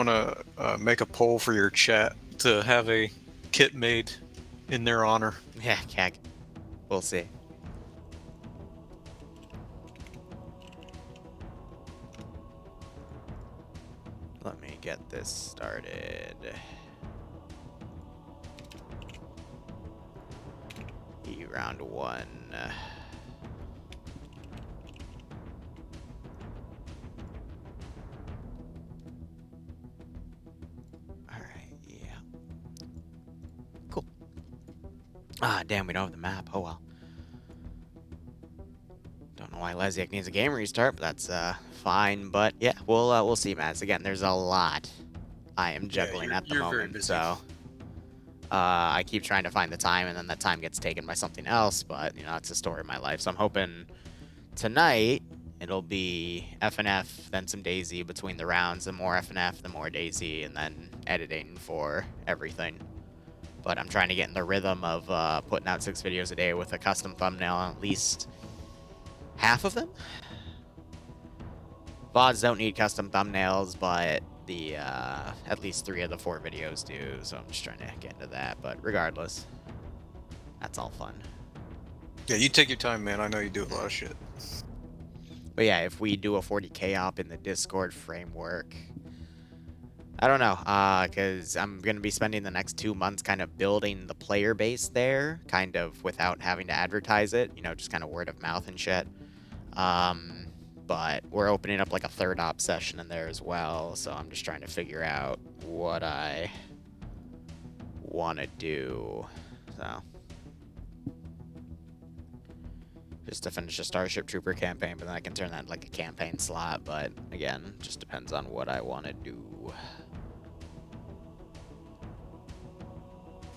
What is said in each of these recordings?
want to make a poll for your chat to have a kit made in their honor. Yeah, CAG. We'll see. Let me get this started. Round 1. Alright, yeah. Cool. Ah, damn, we don't have the map. Oh well. Don't know why Lesiak needs a game restart, but that's fine. But yeah, we'll see, Mads. Again, there's a lot I am juggling at the you're very moment, busy. so I keep trying to find the time, and then that time gets taken by something else. But you know, it's a story of my life. So I'm hoping tonight it'll be FNF, then some Daisy between the rounds, and more FNF, then more Daisy, and then editing for everything. But I'm trying to get in the rhythm of putting out 6 videos a day with a custom thumbnail on at least half of them. VODs don't need custom thumbnails, but the at least 3 of the 4 videos do, so I'm just trying to get into that. But regardless, that's all fun. Yeah, you take your time, man. I know you do a lot of shit. But yeah, if we do a 40k op in the Discord framework, I don't know, because I'm going to be spending the next 2 months kind of building the player base there, kind of without having to advertise it, you know, just kind of word of mouth and shit. But we're opening up like a 3rd op session in there as well, so I'm just trying to figure out what I want to do. So just to finish a Starship Trooper campaign, but then I can turn that into like a campaign slot. But again, just depends on what I want to do.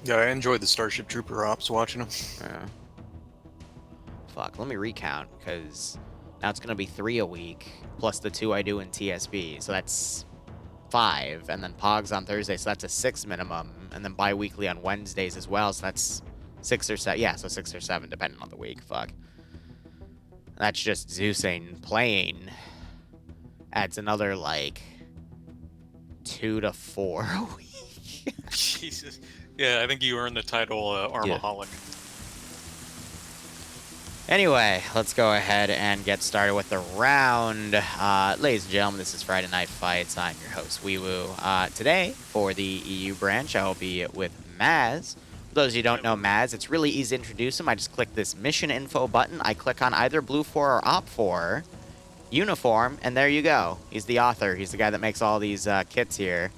Yeah, I enjoyed the Starship Trooper ops watching them. Yeah. Fuck, let me recount, because now it's going to be 3 a week, plus the 2 I do in TSB, so that's 5, and then Pogs on Thursday, so that's a 6 minimum, and then bi-weekly on Wednesdays as well, so that's 6 or 7, yeah, so 6 or 7, depending on the week, fuck. That's just Zeusing playing adds another, like, 2 to 4 a week. Jesus. Yeah, I think you earned the title Armaholic. Yeah. Anyway, let's go ahead and get started with the round. Ladies and gentlemen, this is Friday Night Fights. I'm your host, Weewoo. Today, for the EU branch, I will be with Maz. For those of you who don't know Maz, it's really easy to introduce him. I just click this mission info button. I click on either Blue 4 or Op 4 uniform, and there you go. He's the author. He's the guy that makes all these kits here.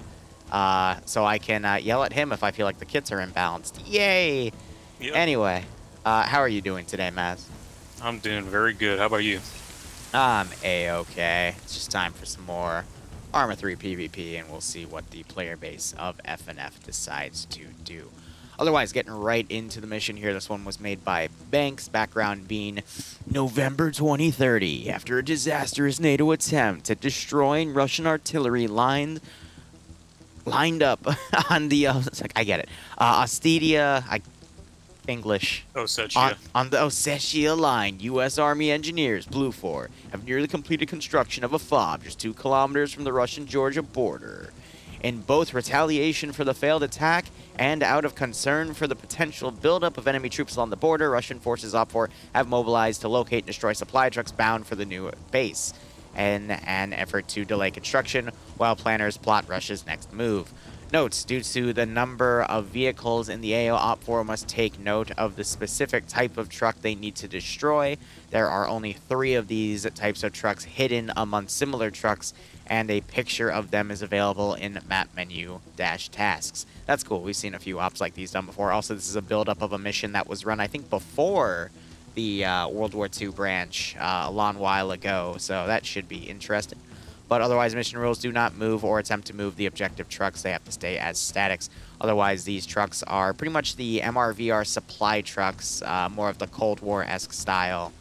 So I can yell at him if I feel like the kits are imbalanced. Yay! Yep. Anyway, how are you doing today, Maz? I'm doing very good. How about you? I'm A-okay. It's just time for some more Arma 3 PvP, and we'll see what the player base of FNF decides to do. Otherwise, getting right into the mission here. This one was made by Banks, background being November 2030. After a disastrous NATO attempt at destroying Russian artillery lined up on the... I get it. Ostedia... English. Ossetia. On the Ossetia line, U.S. Army engineers, Blue 4, have nearly completed construction of a FOB just 2 kilometers from the Russian-Georgia border. In both retaliation for the failed attack and out of concern for the potential buildup of enemy troops along the border, Russian forces OPFOR have mobilized to locate and destroy supply trucks bound for the new base in an effort to delay construction while planners plot Russia's next move. Notes, due to the number of vehicles in the AO, OPFOR must take note of the specific type of truck they need to destroy. There are only 3 of these types of trucks hidden among similar trucks, and a picture of them is available in map menu -tasks. That's cool. We've seen a few ops like these done before. Also, this is a build-up of a mission that was run, I think, before the World War II branch a long while ago, so that should be interesting. But otherwise, mission rules do not move or attempt to move the objective trucks. They have to stay as statics. Otherwise, these trucks are pretty much the MRVR supply trucks, more of the Cold War-esque style,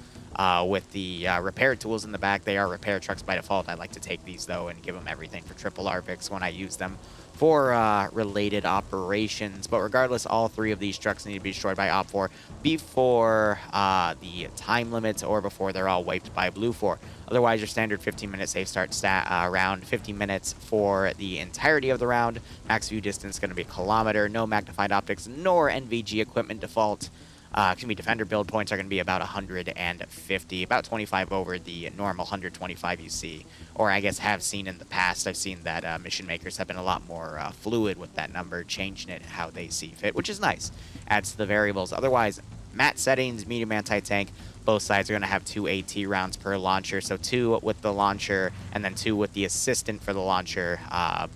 with the repair tools in the back. They are repair trucks by default. I like to take these, though, and give them everything for triple RVIX when I use them for related operations. But regardless, all 3 of these trucks need to be destroyed by Op 4 before the time limits or before they're all wiped by Blue 4. Otherwise, your standard 15-minute safe start round, 15 minutes for the entirety of the round. Max view distance going to be a kilometer. No magnified optics nor NVG equipment default. Defender build points are going to be about 150, about 25 over the normal 125 you see, or I guess have seen in the past. I've seen that mission makers have been a lot more fluid with that number, changing it how they see fit, which is nice. Adds to the variables. Otherwise, mat settings, medium anti-tank, both sides are going to have 2 AT rounds per launcher, so 2 with the launcher and then 2 with the assistant for the launcher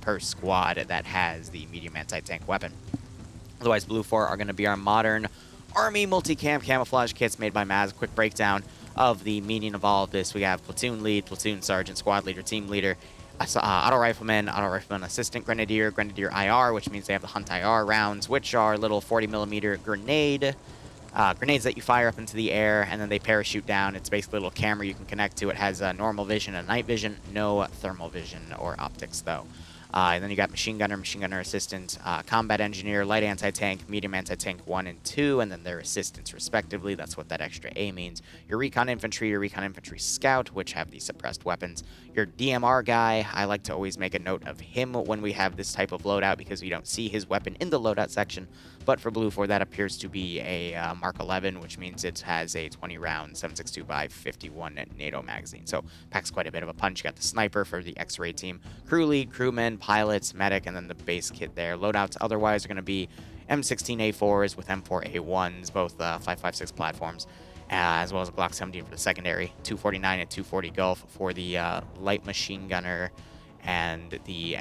per squad that has the medium anti-tank weapon. Otherwise, Blue 4 are going to be our modern Army multicam camouflage kits made by Maz. Quick breakdown of the meaning of all of this. We have platoon lead, platoon sergeant, squad leader, team leader, auto rifleman assistant, grenadier, grenadier IR, which means they have the hunt IR rounds, which are little 40mm grenades that you fire up into the air, and then they parachute down. It's basically a little camera you can connect to. It has normal vision and night vision, no thermal vision or optics, though. And then you got machine gunner assistant, combat engineer, light anti-tank, medium anti-tank 1 and 2, and then their assistants respectively. That's what that extra A means. Your recon infantry scout, which have the suppressed weapons. Your DMR guy, I like to always make a note of him when we have this type of loadout because we don't see his weapon in the loadout section. But for Blue 4, that appears to be a Mark 11, which means it has a 20-round 7.62 by 51 NATO magazine. So packs quite a bit of a punch. You got the sniper for the X-ray team, crew lead, crewmen, pilots, medic, and then the base kit there. Loadouts otherwise are going to be M16A4s with M4A1s, both 5.56 platforms, as well as a Glock 17 for the secondary, 249 and 240 Gulf for the light machine gunner and the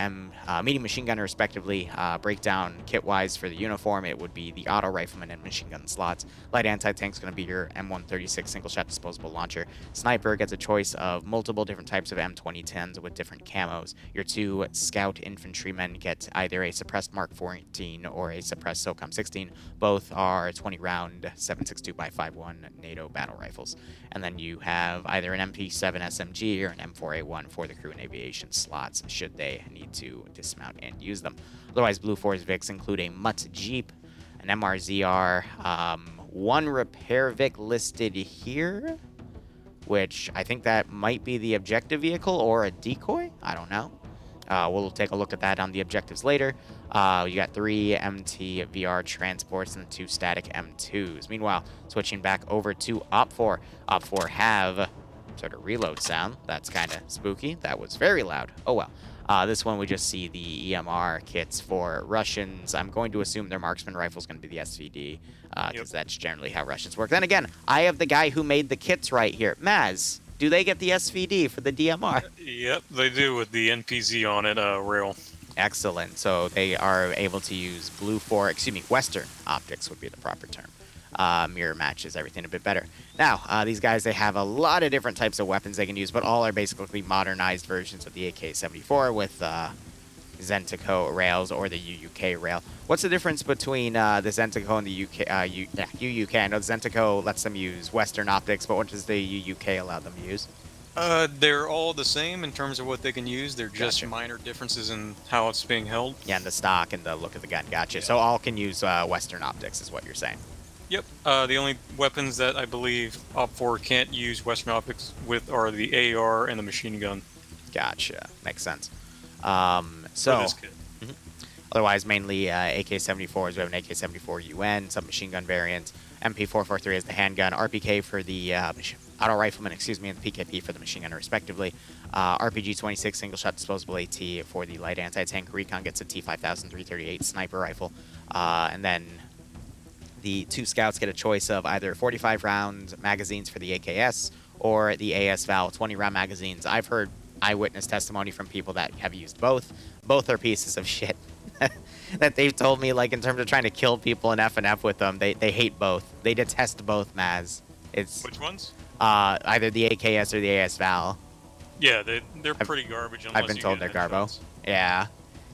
medium machine gunner respectively. Breakdown kit-wise for the uniform, it would be the auto rifleman and machine gun slots. Light anti-tank is going to be your M136 single-shot disposable launcher. Sniper gets a choice of multiple different types of M2010s with different camos. Your 2 scout infantrymen get either a suppressed Mark 14 or a suppressed SOCOM 16. Both are 20-round 7.62 by 51 NATO battle rifles. And then you have either an MP7 SMG or an M4A1 for the crew and aviation slots, should they need to dismount and use them. Otherwise, Blue 4's Vics include a Mutt Jeep, an MRZR, 1 repair Vic listed here, which I think that might be the objective vehicle or a decoy. I don't know. We'll take a look at that on the objectives later. You got 3 MT VR transports and 2 static M2s. Meanwhile, switching back over to Op 4. Op 4 have sort of reload sound. That's kind of spooky. That was very loud. Oh well. This one we just see the EMR kits for Russians. I'm going to assume their marksman rifle is going to be the SVD, because that's generally how Russians work. Then again, I have the guy who made the kits right here. Maz, do they get the SVD for the DMR? Yep, they do with the NPZ on it, rail. Excellent. So they are able to use Western optics would be the proper term. Mirror matches everything a bit better. Now, these guys, they have a lot of different types of weapons they can use, but all are basically modernized versions of the AK-74 with Zentico rails or the UUK rail. What's the difference between the Zentico and the UUK? I know the Zentico lets them use Western optics, but what does the UUK allow them to use? They're all the same in terms of what they can use. They're just minor differences in how it's being held. Yeah, and the stock and the look of the gun. Gotcha. Yeah. So all can use Western optics is what you're saying. Yep. The only weapons that I believe Op 4 can't use Western optics with are the AR and the machine gun. Gotcha. Makes sense. For this kit. Otherwise, mainly AK-74s. We have an AK-74 UN, submachine gun variant. MP-443 is the handgun. RPK for the auto rifleman, and PKP for the machine gunner, respectively. RPG-26 single-shot disposable AT for the light anti-tank. Recon gets a T-5338 sniper rifle. And then the 2 scouts get a choice of either 45-round magazines for the AKS or the AS-Val 20-round magazines. I've heard eyewitness testimony from people that have used both. Both are pieces of shit that they've told me, like, in terms of trying to kill people in F&F with them. They hate both. They detest both, Maz. Which ones? Either the AKS or the AS-Val. Yeah, they're pretty garbage. I've been told they're garbo. Yeah.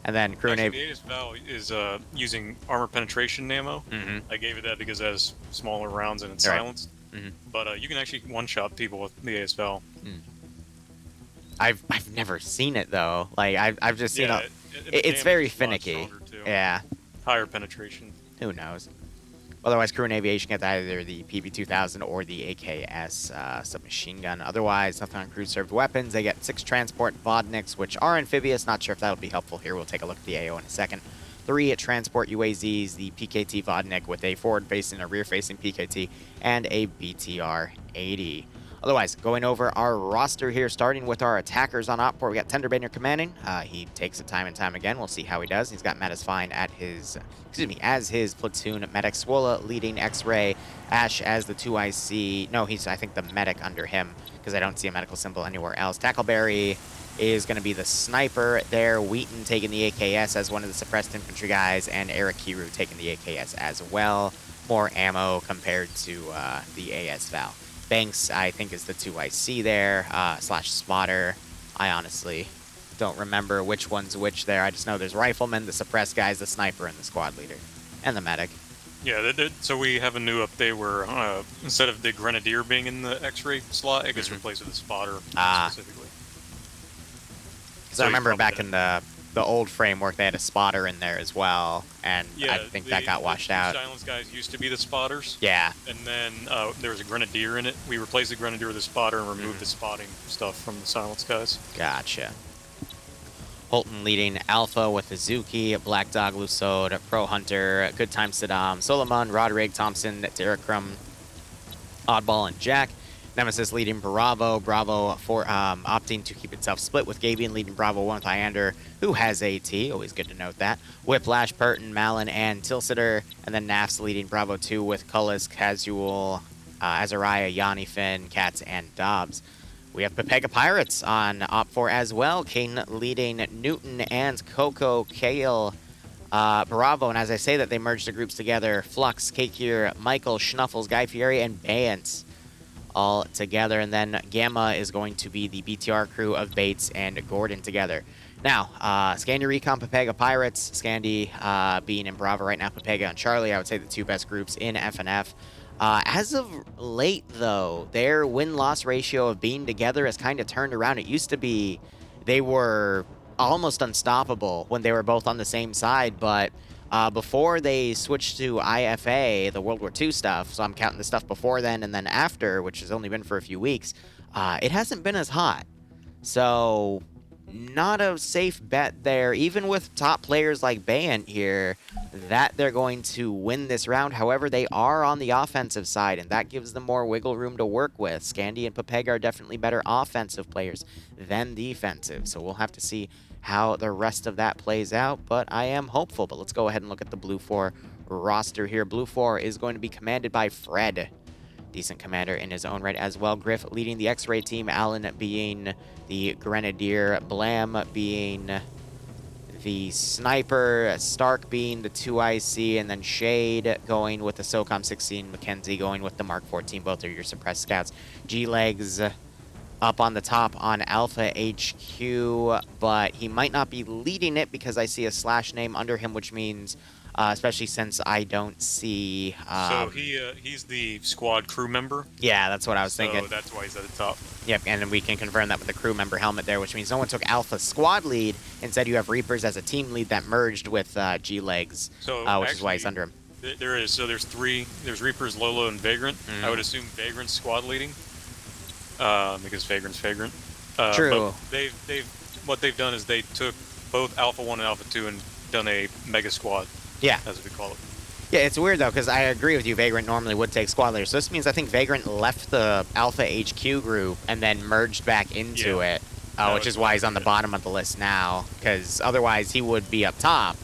And then crew Actually, the AS-Val is using armor penetration ammo. I gave it that because it has smaller rounds and it's silenced. But you can actually one-shot people with the AS-Val. I've never seen it though. Like I've just seen And the it's damage very is a lot finicky. stronger, too. Yeah. Higher penetration. Who knows? Otherwise, crew and aviation gets either the PB-2000 or the AKS submachine gun. Otherwise, nothing on crew-served weapons. They get 6 transport Vodniks, which are amphibious. Not sure if that'll be helpful here. We'll take a look at the AO in a second. 3 transport UAZs, the PKT Vodnik with a forward-facing and a rear-facing PKT, and a BTR-80. Otherwise, going over our roster here, starting with our attackers on Op 4, we got Tenderbaner commanding. He takes it time and time again. We'll see how he does. He's got Metasfine at his, as his platoon medic. Swola leading X-Ray. Ash as the 2IC. No, he's, I think, the medic under him, because I don't see a medical symbol anywhere else. Tackleberry is going to be the sniper there. Wheaton taking the AKS as one of the suppressed infantry guys, and Eric Kiru taking the AKS as well. More ammo compared to the AS Val. Banks, I think, is the 2IC there, slash spotter. I honestly don't remember which one's which there. I just know there's rifleman, the suppressed guys, the sniper, and the squad leader. And the medic. Yeah, so we have a new update where instead of the grenadier being in the X-ray slot, it gets replaced with a spotter specifically. Because I remember back in the old framework, they had a spotter in there as well, and yeah, I think that got washed out. Silence guys used to be the spotters. Yeah. And then there was a grenadier in it. We replaced the grenadier with a spotter and removed the spotting stuff from the silence guys. Gotcha. Holton leading Alpha with Azuki, Black Dog, Lusod, Pro Hunter, Good Time Saddam, Solomon, Roderick, Thompson, Derrickrum, Oddball, and Jack. Nemesis leading Bravo. Bravo for opting to keep itself split with Gabian leading Bravo 1 with Hyander, who has AT. Always good to note that. Whiplash, Burton, Malin, and Tilsiter. And then Nafs leading Bravo 2 with Cullis, Casual, Azariah, Yanni, Finn, Katz, and Dobbs. We have Pepega Pirates on Op 4 as well. Kane leading Newton and Coco, Kale, Bravo. And as I say that, they merged the groups together. Flux, Kakier, Michael, Schnuffles, Guy Fieri, and Bayance all together. And then Gamma is going to be the BTR crew of Bates and Gordon together. Now, Scandi Recon, Pepega Pirates. Scandi being in Bravo right now, Pepega and Charlie, I would say the 2 best groups in FNF. As of late, though, their win-loss ratio of being together has kind of turned around. It used to be they were almost unstoppable when they were both on the same side, but before they switched to IFA, the World War II stuff, so I'm counting the stuff before then and then after, which has only been for a few weeks, it hasn't been as hot. So, not a safe bet there, even with top players like Bayan here, that they're going to win this round. However, they are on the offensive side, and that gives them more wiggle room to work with. Scandi and Pepega are definitely better offensive players than defensive, so we'll have to see how the rest of that plays out, but I am hopeful. But let's go ahead and look at the Blue 4 roster here. Blue 4 is going to be commanded by Fred. Decent commander in his own right as well. Griff leading the X-Ray team, Allen being the Grenadier, Blam being the Sniper, Stark being the 2IC, and then Shade going with the SOCOM 16, Mackenzie going with the Mark 14. Both are your suppressed scouts. G-Legs up on the top on Alpha HQ, but he might not be leading it because I see a slash name under him, which means, especially since I don't see... so he's the squad crew member? Yeah, that's what I was thinking. So that's why he's at the top. Yep, and then we can confirm that with the crew member helmet there, which means no one took Alpha squad lead. Instead, you have Reapers as a team lead that merged with G-Legs, so which actually, is why he's under him. There is. So there's 3. There's Reapers, Lolo, and Vagrant. I would assume Vagrant's squad leading. Because Vagrant's Vagrant. True. But what they've done is they took both Alpha 1 and Alpha 2 and done a mega squad. Yeah. As we call it. Yeah, it's weird, though, because I agree with you. Vagrant normally would take squad leaders. So this means I think Vagrant left the Alpha HQ group and then merged back into it, which is why he's on the bottom of the list now, because otherwise he would be up top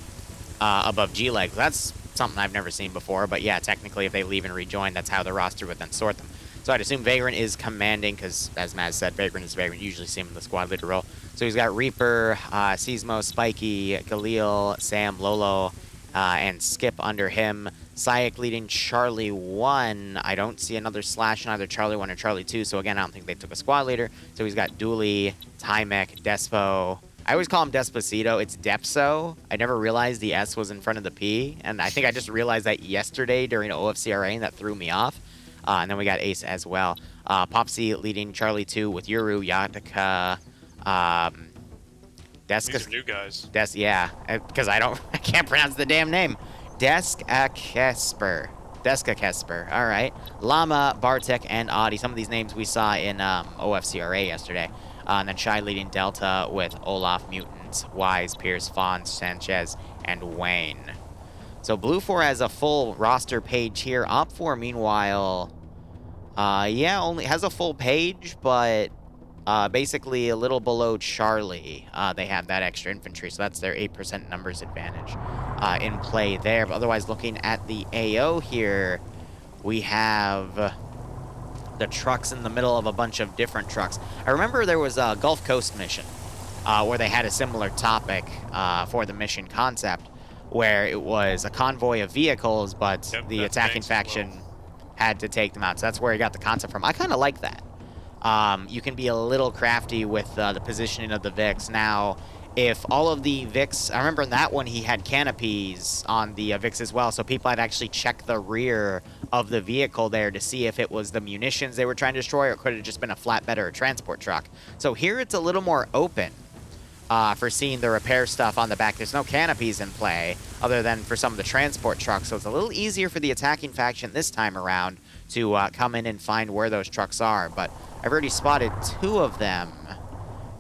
above G-Legs. That's something I've never seen before, but yeah, technically if they leave and rejoin, that's how the roster would then sort them. So I'd assume Vagrant is commanding, because as Maz said, Vagrant is Vagrant. You usually see him in the squad leader role. So he's got Reaper, Seismo, Spiky, Galil, Sam, Lolo, and Skip under him. Sayek leading Charlie 1. I don't see another slash in either Charlie 1 or Charlie 2, so again, I don't think they took a squad leader. So he's got Dooley, Tymek, Despo. I always call him Despacito. It's Depso. I never realized the S was in front of the P, and I think I just realized that yesterday during OFCRA, and that threw me off. And then we got Ace as well. Popsy leading Charlie 2 with Yuru, Yatika, These are new guys. Yeah, because I can't pronounce the damn name. Deska Kesper. All right. Llama, Bartek, and Audi. Some of these names we saw in OFCRA yesterday. And then Shy leading Delta with Olaf, Mutant, Wise, Pierce, Fawn, Sanchez, and Wayne. So Blue 4 has a full roster page here. Op 4, meanwhile, yeah, only has a full page, but basically a little below Charlie. They have that extra infantry, so that's their 8% numbers advantage in play there. But otherwise, looking at the AO here, we have the trucks in the middle of a bunch of different trucks. I remember there was a Gulf Coast mission where they had a similar topic for the mission concept, where it was a convoy of vehicles, but the attacking faction had to take them out. So that's where he got the concept from. I kind of like that. You can be a little crafty with the positioning of the Vix. Now, if all of the Vix, I remember in that one he had canopies on the Vix as well, so people had actually checked the rear of the vehicle there to see if it was the munitions they were trying to destroy, or could it have just been a flatbed or a transport truck. So here it's a little more open for seeing the repair stuff on the back. There's no canopies in play other than for some of the transport trucks, so it's a little easier for the attacking faction this time around to come in and find where those trucks are. But I've already spotted 2 of them,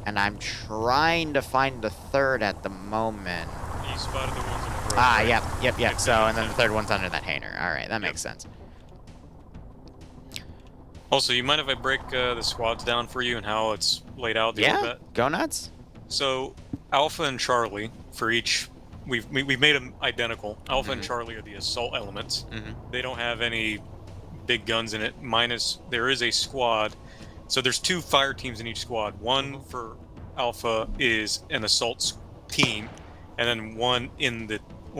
and I'm trying to find the third at the moment. You spotted the ones in the road, right? Yep. So, and then the third one's under that hanger. All right, that makes sense. Also, you mind if I break the squads down for you and how it's laid out? Yeah, go nuts. So, Alpha and Charlie, for each, we've made them identical. Alpha and Charlie are the assault elements. They don't have any big guns in it, minus there is a squad. So there's 2 fire teams in each squad. One for Alpha is an assault team, and then one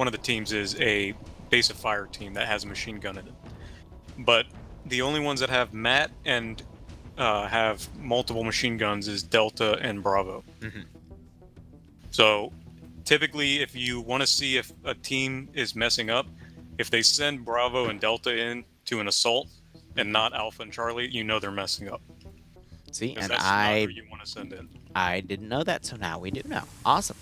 of the teams is a base of fire team that has a machine gun in it. But the only ones that have Matt and have multiple machine guns is Delta and Bravo. So typically, if you want to see if a team is messing up, if they send Bravo and Delta in to an assault and not Alpha and Charlie, you know they're messing up. See, and that's not who you want to send in. I didn't know that, so now we do know. Awesome.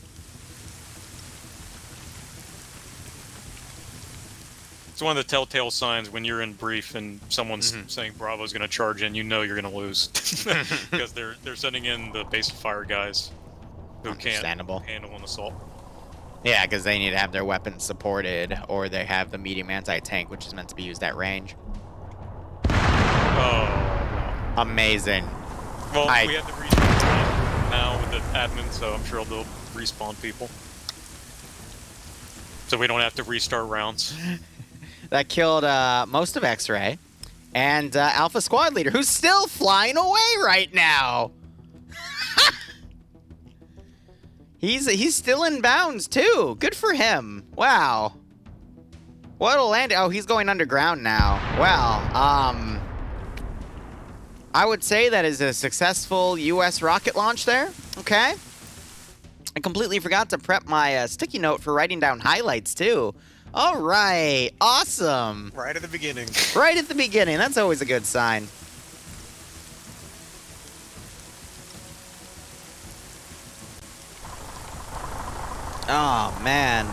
It's one of the telltale signs when you're in brief and someone's saying Bravo's going to charge in, you know you're going to lose. Because they're sending in the base of fire guys who can't handle an assault. Yeah, because they need to have their weapons supported, or they have the medium anti-tank, which is meant to be used at range. Oh, no. Amazing. Well, we have the respawn time now with the admin, so I'm sure they'll respawn people. So we don't have to restart rounds. That killed most of X-Ray and Alpha Squad Leader, who's still flying away right now. He's still in bounds, too. Good for him. Wow. What a land. Oh, he's going underground now. Well, I would say that is a successful U.S. rocket launch there. Okay. I completely forgot to prep my sticky note for writing down highlights, too. All right. Awesome. Right at the beginning. Right at the beginning. That's always a good sign. Oh, man.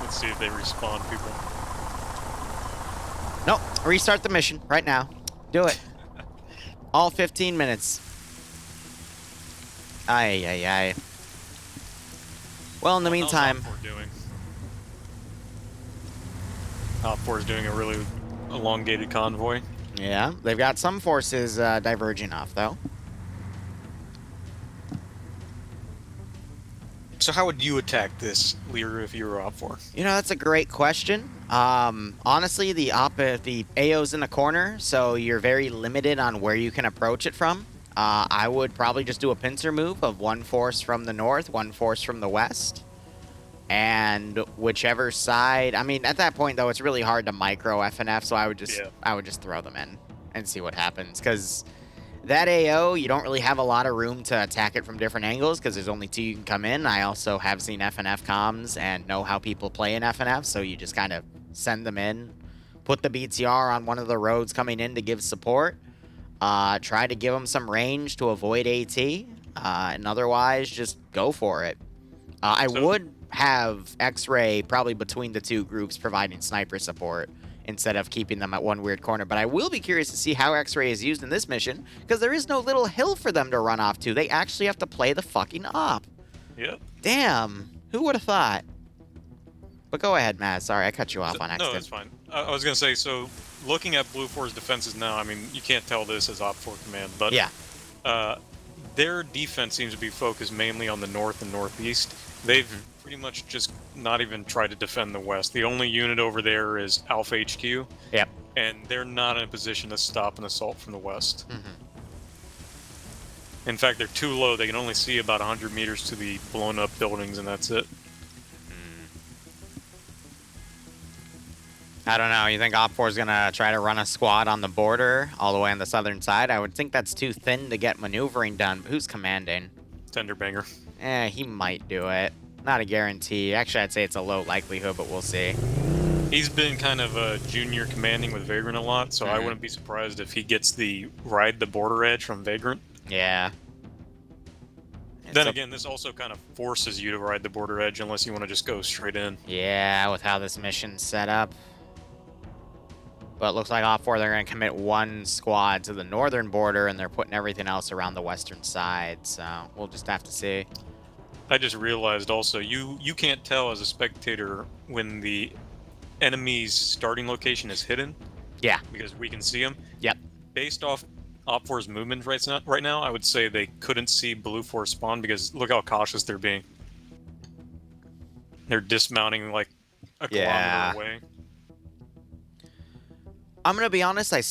Let's see if they respawn people. Nope. Restart the mission right now. Do it. All 15 minutes. Aye. Well, in the meantime... How's Op 4 doing? Op 4 is doing a really elongated convoy. Yeah, they've got some forces diverging off, though. So how would you attack this, Liru, if you were Op 4? You know, that's a great question. Honestly, the AO's in the corner, so you're very limited on where you can approach it from. I would probably just do a pincer move of 1 force from the north, 1 force from the west. And whichever side... I mean, at that point, though, it's really hard to micro FNF, so I would just throw them in and see what happens. Because that AO, you don't really have a lot of room to attack it from different angles, because there's only 2 you can come in. I also have seen FNF comms and know how people play in FNF, so you just kind of send them in, put the BTR on one of the roads coming in to give support. Try to give them some range to avoid AT. And otherwise, just go for it. I would have X-Ray probably between the two groups providing sniper support instead of keeping them at one weird corner. But I will be curious to see how X-Ray is used in this mission, because there is no little hill for them to run off to. They actually have to play the fucking op. Yep. Damn. Who would have thought? But go ahead, Matt. Sorry, I cut you off on accident. No, that's fine. I was going to say, so looking at Blue 4's defenses now, I mean, you can't tell this as Op 4 command, but yeah. Their defense seems to be focused mainly on the north and northeast. They've pretty much just not even tried to defend the west. The only unit over there is Alpha HQ. Yep. And they're not in a position to stop an assault from the west. In fact, they're too low. They can only see about 100 meters to the blown up buildings, and that's it. I don't know. You think Op 4 is going to try to run a squad on the border all the way on the southern side? I would think that's too thin to get maneuvering done. But who's commanding? Tenderbanger. He might do it. Not a guarantee. Actually, I'd say it's a low likelihood, but we'll see. He's been kind of a junior commanding with Vagrant a lot, so I wouldn't be surprised if he gets the ride the border edge from Vagrant. Yeah. Then again, this also kind of forces you to ride the border edge unless you want to just go straight in. Yeah, with how this mission's set up. But it looks like Op 4, they're going to commit one squad to the northern border, and they're putting everything else around the western side. So we'll just have to see. I just realized also, you can't tell as a spectator when the enemy's starting location is hidden. Yeah. Because we can see them. Yep. Based off Op 4's movement right now, I would say they couldn't see Blue 4 spawn because look how cautious they're being. They're dismounting like a kilometer away. I'm gonna be honest. I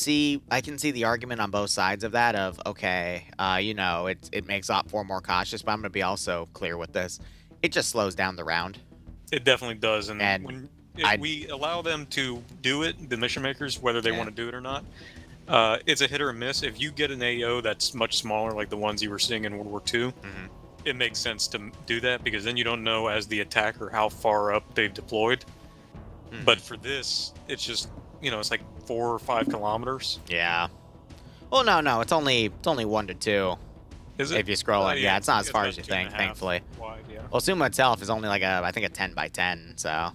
can see the argument on both sides of that. Of okay, you know, it makes Op 4 more cautious, but I'm gonna be also clear with this. It just slows down the round. It definitely does, and when we allow them to do it, the mission makers, whether they want to do it or not, it's a hit or a miss. If you get an AO that's much smaller, like the ones you were seeing in World War II, it makes sense to do that because then you don't know as the attacker how far up they've deployed. But for this, it's just, you know, it's like 4 or 5 kilometers. Yeah. Well, no, it's only 1 to 2. Is it? If you scroll it, yeah, it's not as far as you think, thankfully. Wide, yeah. Well, Sumo itself is only like I think a 10 by 10, so.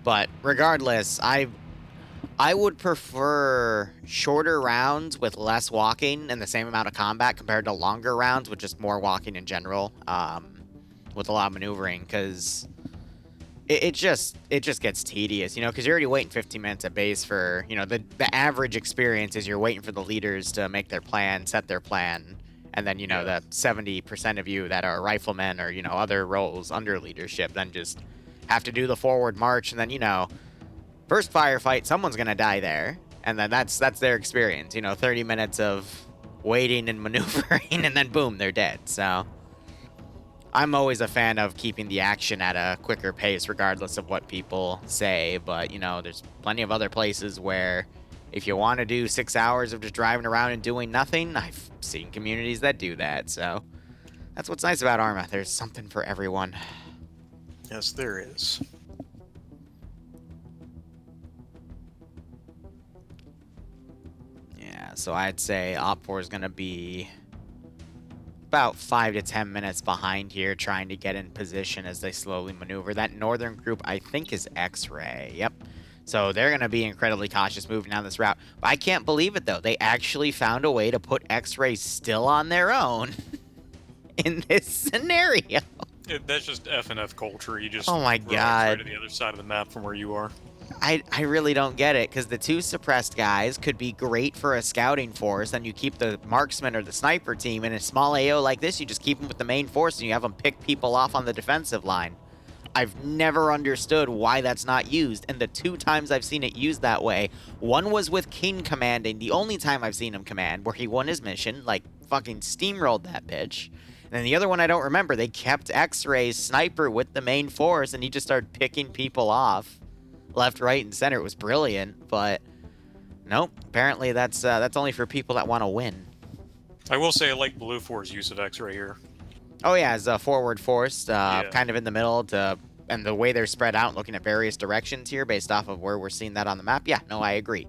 But regardless, I would prefer shorter rounds with less walking and the same amount of combat compared to longer rounds with just more walking in general, with a lot of maneuvering, because it just gets tedious, you know, because you're already waiting 15 minutes at base for, you know, the average experience is you're waiting for the leaders to make their plan, set their plan, and then, you know, the 70% of you that are riflemen or, you know, other roles under leadership then just have to do the forward march, and then, you know, first firefight, someone's going to die there, and then that's their experience, you know, 30 minutes of waiting and maneuvering, and then boom, they're dead, so I'm always a fan of keeping the action at a quicker pace, regardless of what people say. But, you know, there's plenty of other places where if you want to do 6 hours of just driving around and doing nothing, I've seen communities that do that. So that's what's nice about Arma. There's something for everyone. Yes, there is. Yeah, so I'd say Op 4 is going to be about 5 to 10 minutes behind here, trying to get in position as they slowly maneuver. That northern group, I think, is X-Ray. Yep. So they're going to be incredibly cautious moving down this route. But I can't believe it, though. They actually found a way to put X-Ray still on their own in this scenario. That's just F&F culture. You just oh my god, right to the other side of the map from where you are. I really don't get it, because the 2 suppressed guys could be great for a scouting force, then you keep the marksman or the sniper team. In a small AO like this, you just keep them with the main force and you have them pick people off on the defensive line. I've never understood why that's not used, and the 2 times I've seen it used that way, one was with King commanding, the only time I've seen him command, where he won his mission, like fucking steamrolled that bitch. And then the other one I don't remember, they kept X-Ray's sniper with the main force and he just started picking people off left, right, and center. It was brilliant, but nope. Apparently that's only for people that want to win. I will say I like Blue 4's use of X-Ray here. Oh yeah, as a forward force, kind of in the middle to and the way they're spread out, looking at various directions here based off of where we're seeing that on the map, yeah, no, I agree.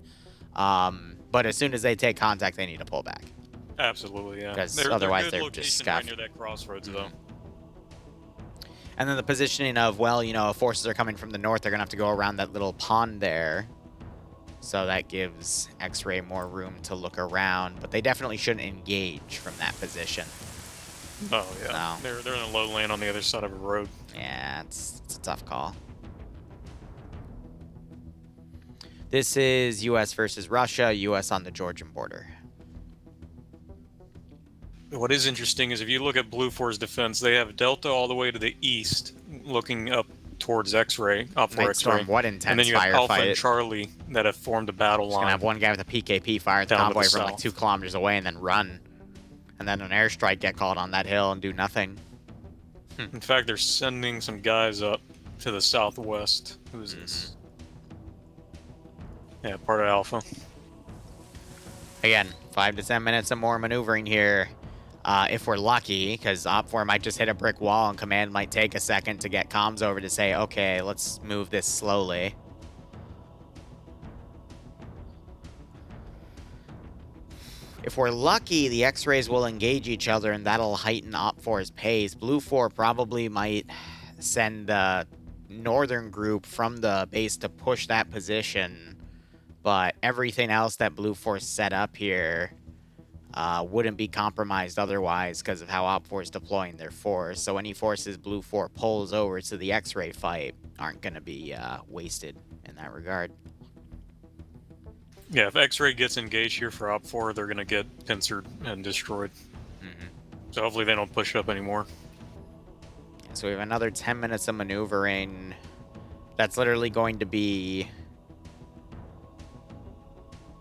But as soon as they take contact, they need to pull back. Absolutely, yeah. Because otherwise they're they're just location right scuffed. near that crossroads, though. And then the positioning of, well, you know, if forces are coming from the north, they're going to have to go around that little pond there. So that gives X-Ray more room to look around. But they definitely shouldn't engage from that position. Oh, yeah. No. They're in a low lane on the other side of a road. Yeah, it's a tough call. This is U.S. versus Russia, U.S. on the Georgian border. What is interesting is if you look at Blue 4's defense, they have Delta all the way to the east, looking up towards X-Ray, up for X-Ray. What intense and then you have Alpha firefight. and Charlie that have formed a battle line. Gonna have one guy with a PKP fire at the convoy from like 2 kilometers away and then run. And then an airstrike get called on that hill and do nothing. In fact, they're sending some guys up to the southwest. Who's this? Yeah, part of Alpha. Again, 5 to 10 minutes of more maneuvering here. If we're lucky, because Op4 might just hit a brick wall and Command might take a second to get comms over to say, okay, let's move this slowly. If we're lucky, the X-Rays will engage each other and that'll heighten Op4's pace. Blue 4 probably might send the northern group from the base to push that position, but everything else that Blue 4 set up here wouldn't be compromised otherwise because of how Op4 is deploying their force. So any forces Blue 4 pulls over to the X-Ray fight aren't going to be wasted in that regard. Yeah, if X-Ray gets engaged here for Op4, they're going to get pincered and destroyed. So hopefully they don't push up anymore. So we have another 10 minutes of maneuvering. That's literally going to be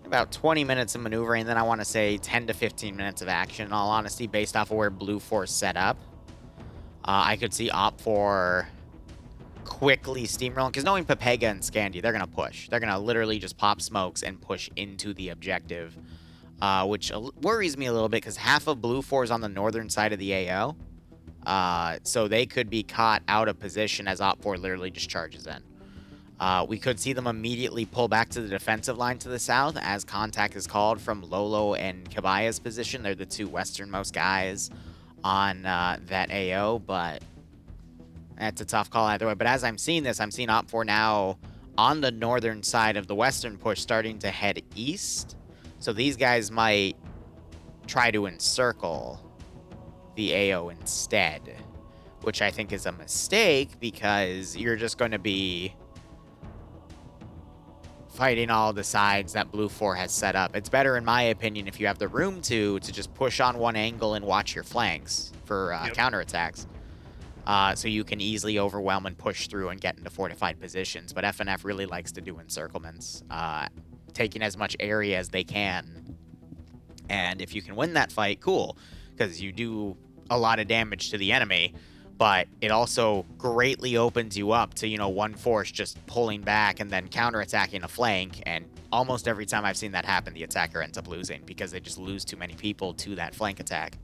about 20 minutes of maneuvering, then I want to say 10 to 15 minutes of action, in all honesty, based off of where Blue 4 set up. I could see Op4 quickly steamrolling, because knowing Pepega and Scandia, they're going to push. They're going to literally just pop smokes and push into the objective, which worries me a little bit, because half of Blue 4 is on the northern side of the AO, so they could be caught out of position as Op4 literally just charges in. We could see them immediately pull back to the defensive line to the south as contact is called from Lolo and Kabaya's position. They're the 2 westernmost guys on that AO, but that's a tough call either way. But as I'm seeing this, I'm seeing Op4 now on the northern side of the western push starting to head east. So these guys might try to encircle the AO instead, which I think is a mistake because you're just going to be fighting all the sides that Blue 4 has set up. It's better, in my opinion, if you have the room to just push on one angle and watch your flanks for counterattacks. So you can easily overwhelm and push through and get into fortified positions. But FNF really likes to do encirclements, taking as much area as they can. And if you can win that fight, cool, because you do a lot of damage to the enemy. But it also greatly opens you up to, you know, one force just pulling back and then counterattacking a flank. And almost every time I've seen that happen, the attacker ends up losing because they just lose too many people to that flank attack.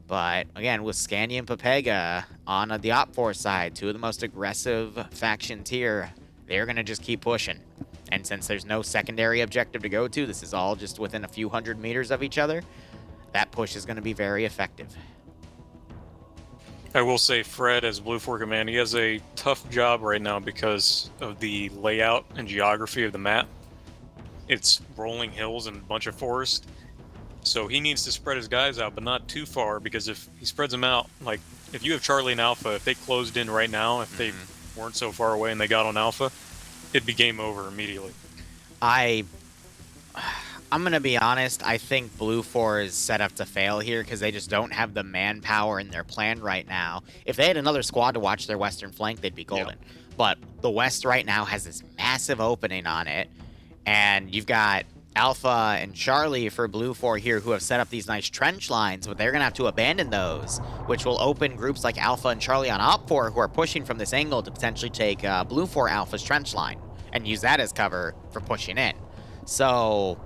But again, with Scandia and Pepega on the Op4 side, 2 of the most aggressive factions here, they're going to just keep pushing. And since there's no secondary objective to go to, this is all just within a few hundred meters of each other, that push is going to be very effective. I will say Fred, as Blue 4 Command, he has a tough job right now because of the layout and geography of the map. It's rolling hills and a bunch of forest. So he needs to spread his guys out, but not too far, because if he spreads them out, like, if you have Charlie and Alpha, if they closed in right now, if they weren't so far away and they got on Alpha, it'd be game over immediately. I'm going to be honest, I think Blue 4 is set up to fail here because they just don't have the manpower in their plan right now. If they had another squad to watch their western flank, they'd be golden. Yep. But the west right now has this massive opening on it, and you've got Alpha and Charlie for Blue 4 here who have set up these nice trench lines, but they're going to have to abandon those, which will open groups like Alpha and Charlie on Op 4 who are pushing from this angle to potentially take Blue 4 Alpha's trench line and use that as cover for pushing in. So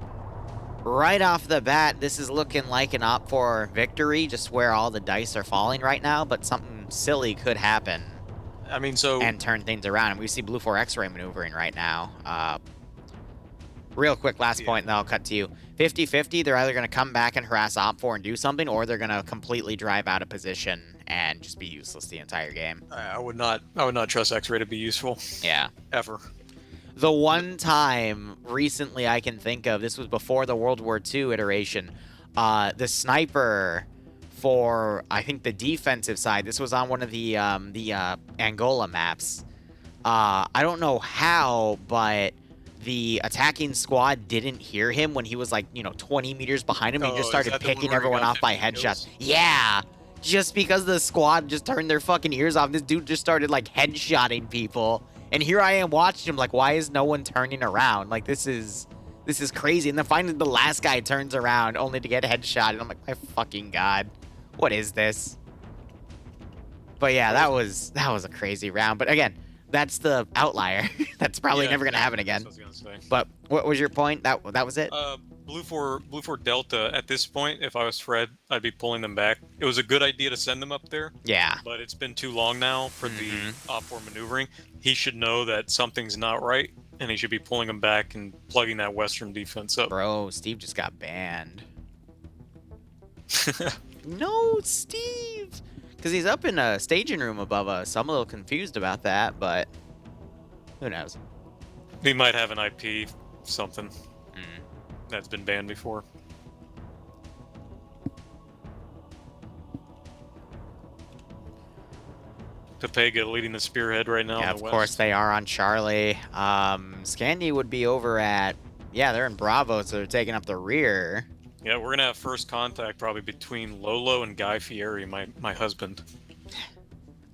right off the bat, this is looking like an Op 4 victory, just where all the dice are falling right now, but something silly could happen I mean, so... and turn things around. And we see Blue 4 X-Ray maneuvering right now. Real quick, last point, and then I'll cut to you. 50-50, they're either going to come back and harass Op 4 and do something, or they're going to completely drive out of position and just be useless the entire game. I would not trust X-Ray to be useful. Yeah. Ever. The one time recently I can think of, this was before the World War II iteration, the sniper for, I think, the defensive side, this was on one of the Angola maps. I don't know how, but the attacking squad didn't hear him when he was, like, 20 meters behind him. He just started picking everyone off by headshots. Yeah! Just because the squad just turned their fucking ears off, this dude just started, like, headshotting people. And here I am watching him, like, why is no one turning around? Like, this is crazy. And then finally the last guy turns around only to get headshot. And I'm like, my fucking God. What is this? But yeah, that was a crazy round. But again, that's the outlier. That's probably never going to happen again. That's what I was gonna say. But what was your point? That was it? Blue 4 Delta, at this point, if I was Fred, I'd be pulling them back. It was a good idea to send them up there. Yeah. But it's been too long now for the Op 4 maneuvering. He should know that something's not right, and he should be pulling them back and plugging that Western defense up. Bro, Steve just got banned. No, Steve! Because he's up in a staging room above us. I'm a little confused about that, but who knows? He might have an IP something that's been banned before. Topega leading the spearhead right now. Yeah, in the of west. course they are on Charlie. Scandi would be over at... Yeah, they're in Bravo, so they're taking up the rear. Yeah, we're going to have first contact probably between Lolo and Guy Fieri, my husband.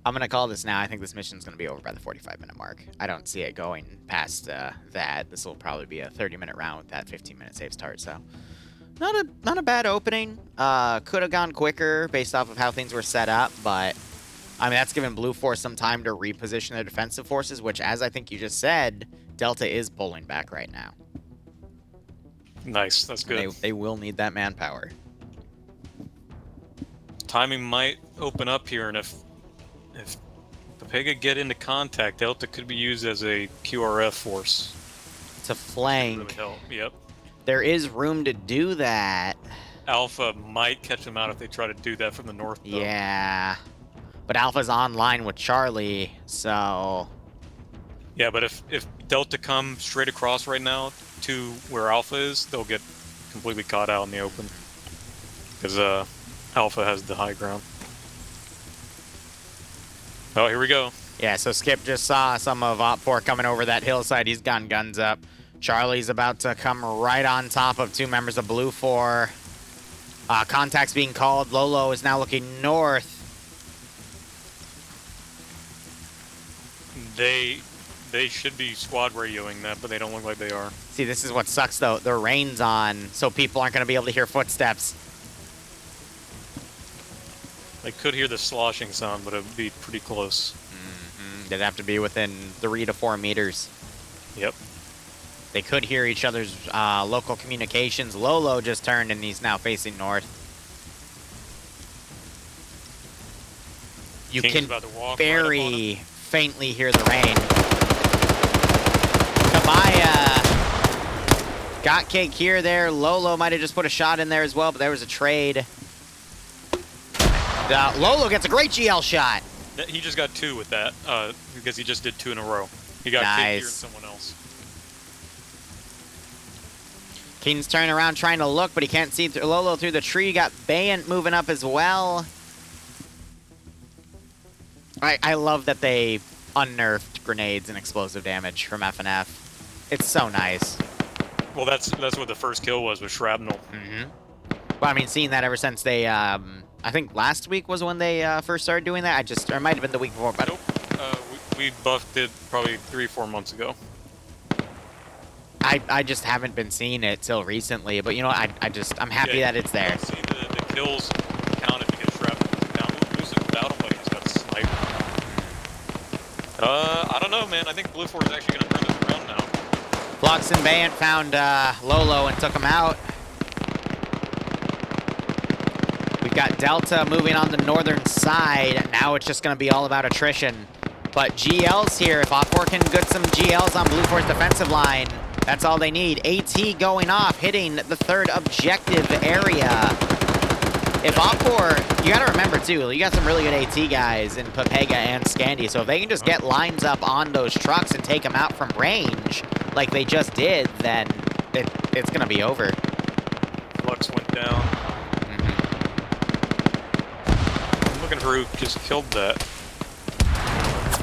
I'm going to call this now. I think this mission's going to be over by the 45-minute mark. I don't see it going past that. This will probably be a 30-minute round with that 15-minute save start, so... Not a bad opening. Could have gone quicker based off of how things were set up, but... I mean, that's given Blue Force some time to reposition their defensive forces, which, as I think you just said, Delta is pulling back right now. Nice, that's good. They will need that manpower. Timing might open up here, and if Topeka get into contact, Delta could be used as a QRF force. To flank. Really help. Yep. There is room to do that. Alpha might catch them out if they try to do that from the north, though. Yeah. But Alpha's online with Charlie, so... Yeah, but if Delta come straight across right now to where Alpha is, they'll get completely caught out in the open. Because Alpha has the high ground. Oh, here we go. Yeah, so Skip just saw some of Op 4 coming over that hillside. He's got guns up. Charlie's about to come right on top of two members of Blue 4. Contact's being called. Lolo is now looking north. They should be squad radioing that, but they don't look like they are. See, this is what sucks, though. The rain's on, so people aren't going to be able to hear footsteps. They could hear the sloshing sound, but it'd be pretty close. They'd have to be within 3 to 4 meters. Yep. They could hear each other's local communications. Lolo just turned, and he's now facing north. You King's can about to walk very right faintly hear the rain. Kabaya got cake here, there. Lolo might have just put a shot in there as well, but there was a trade. Lolo gets a great GL shot. He just got 2 with that, because he just did 2 in a row. He got Cake here and someone else. Keen's turning around trying to look, but he can't see Lolo through the tree. Got Bayant moving up as well. I love that they unnerfed grenades and explosive damage from FNF. It's so nice. Well, that's what the first kill was with shrapnel. Well, I mean, seeing that ever since they, I think last week was when they first started doing that. Or it might have been the week before, but... Nope. We buffed it probably 3-4 months ago. I just haven't been seeing it till recently, but you know, I'm happy that it's there. See the kills counted because shrapnel was down. Losing without him, but he's got a sniper. I don't know, man. I think Blue 4 is actually going to turn this around now. Flux and Bayant found Lolo and took him out. We've got Delta moving on the northern side. Now it's just going to be all about attrition. But GLs here, if Op4 can get some GLs on Blue 4's defensive line, that's all they need. AT going off, hitting the third objective area. If Op4, you gotta remember too, you got some really good AT guys in Pepega and Scandy, so if they can just get lines up on those trucks and take them out from range, like they just did, then it's gonna be over. Flux went down. I'm looking for who just killed that.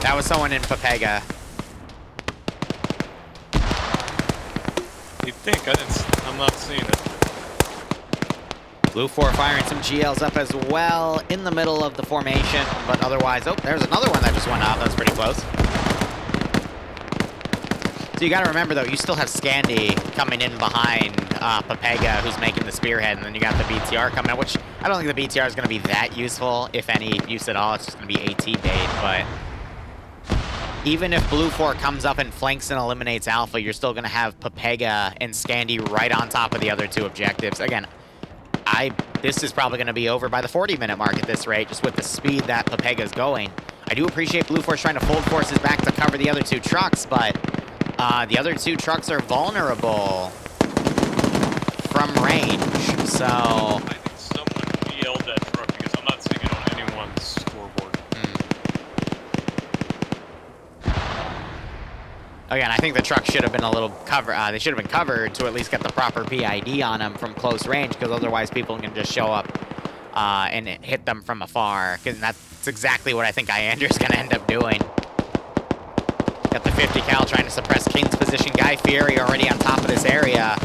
That was someone in Pepega. You'd think, I'm not seeing it. Blue 4 firing some GLs up as well in the middle of the formation, but otherwise, oh, there's another one that just went off. That was pretty close. So you got to remember, though, you still have Scandy coming in behind Pepega, who's making the spearhead, and then you got the BTR coming out, which I don't think the BTR is going to be that useful, if any use at all. It's just going to be AT bait, but even if Blue 4 comes up and flanks and eliminates Alpha, you're still going to have Pepega and Scandy right on top of the other two objectives. Again, this is probably going to be over by the 40-minute mark at this rate, just with the speed that Pepega's going. I do appreciate Blue Force trying to fold forces back to cover the other two trucks, but the other two trucks are vulnerable from range, so I think someone BL'd that truck because I'm not seeing it on anyone's scoreboard. Again, I think the truck should have been a little cover. They should have been covered to at least get the proper PID on them from close range, because otherwise people can just show up and hit them from afar. Because that's exactly what I think Iander's going to end up doing. Got the 50 cal trying to suppress King's position. Guy Fieri already on top of this area.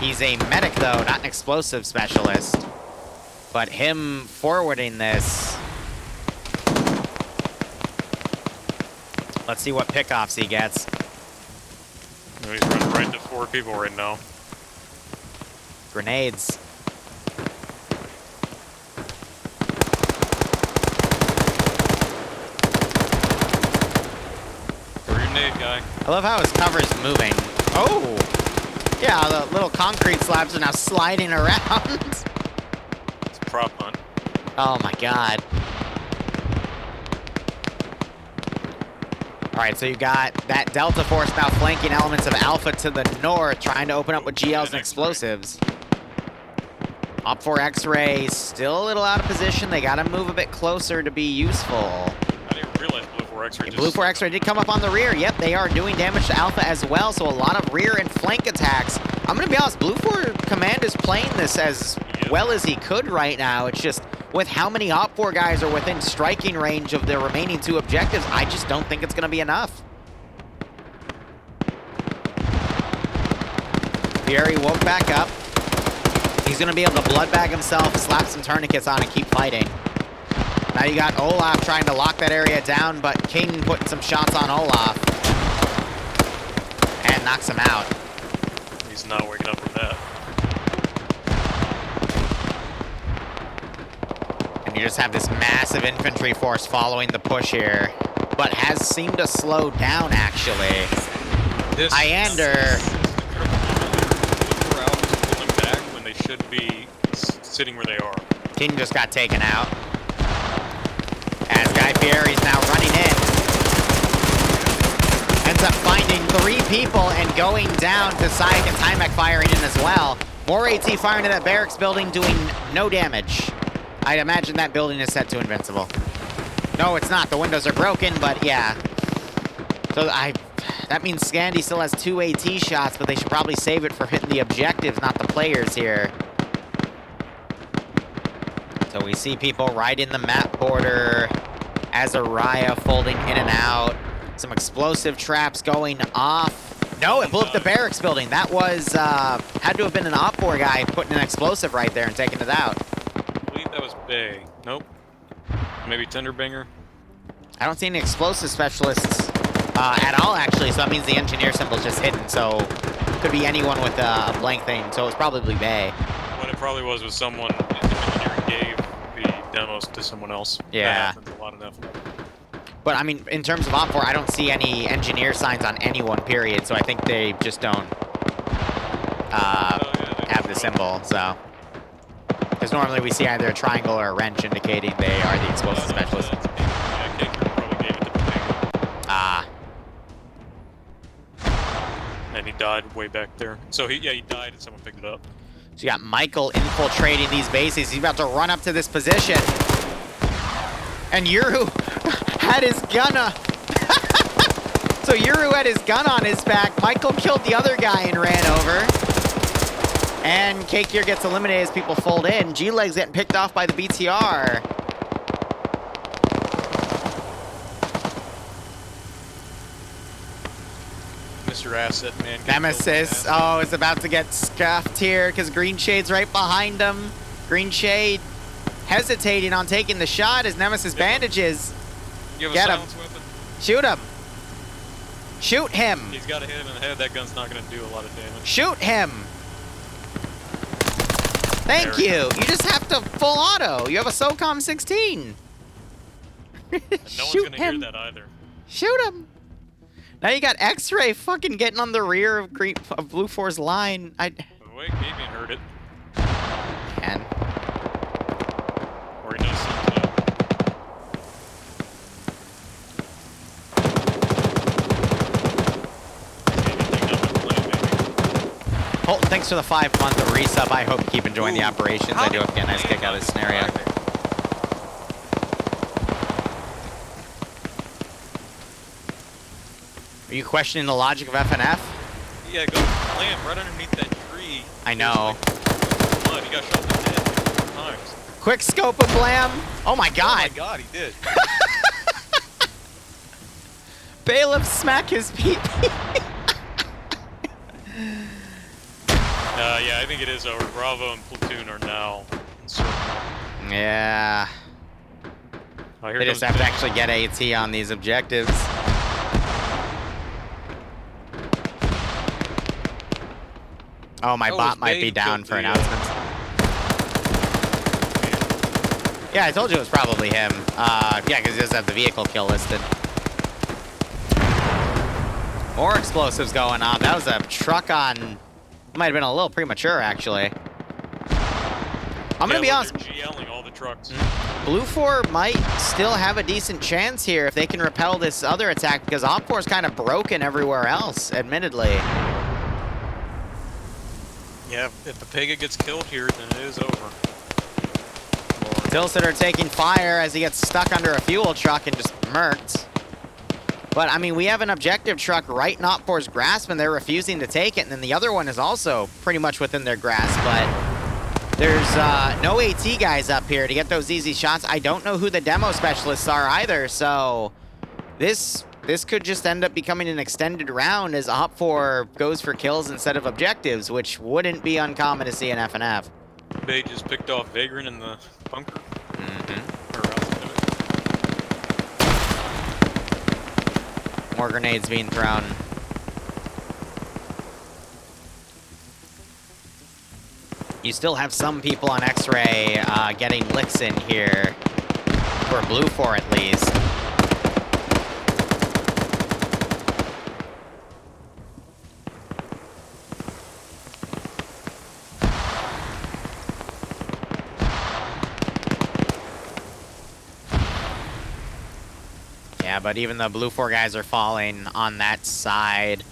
He's a medic though, not an explosive specialist. But him forwarding this. Let's see what pickoffs he gets. No, he's running right into 4 people right now. Grenades. Grenade guy. I love how his cover's moving. Oh! Yeah, the little concrete slabs are now sliding around. It's a prop hunt. Oh my god. Alright, so you got that Delta Force now flanking elements of Alpha to the north, trying to open up with GLs and explosives. Op 4 X-Ray still a little out of position. They gotta move a bit closer to be useful. I didn't realize Blue 4 X-Ray just... Blue 4 X-Ray did come up on the rear. Yep, they are doing damage to Alpha as well, so a lot of rear and flank attacks. I'm gonna be honest, Blue 4 Command is playing this as well as he could right now. It's just, with how many Op 4 guys are within striking range of their remaining 2 objectives, I just don't think it's gonna be enough. Fieri woke back up. He's gonna be able to blood bag himself, slap some tourniquets on, and keep fighting. Now you got Olaf trying to lock that area down, but King putting some shots on Olaf. And knocks him out. He's not waking up from that. And you just have this massive infantry force following the push here, but has seemed to slow down, actually. Iander. Pulling back when they should be sitting where they are. King just got taken out. As Guy Fieri's now running in. Ends up finding 3 people and going down to Syek and Timek firing in as well. More AT firing to that barracks building, doing no damage. I'd imagine that building is set to invincible. No, it's not. The windows are broken, but yeah. So that means Scandy still has 2 AT shots, but they should probably save it for hitting the objectives, not the players here. So we see people right in the map border. Azariah folding in and out. Some explosive traps going off. No, it blew up the barracks building. That was, had to have been an Op 4 guy putting an explosive right there and taking it out. I believe that was Bay. Nope. Maybe Tenderbanger. I don't see any explosive specialists at all, actually, so that means the engineer symbol's just hidden, so could be anyone with a blank thing, so it's probably Bay. What it probably was someone, the engineer gave the demos to someone else. Yeah. That happens a lot enough. But, I mean, in terms of Op 4, I don't see any engineer signs on anyone, period, so I think they just don't have the symbol, so. Because normally we see either a triangle or a wrench indicating they are the explosive specialist. Yeah, Kicker probably gave it to Pepega. And he died way back there. So he died and someone picked it up. So you got Michael infiltrating these bases. He's about to run up to this position. And Liru had his gun up. So Liru had his gun on his back. Michael killed the other guy and ran over. And Cake here gets eliminated as people fold in. G-Leg's getting picked off by the BTR. Mr. Asset, man. Nemesis, is about to get scuffed here because Green Shade's right behind him. Green Shade hesitating on taking the shot as Nemesis bandages. You have Get a him. silence weapon? Shoot him. Shoot him. He's got to hit him in the head. That gun's not going to do a lot of damage. Shoot him. Thank you. You just have to full auto. You have a SOCOM 16. No one's going to hear that either. Shoot him. Now you got X-Ray fucking getting on the rear of Blue 4's line. Wait, Gabian heard it. Can. Or he knows something. Colton, thanks for the 5-month resub. I hope you keep enjoying the operations. I do hope you get a nice kick out of this scenario. Are you questioning the logic of FNF? Yeah, go land right underneath that tree. I know. He got shot in the head 4 times. Quick scope of Blam. Oh my god. Oh my god, he did. Bailiff smack his pee. Yeah, I think it is over. Bravo and Platoon are now in circle. Yeah. Oh, here They just have to actually get AT on these objectives. Oh, my bot might be down for announcements. Yeah, I told you it was probably him. Yeah, because he doesn't have the vehicle kill listed. More explosives going on. That was a truck on... Might have been a little premature, actually. I'm going to be honest. GLing all the trucks. Blue 4 might still have a decent chance here if they can repel this other attack, because Op 4 is kind of broken everywhere else, admittedly. Yeah, if the Pega gets killed here, then it is over. Tilsiter taking fire as he gets stuck under a fuel truck and just murked. But, I mean, we have an objective truck right in Op 4's grasp, and they're refusing to take it. And then the other one is also pretty much within their grasp, but there's no AT guys up here to get those easy shots. I don't know who the demo specialists are either, so this could just end up becoming an extended round as Op 4 goes for kills instead of objectives, which wouldn't be uncommon to see in FNF. They just picked off Vagrant in the bunker. More grenades being thrown. You still have some people on X-Ray getting licks in here, for Blue 4 at least. Yeah, but even the Blue 4 guys are falling on that side.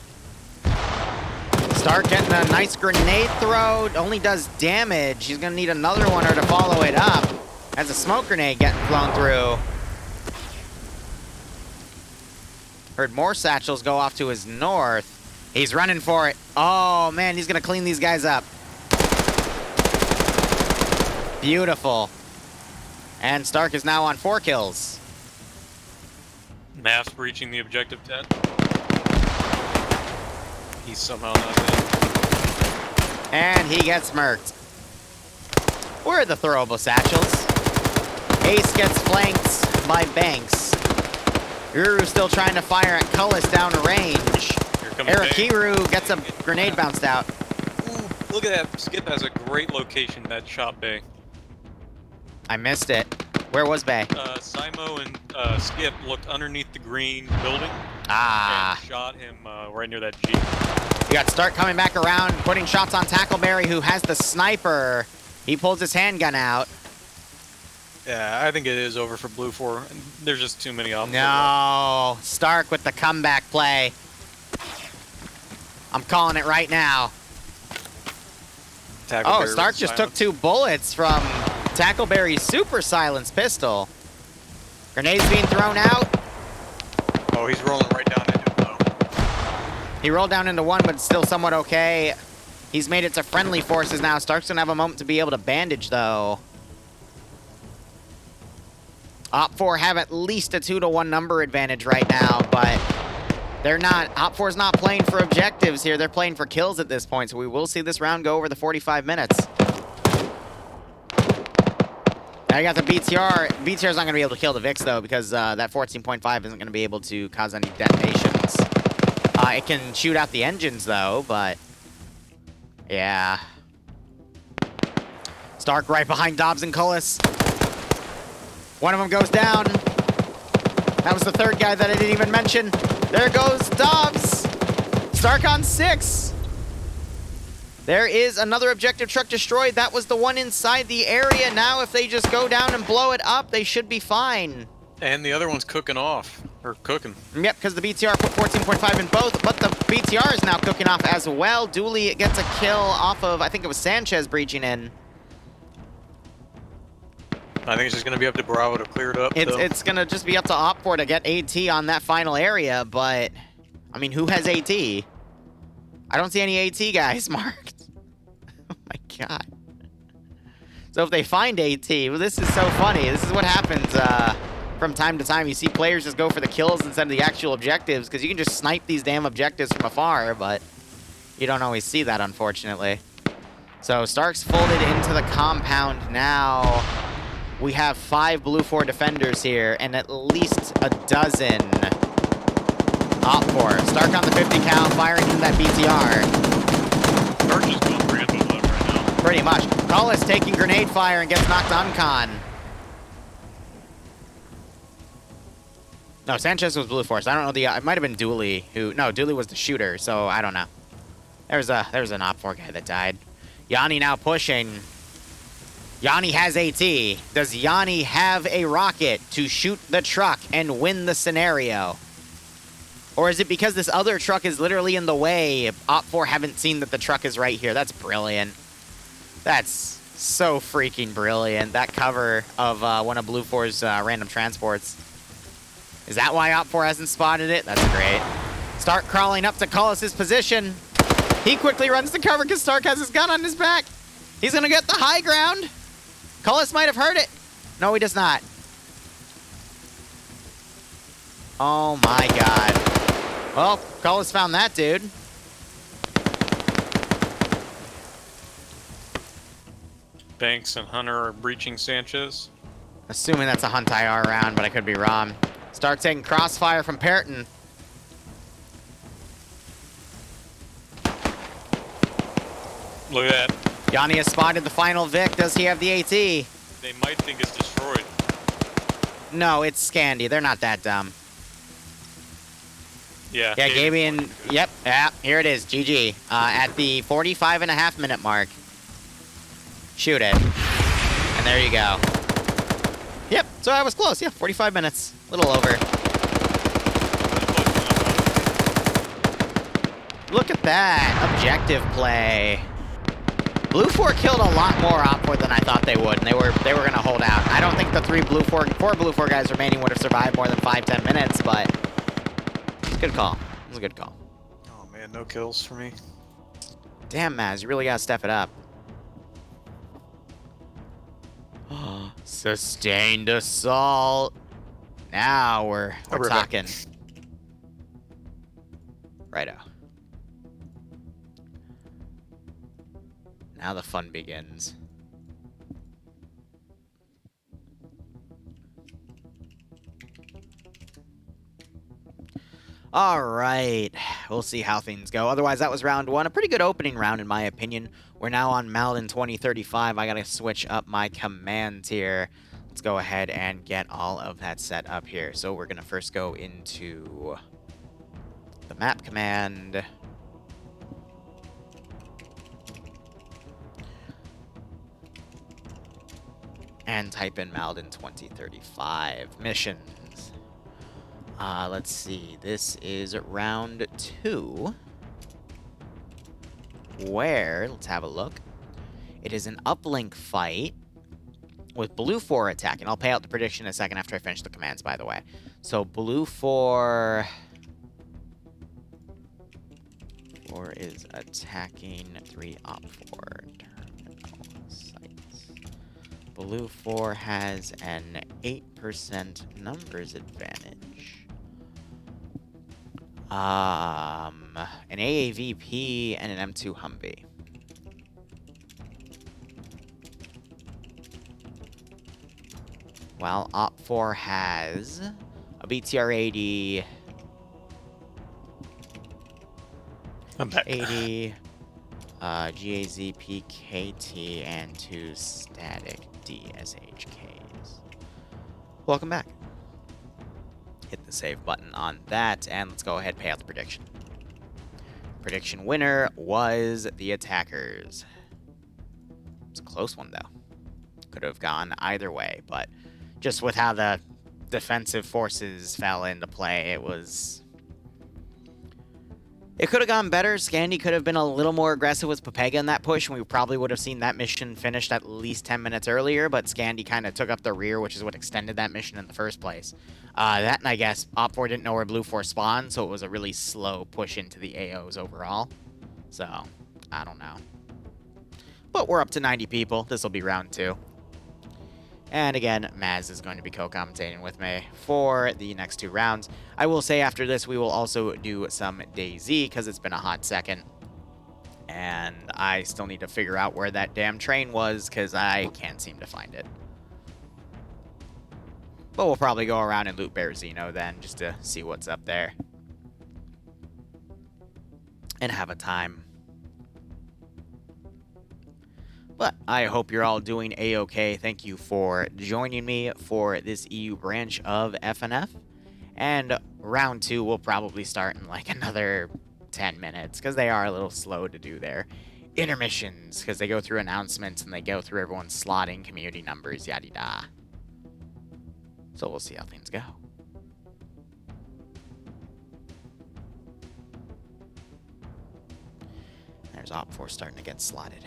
Stark getting a nice grenade throw. Only does damage. He's going to need another one or to follow it up. Has a smoke grenade getting flown through. Heard more satchels go off to his north. He's running for it. Oh, man, he's going to clean these guys up. Beautiful. And Stark is now on 4 kills. Mass breaching the objective tent. He's somehow not dead. And he gets murked. Where are the throwable satchels? Ace gets flanked by Banks. Liru still trying to fire at Cullis down range. Arakiru gets a grenade bounced out. Ooh, look at that. Skip has a great location, that shot bay. I missed it. Where was Bay? Simo and Skip looked underneath the green building and shot him right near that Jeep. You got Stark coming back around, putting shots on Tackleberry, who has the sniper. He pulls his handgun out. Yeah, I think it is over for Blue 4. There's just too many options. No, Stark with the comeback play. I'm calling it right now. Tackleberry Oh, Stark just took 2 bullets from Tackleberry's super silenced pistol. Grenades being thrown out. Oh, he's rolling right down into it, though. He rolled down into 1, but still somewhat okay. He's made it to friendly forces now. Stark's gonna have a moment to be able to bandage, though. Op4 have at least a 2-to-1 number advantage right now, but they're not. Op4's not playing for objectives here. They're playing for kills at this point, so we will see this round go over the 45 minutes. Now you got the BTR. BTR's not going to be able to kill the VIX, though, because that 14.5 isn't going to be able to cause any detonations. It can shoot out the engines, though, but... yeah. Stark right behind Dobbs and Cullis. One of them goes down. That was the 3rd guy that I didn't even mention. There goes Dobbs. Stark on 6. There is another objective truck destroyed. That was the one inside the area. Now if they just go down and blow it up, they should be fine. And the other one's cooking off. Or cooking. Yep, because the BTR put 14.5 in both, but the BTR is now cooking off as well. Dooley gets a kill off of, I think it was Sanchez breaching in. I think it's just going to be up to Bravo to clear it up. It's going to just be up to Op4 to get AT on that final area, but, I mean, who has AT? I don't see any AT guys marked. Oh my god. So if they find AT, well, this is so funny. This is what happens from time to time. You see players just go for the kills instead of the actual objectives, because you can just snipe these damn objectives from afar, but you don't always see that, unfortunately. So Stark's folded into the compound now. We have 5 Blue 4 defenders here, and at least a dozen Op4. Stark on the 50 cal, firing into that BTR. Stark just going Rambo mode right now. Pretty much. Cullis taking grenade fire and gets knocked uncon. No, Sanchez was Blue Force. I don't know it might have been Dooley who... no, Dooley was the shooter, so I don't know. There's an Op4 guy that died. Yanni now pushing. Yanni has AT. Does Yanni have a rocket to shoot the truck and win the scenario? Or is it because this other truck is literally in the way, Op4 haven't seen that the truck is right here? That's brilliant. That's so freaking brilliant. That cover of one of Blue 4's random transports. Is that why Op4 hasn't spotted it? That's great. Stark crawling up to Cullis' position. He quickly runs to cover because Stark has his gun on his back. He's going to get the high ground. Cullis might have heard it. No, he does not. Oh my god. Well, Cullis found that dude. Banks and Hunter are breaching Sanchez. Assuming that's a Hunt IR round, but I could be wrong. Stark taking crossfire from Perton. Look at that. Yanni has spotted the final Vic. Does he have the AT? They might think it's destroyed. No, it's Scandy. They're not that dumb. Yeah. Yeah, Gabian. Yep. Yeah, here it is. GG. At the 45.5-minute mark. Shoot it. And there you go. Yep. So I was close. Yeah, 45 minutes. A little over. Look at that. Objective play. Blue 4 killed a lot more Op4 than I thought they would, and they were going to hold out. I don't think the four Blue 4 guys remaining would have survived more than 5-10 minutes, but good call. It was a good call. Oh man, no kills for me. Damn, Maz, you really got to step it up. Sustained assault. Now we're talking. Righto. Now the fun begins. All right. We'll see how things go. Otherwise, that was round 1. A pretty good opening round, in my opinion. We're now on Malden 2035. I got to switch up my commands here. Let's go ahead and get all of that set up here. So we're going to first go into the map command. And type in Malden 2035 missions. Let's see. This is round 2. where, let's have a look. It is an uplink fight with Blue 4 attacking. I'll pay out the prediction in a second after I finish the commands, by the way. So Blue 4 is attacking 3 op 4 terminal sites. Blue 4 has an 8% numbers advantage. An AAVP and an M2 Humvee. Well, Op 4 has a BTR-80, I'm back. 80, GAZP KT, and 2 static DSHKs. Welcome back. Hit the save button on that, and let's go ahead and pay out the prediction. Prediction winner was the attackers. It's a close one, though. Could have gone either way, but just with how the defensive forces fell into play, it could have gone better. Scandi could have been a little more aggressive with Pepega in that push, and we probably would have seen that mission finished at least 10 minutes earlier, but Scandi kind of took up the rear, which is what extended that mission in the first place. That, and I guess Op 4 didn't know where Blue 4 spawned, so it was a really slow push into the AOs overall. So, I don't know. But we're up to 90 people. This will be round 2. And again, Maz is going to be co-commentating with me for the next 2 rounds. I will say after this, we will also do some DayZ, because it's been a hot second. And I still need to figure out where that damn train was, because I can't seem to find it. But we'll probably go around and loot Berezino then, just to see what's up there. And have a time. But I hope you're all doing A-okay. Thank you for joining me for this EU branch of FNF. And round 2 will probably start in like another 10 minutes, because they are a little slow to do their intermissions, because they go through announcements and they go through everyone's slotting, community numbers, yada-da. So we'll see how things go. There's Op 4 starting to get slotted.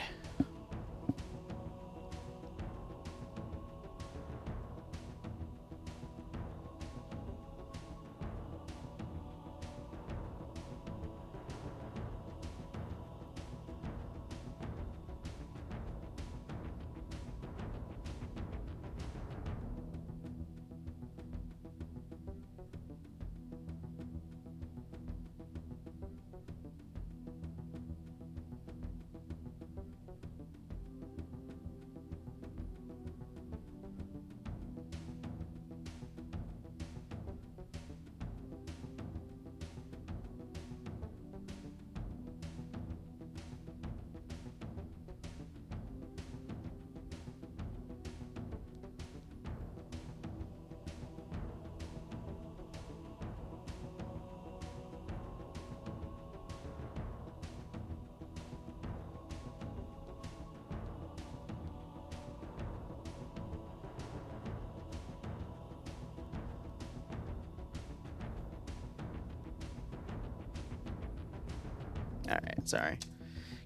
Alright, sorry.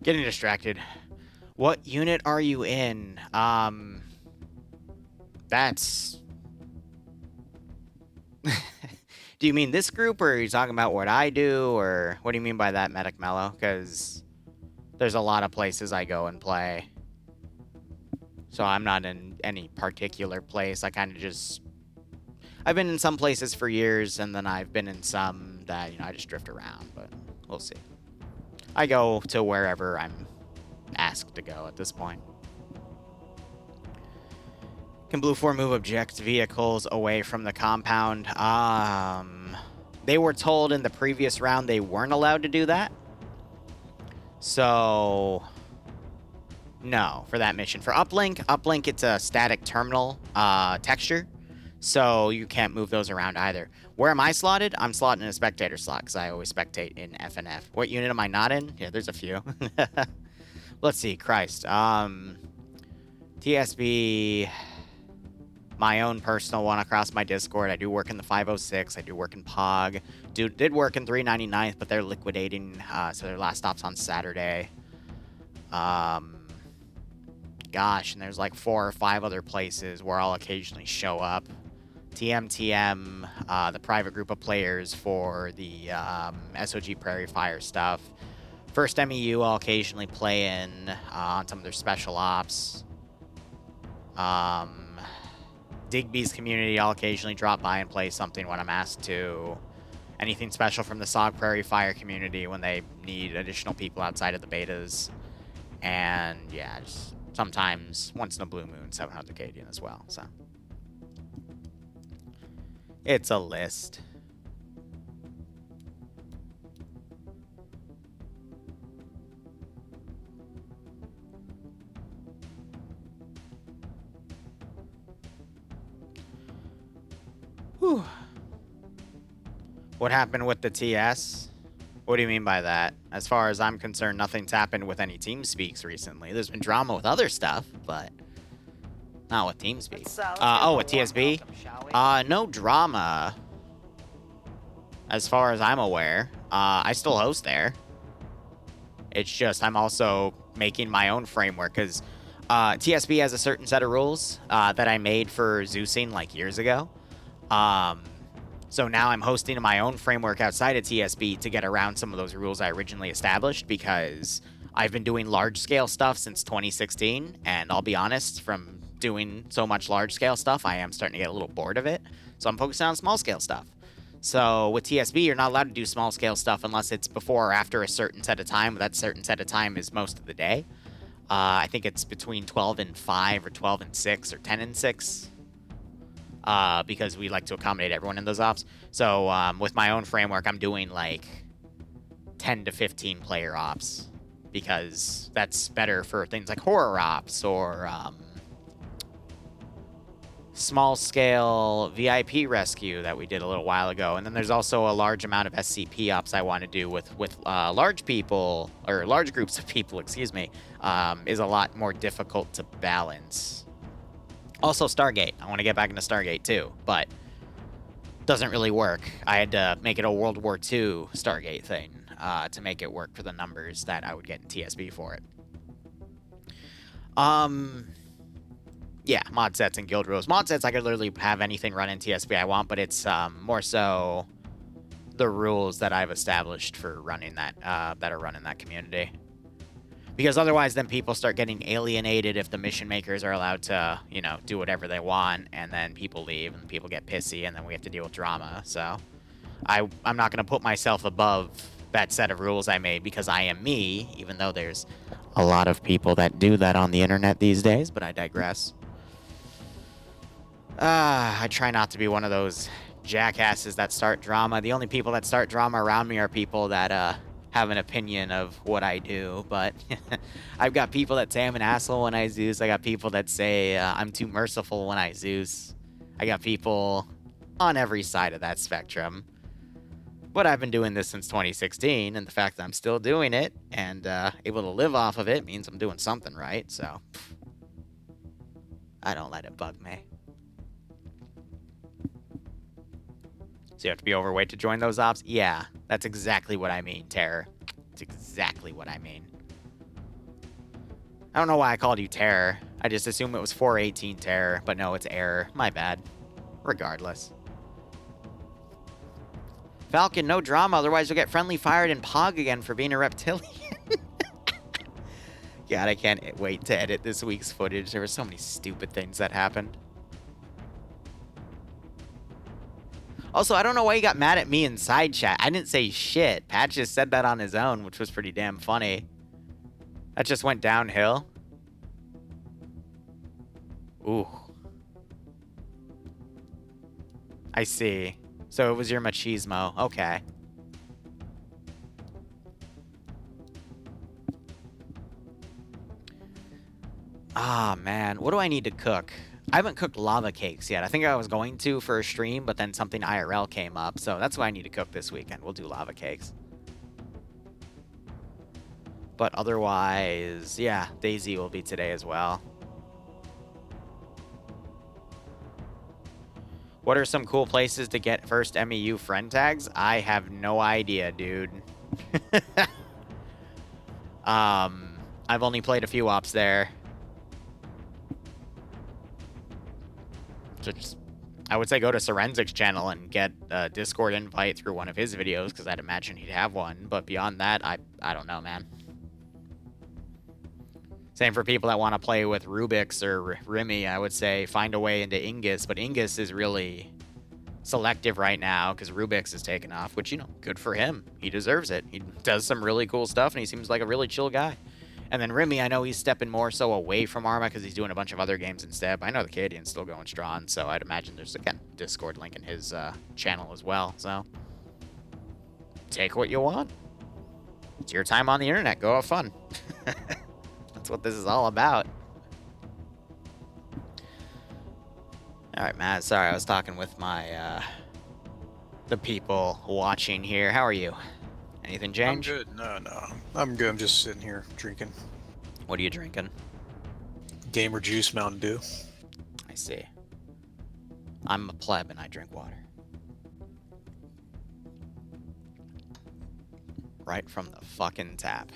Getting distracted. What unit are you in? That's... Do you mean this group, or are you talking about what I do, or what do you mean by that, Medic Mellow? Because there's a lot of places I go and play. So I'm not in any particular place. I kind of just... I've been in some places for years, and then I've been in some that, you know, I just drift around, but we'll see. I go to wherever I'm asked to go at this point. Can Blue 4 move object vehicles away from the compound? They were told in the previous round they weren't allowed to do that. So, no, for that mission. For uplink, it's a static terminal texture. So you can't move those around either. Where am I slotted? I'm slotted in a spectator slot, because I always spectate in FNF. What unit am I not in? Yeah, there's a few. Let's see, Christ. TSB, my own personal one across my Discord. I do work in the 506. I do work in POG. Did work in 399th, but they're liquidating, so their last stop's on Saturday. Gosh, and there's like 4 or 5 other places where I'll occasionally show up. TMTM, the private group of players for the SOG Prairie Fire stuff. First MEU, I'll occasionally play in on some of their special ops. Digby's community, I'll occasionally drop by and play something when I'm asked to. Anything special from the SOG Prairie Fire community when they need additional people outside of the betas. And yeah, just sometimes once in a blue moon, 700 Cadian as well. So it's a list. Whew. What happened with the TS? What do you mean by that? As far as I'm concerned, nothing's happened with any TeamSpeaks recently. There's been drama with other stuff, but not with TeamSpeak. Oh, with TSB? No drama. As far as I'm aware. I still host there. It's just I'm also making my own framework, because TSB has a certain set of rules that I made for Zeusing like years ago. So now I'm hosting my own framework outside of TSB to get around some of those rules I originally established, because I've been doing large-scale stuff since 2016, and I'll be honest, from doing so much large-scale stuff, I am starting to get a little bored of it. So I'm focusing on small-scale stuff. So with TSB, you're not allowed to do small-scale stuff unless it's before or after a certain set of time. That certain set of time is most of the day. I think it's between 12 and 5 or 12 and 6 or 10 and 6. Because we like to accommodate everyone in those ops. So with my own framework, I'm doing like 10 to 15 player ops, because that's better for things like horror ops or small scale VIP rescue that we did a little while ago. And then there's also a large amount of SCP ops I want to do with large people, or large groups of people, excuse me, is a lot more difficult to balance. Also, Stargate. I want to get back into Stargate, too, but doesn't really work. I had to make it a World War II Stargate thing to make it work for the numbers that I would get in TSB for it. Yeah, mod sets and guild rules. Mod sets, I could literally have anything run in TSB I want, but it's more so the rules that I've established for running that, that are running that community. Because otherwise, then people start getting alienated if the mission makers are allowed to, you know, do whatever they want, and then people leave, and people get pissy, and then we have to deal with drama. So I'm not going to put myself above that set of rules I made, because I am me, even though there's a lot of people that do that on the internet these days, but I digress. I try not to be one of those jackasses that start drama. The only people that start drama around me are people that, have an opinion of what I do, but I've got people that say I'm an asshole when I Zeus. I got people that say I'm too merciful when I Zeus. I got people on every side of that spectrum. But I've been doing this since 2016, and the fact that I'm still doing it and able to live off of it means I'm doing something right, so I don't let it bug me. So you have to be overweight to join those ops? Yeah, that's exactly what I mean, Terror. It's exactly what I mean. I don't know why I called you Terror. I just assumed it was 418 Terror, but no, it's Error. My bad. Regardless. Falcon, no drama, otherwise you'll get friendly fired in Pog again for being a reptilian. God, I can't wait to edit this week's footage. There were so many stupid things that happened. Also, I don't know why he got mad at me in side chat. I didn't say shit. Pat just said that on his own, which was pretty damn funny. That just went downhill. Ooh. I see. So it was your machismo. Okay. Ah, man. What do I need to cook? I haven't cooked lava cakes yet. I think I was going to for a stream, but then something IRL came up. So that's what I need to cook this weekend. We'll do lava cakes. But otherwise, yeah, Daisy will be today as well. What are some cool places to get first MEU friend tags? I have no idea, dude. I've only played a few ops there. So just, I would say go to Serenzic's channel and get a Discord invite through one of his videos, because I'd imagine he'd have one. But beyond that, I don't know, man. Same for people that want to play with Rubik's or Remy. I would say find a way into Ingus, but Ingus is really selective right now because Rubik's is taking off, which, you know, good for him. He deserves it. He does some really cool stuff, and he seems like a really chill guy. And then Remy, I know he's stepping more so away from Arma because he's doing a bunch of other games instead. But I know the Canadian's still going strong, so I'd imagine there's, again, Discord link in his channel as well. So take what you want. It's your time on the internet. Go have fun. That's what this is all about. All right, Matt. Sorry, I was talking with my the people watching here. How are you? Anything change? I'm good. No, I'm good. I'm just sitting here drinking. What are you drinking? Gamer Juice Mountain Dew. I see. I'm a pleb and I drink water. Right from the fucking tap.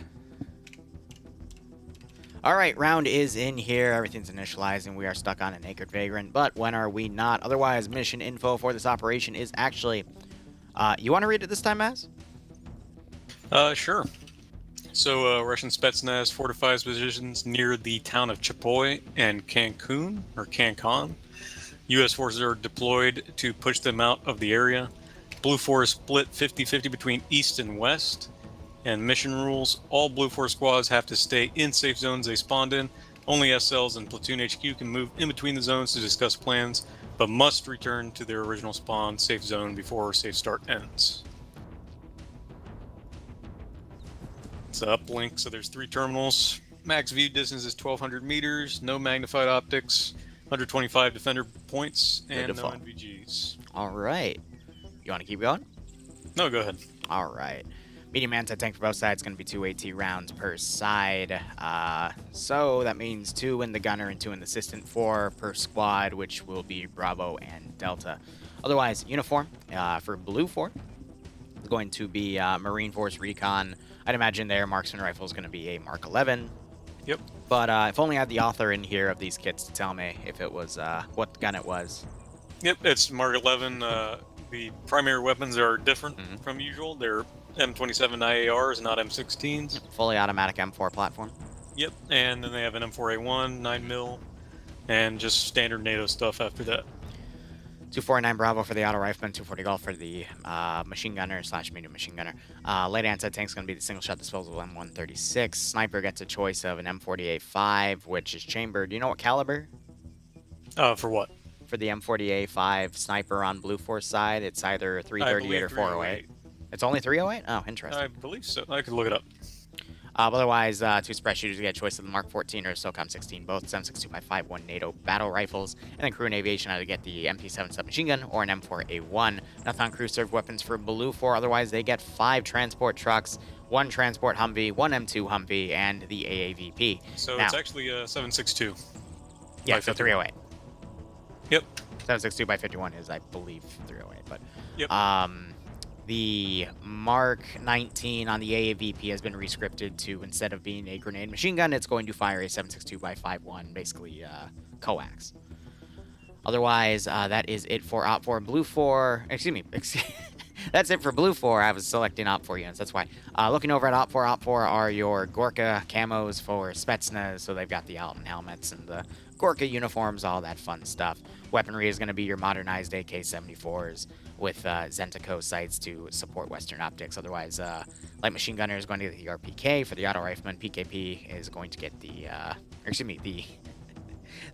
All right, round is in here. Everything's initializing. We are stuck on a Naked Vagrant, but when are we not? Otherwise, mission info for this operation is actually... you want to read it this time, Maz? Sure. So, Russian Spetsnaz fortifies positions near the town of Chapoy and Cancun, or Cancun. U.S. forces are deployed to push them out of the area. Blue Force split 50-50 between East and West. And mission rules, all Blue Force squads have to stay in safe zones they spawned in. Only SLs and Platoon HQ can move in between the zones to discuss plans, but must return to their original spawn safe zone before safe start ends. It's an uplink, so there's 3 terminals. Max view distance is 1,200 meters, no magnified optics, 125 defender points, and no NVGs. All right. You want to keep going? No, go ahead. All right. Medium anti-tank for both sides is going to be 2 AT rounds per side. So that means 2 in the gunner and 2 in the assistant, 4 per squad, which will be Bravo and Delta. Otherwise, uniform for Blue 4 is going to be Marine Force Recon. I'd imagine their marksman rifle is going to be a Mark 11. Yep. But if only I had the author in here of these kits to tell me if it was what gun it was. Yep, it's Mark 11. The primary weapons are different from usual. They're M27 IARs, not M16s. Fully automatic M4 platform. Yep, and then they have an M4A1, 9mm, and just standard NATO stuff after that. 249 Bravo for the auto rifleman, 240 Golf for the machine gunner / medium machine gunner. Light anti-tank's going to be the single shot disposable M136. Sniper gets a choice of an M40A5, which is chambered. Do you know what caliber? For what? For the M40A5 sniper on Blue Force side, it's either 338 or 408. It's only 308? Oh, interesting. I believe so. I could look it up. Otherwise, 2 suppress shooters get a choice of the Mark 14 or SOCOM 16, both 7.62x5.1 NATO battle rifles, and then crew and aviation either get the MP7 submachine gun or an M4A1. Nothing on crew served weapons for Blue 4. Otherwise, they get 5 transport trucks, 1 transport Humvee, 1 M2 Humvee, and the AAVP. So now, it's actually a 7.62. Yeah, so 308. Yep. 7.62x51 is, I believe, 308. But yep. The Mark 19 on the AAVP has been rescripted to, instead of being a grenade machine gun, it's going to fire a 7.62x51, basically coax. Otherwise, that is it for Op 4. Blue 4, excuse me, that's it for Blue 4. I was selecting Op 4 units, that's why. Looking over at Op 4 are your Gorka camos for Spetsnaz, so they've got the Alton helmets and the Gorka uniforms, all that fun stuff. Weaponry is going to be your modernized AK-74s with Zentico sights to support Western optics. Otherwise, light machine gunner is going to get the RPK. For the auto rifleman, PKP is going to get the, the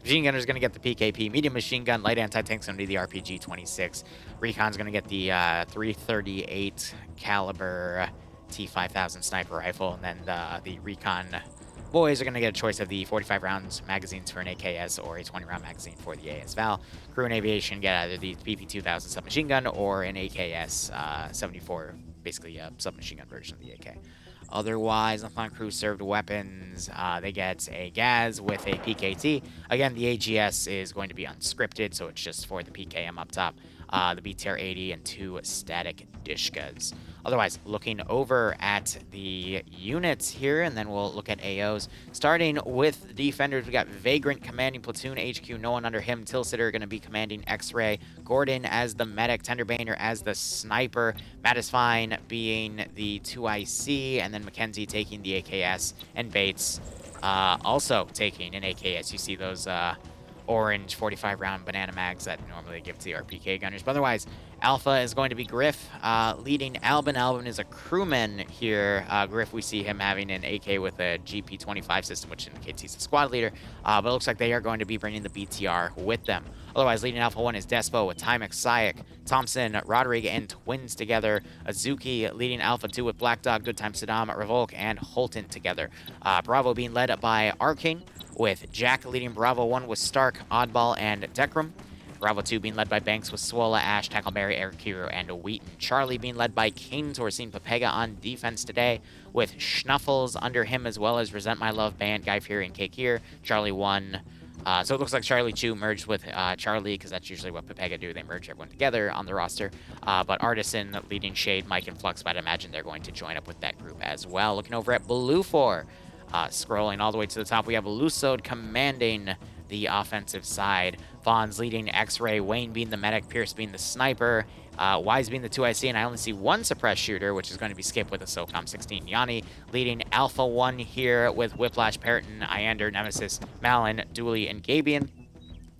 machine gunner is going to get the PKP. Medium machine gun, light anti-tank is going to be the RPG-26. Recon is going to get the 338 caliber T5000 sniper rifle, and then the Recon boys are going to get a choice of the 45 rounds magazines for an AKS or a 20-round magazine for the AS-Val. Crew and aviation get either the BP-2000 submachine gun or an AKS 74, basically a submachine gun version of the AK. Otherwise, on crew served weapons, they get a GAZ with a PKT. Again, the AGS is going to be unscripted, so it's just for the PKM up top. the BTR 80, and 2 static Dishkas. Otherwise, looking over at the units here, and then we'll look at AOs. Starting with the defenders, we got Vagrant commanding Platoon HQ, no one under him. Tilsitter going to be commanding X-Ray. Gordon as the medic, Tenderbaner as the sniper, Mattisfine being the 2IC, and then Mackenzie taking the AKS, and Bates also taking an AKS. You see those orange 45-round banana mags that normally give to the RPK gunners. But otherwise, Alpha is going to be Griff, leading Albin. Albin is a crewman here. Griff, we see him having an AK with a GP25 system, which indicates he's a squad leader. But it looks like they are going to be bringing the BTR with them. Otherwise, leading Alpha 1 is Despo with Timex, Sayek, Thompson, Roderick, and Twins together. Azuki leading Alpha 2 with Black Dog, Good Time Saddam, Revolk, and Holton together. Bravo being led by Arcane, with Jack leading Bravo 1 with Stark, Oddball, and Dekram. Bravo 2 being led by Banks with Swola, Ash, Tackleberry, Eric Hero, and Wheaton. Charlie being led by Kane, we're seeing Papega on defense today, with Schnuffles under him, as well as Resent My Love, Band, Guy Fury, and Cake here. Charlie 1. So it looks like Charlie 2 merged with Charlie, because that's usually what Papega do. They merge everyone together on the roster. But Artisan leading Shade, Mike, and Flux, but I'd imagine they're going to join up with that group as well. Looking over at Blue 4. Scrolling all the way to the top, we have Lusod commanding the offensive side. Vaughn's leading X-Ray, Wayne being the medic, Pierce being the sniper, Wise being the 2IC, and I only see one suppressed shooter, which is going to be Skip with a SOCOM 16. Yanni leading Alpha 1 here with Whiplash, Periton, Iander, Nemesis, Malin, Dooley, and Gabian.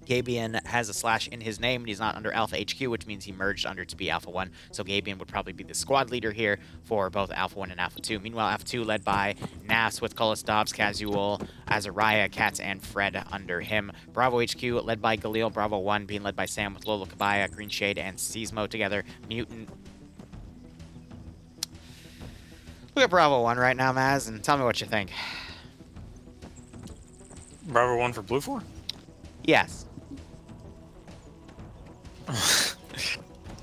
Gabian has a slash in his name, and he's not under Alpha HQ, which means he merged under to be Alpha 1, so Gabian would probably be the squad leader here for both Alpha 1 and Alpha 2. Meanwhile, Alpha 2 led by Nas with Cullis, Dobbs, Casual, Azariah, Katz, and Fred under him. Bravo HQ led by Galil, Bravo 1 being led by Sam with Lola Kabaya, Green Shade, and Seismo together. Mutant. Look at Bravo 1 right now, Maz, and tell me what you think. Bravo 1 for Blue 4? Yes.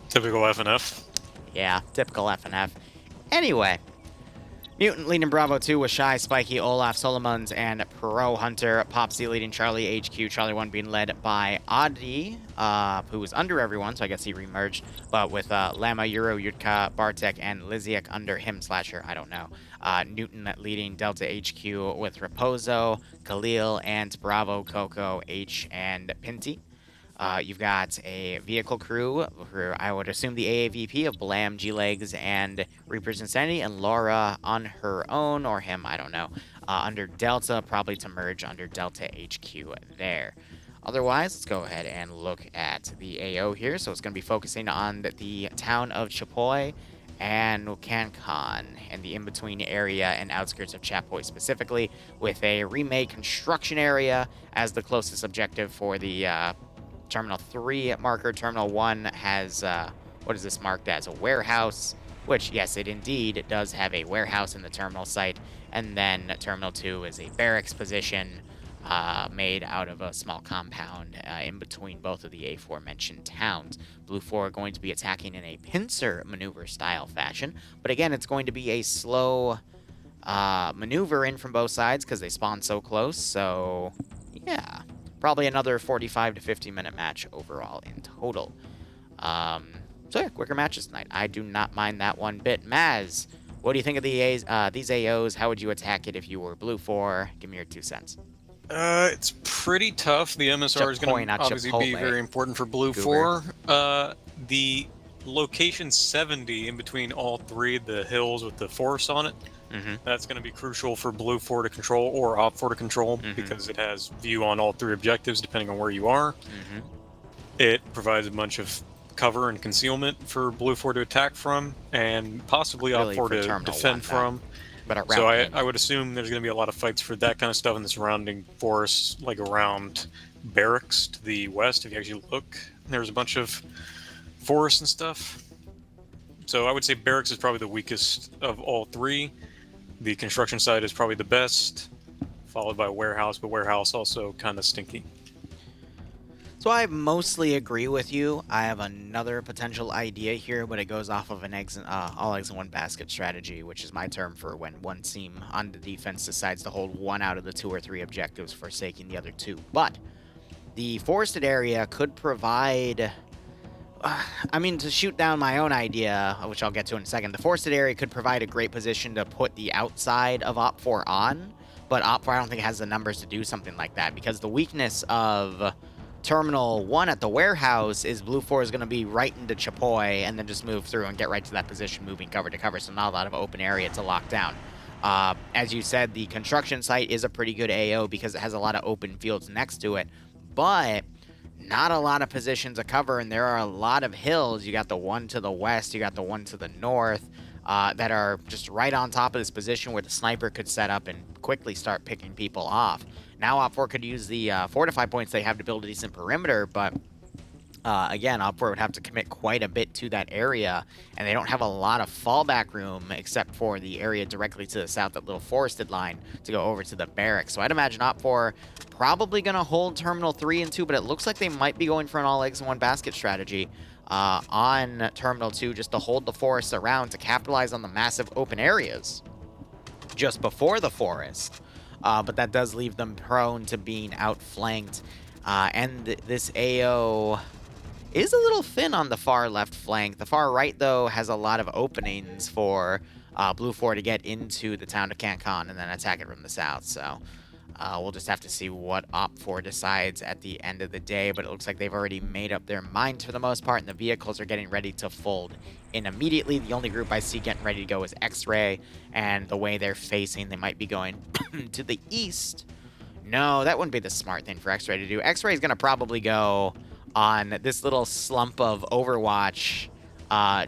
Typical FNF. Yeah, typical FNF. Anyway, Mutant leading Bravo 2 with Shy, Spiky, Olaf, Solomons, and Pro Hunter. Popsy leading Charlie HQ. Charlie 1 being led by Adi, who was under everyone, so I guess he remerged. But with Lama, Euro, Yutka, Bartek, and Liziak under him, Slasher, I don't know. Newton leading Delta HQ with Reposo, Khalil, and Bravo, Coco, H, and Pinty. You've got a vehicle crew, for, I would assume the AAVP of Blam, G-Legs, and Reaper's Insanity, and Laura on her own, or him, I don't know, under Delta, probably to merge under Delta HQ there. Otherwise, let's go ahead and look at the AO here. So it's going to be focusing on the town of Chapoy and Cancan, and the in-between area and outskirts of Chapoy specifically, with a remake construction area as the closest objective for the Terminal 3 marker. Terminal 1 has, what is this marked as? A warehouse, which, yes, it indeed does have a warehouse in the terminal site. And then Terminal 2 is a barracks position made out of a small compound in between both of the aforementioned towns. Blue 4 are going to be attacking in a pincer maneuver style fashion. But again, it's going to be a slow maneuver in from both sides because they spawn so close. So, yeah. Probably another 45 to 50-minute match overall in total. So yeah, quicker matches tonight. I do not mind that one bit. Maz, what do you think of these AOs? How would you attack it if you were Blue 4? Give me your 2 cents. It's pretty tough. The MSR is going to obviously be very important for Blue 4. The location 70 in between all three, the hills with the forest on it, that's going to be crucial for Blue 4 to control, or Op 4 to control, because it has view on all three objectives depending on where you are. It provides a bunch of cover and concealment for Blue 4 to attack from, and possibly Op 4 to defend from. But so I would assume there's going to be a lot of fights for that kind of stuff in the surrounding forests, like around barracks to the west. If you actually look, there's a bunch of forests and stuff. So I would say barracks is probably the weakest of all three. The construction side is probably the best, followed by warehouse, but warehouse also kind of stinky. So I mostly agree with you. I have another potential idea here, but it goes off of an all eggs in one basket strategy, which is my term for when one team on the defense decides to hold one out of the 2 or 3 objectives, forsaking the other 2. But the forested area could provide I mean, to shoot down my own idea, which I'll get to in a second, the forested area could provide a great position to put the outside of Op 4 on, but Op 4 I don't think has the numbers to do something like that, because the weakness of Terminal 1 at the warehouse is Blue 4 is going to be right into Chapoy and then just move through and get right to that position, moving cover to cover, so not a lot of open area to lock down. As you said, the construction site is a pretty good AO because it has a lot of open fields next to it, but not a lot of positions to cover, and there are a lot of hills. You got the one to the west, you got the one to the north, that are just right on top of this position where the sniper could set up and quickly start picking people off. Now Op4 could use the fortify points they have to build a decent perimeter, but again, Op4 would have to commit quite a bit to that area, and they don't have a lot of fallback room except for the area directly to the south, that little forested line, to go over to the barracks. So I'd imagine Op4 probably going to hold Terminal 3 and 2, but it looks like they might be going for an all eggs in one basket strategy on Terminal 2, just to hold the forests around to capitalize on the massive open areas just before the forest. But that does leave them prone to being outflanked. And this AO is a little thin on the far left flank. The far right, though, has a lot of openings for Blue 4 to get into the town of Cancun and then attack it from the south. So we'll just have to see what Op 4 decides at the end of the day, but it looks like they've already made up their minds for the most part, and the vehicles are getting ready to fold in immediately. The only group I see getting ready to go is X-Ray, and the way they're facing, they might be going to the east. No, that wouldn't be the smart thing for X-Ray to do. X-Ray is going to probably go on this little slump of Overwatch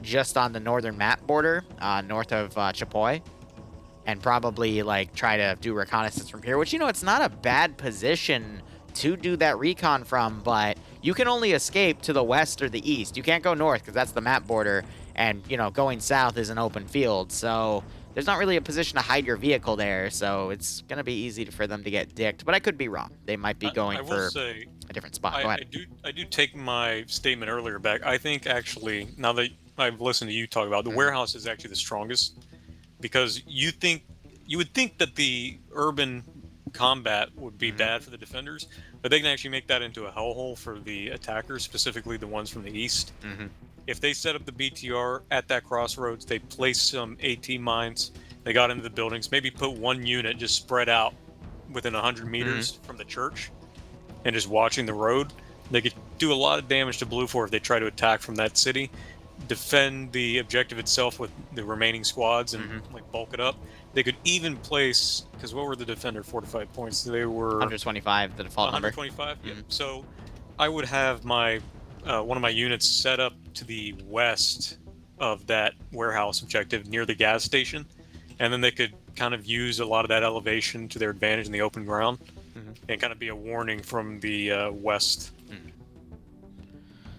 just on the northern map border, north of Chapoy, and probably like try to do reconnaissance from here, which, you know, it's not a bad position to do that recon from, but you can only escape to the west or the east. You can't go north because that's the map border, and, you know, going south is an open field, so there's not really a position to hide your vehicle there, so it's going to be easy for them to get dicked, but I could be wrong. They might be going for a different spot. Go ahead. I do take my statement earlier back. I think, actually, now that I've listened to you talk about it, the warehouse is actually the strongest, because you would think that the urban combat would be bad for the defenders, but they can actually make that into a hellhole for the attackers, specifically the ones from the east. If they set up the BTR at that crossroads, they place some AT mines, they got into the buildings, maybe put one unit just spread out within 100 meters from the church and just watching the road, they could do a lot of damage to Blue 4 if they try to attack from that city, defend the objective itself with the remaining squads and like bulk it up. They could even place, because what were the defender fortified points? They were 125, the default number. 125. Yeah. So I would have my one of my units set up to the west of that warehouse objective near the gas station, and then they could kind of use a lot of that elevation to their advantage in the open ground, and kind of be a warning from the west.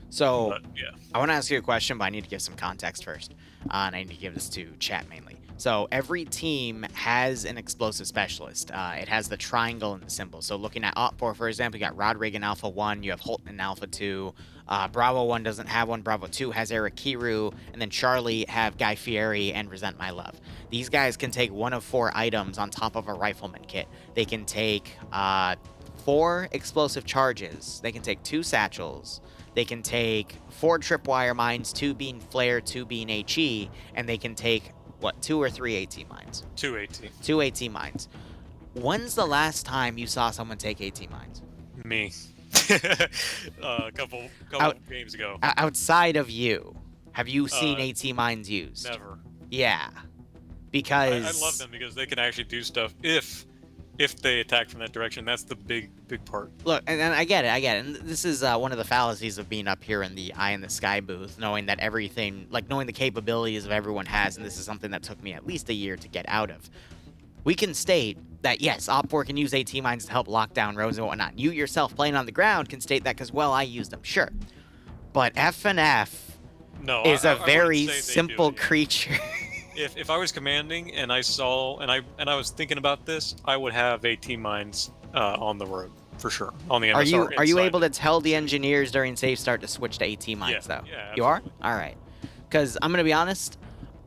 So But, yeah. I want to ask you a question, but I need to give some context first, and I need to give this to chat mainly. So every team has an explosive specialist. It has the triangle and the symbol. So looking at Op 4, for example, you got Rodrig in Alpha 1, you have Holton in Alpha 2, Bravo 1 doesn't have one, Bravo 2 has Eric Kiru, and then Charlie have Guy Fieri and Resent My Love. These guys can take one of 4 items on top of a rifleman kit. They can take 4 explosive charges. They can take 2 satchels. They can take 4 tripwire mines, 2 being flare, 2 being HE, and they can take, what, 2 or 3 AT mines? 2 AT. 2 AT mines. When's the last time you saw someone take AT mines? Me. A couple games ago. Outside of you, have you seen AT mines used? Never. Yeah. Because I love them because they can actually do stuff if they attack from that direction. That's the big part. Look, and I get it. And this is one of the fallacies of being up here in the Eye in the Sky booth, knowing that everything, like knowing the capabilities of everyone has, and this is something that took me at least a year to get out of. We can state that, yes, Op 4 can use AT mines to help lock down roads and whatnot. You yourself, playing on the ground, can state that because, well, I use them, sure. But FNF is a very simple creature. If I was commanding and I saw and I was thinking about this, I would have AT mines on the road for sure on the MSR. Are you able to tell the engineers during safe start to switch to AT mines though? Yeah, you are? All right. Because I'm gonna be honest,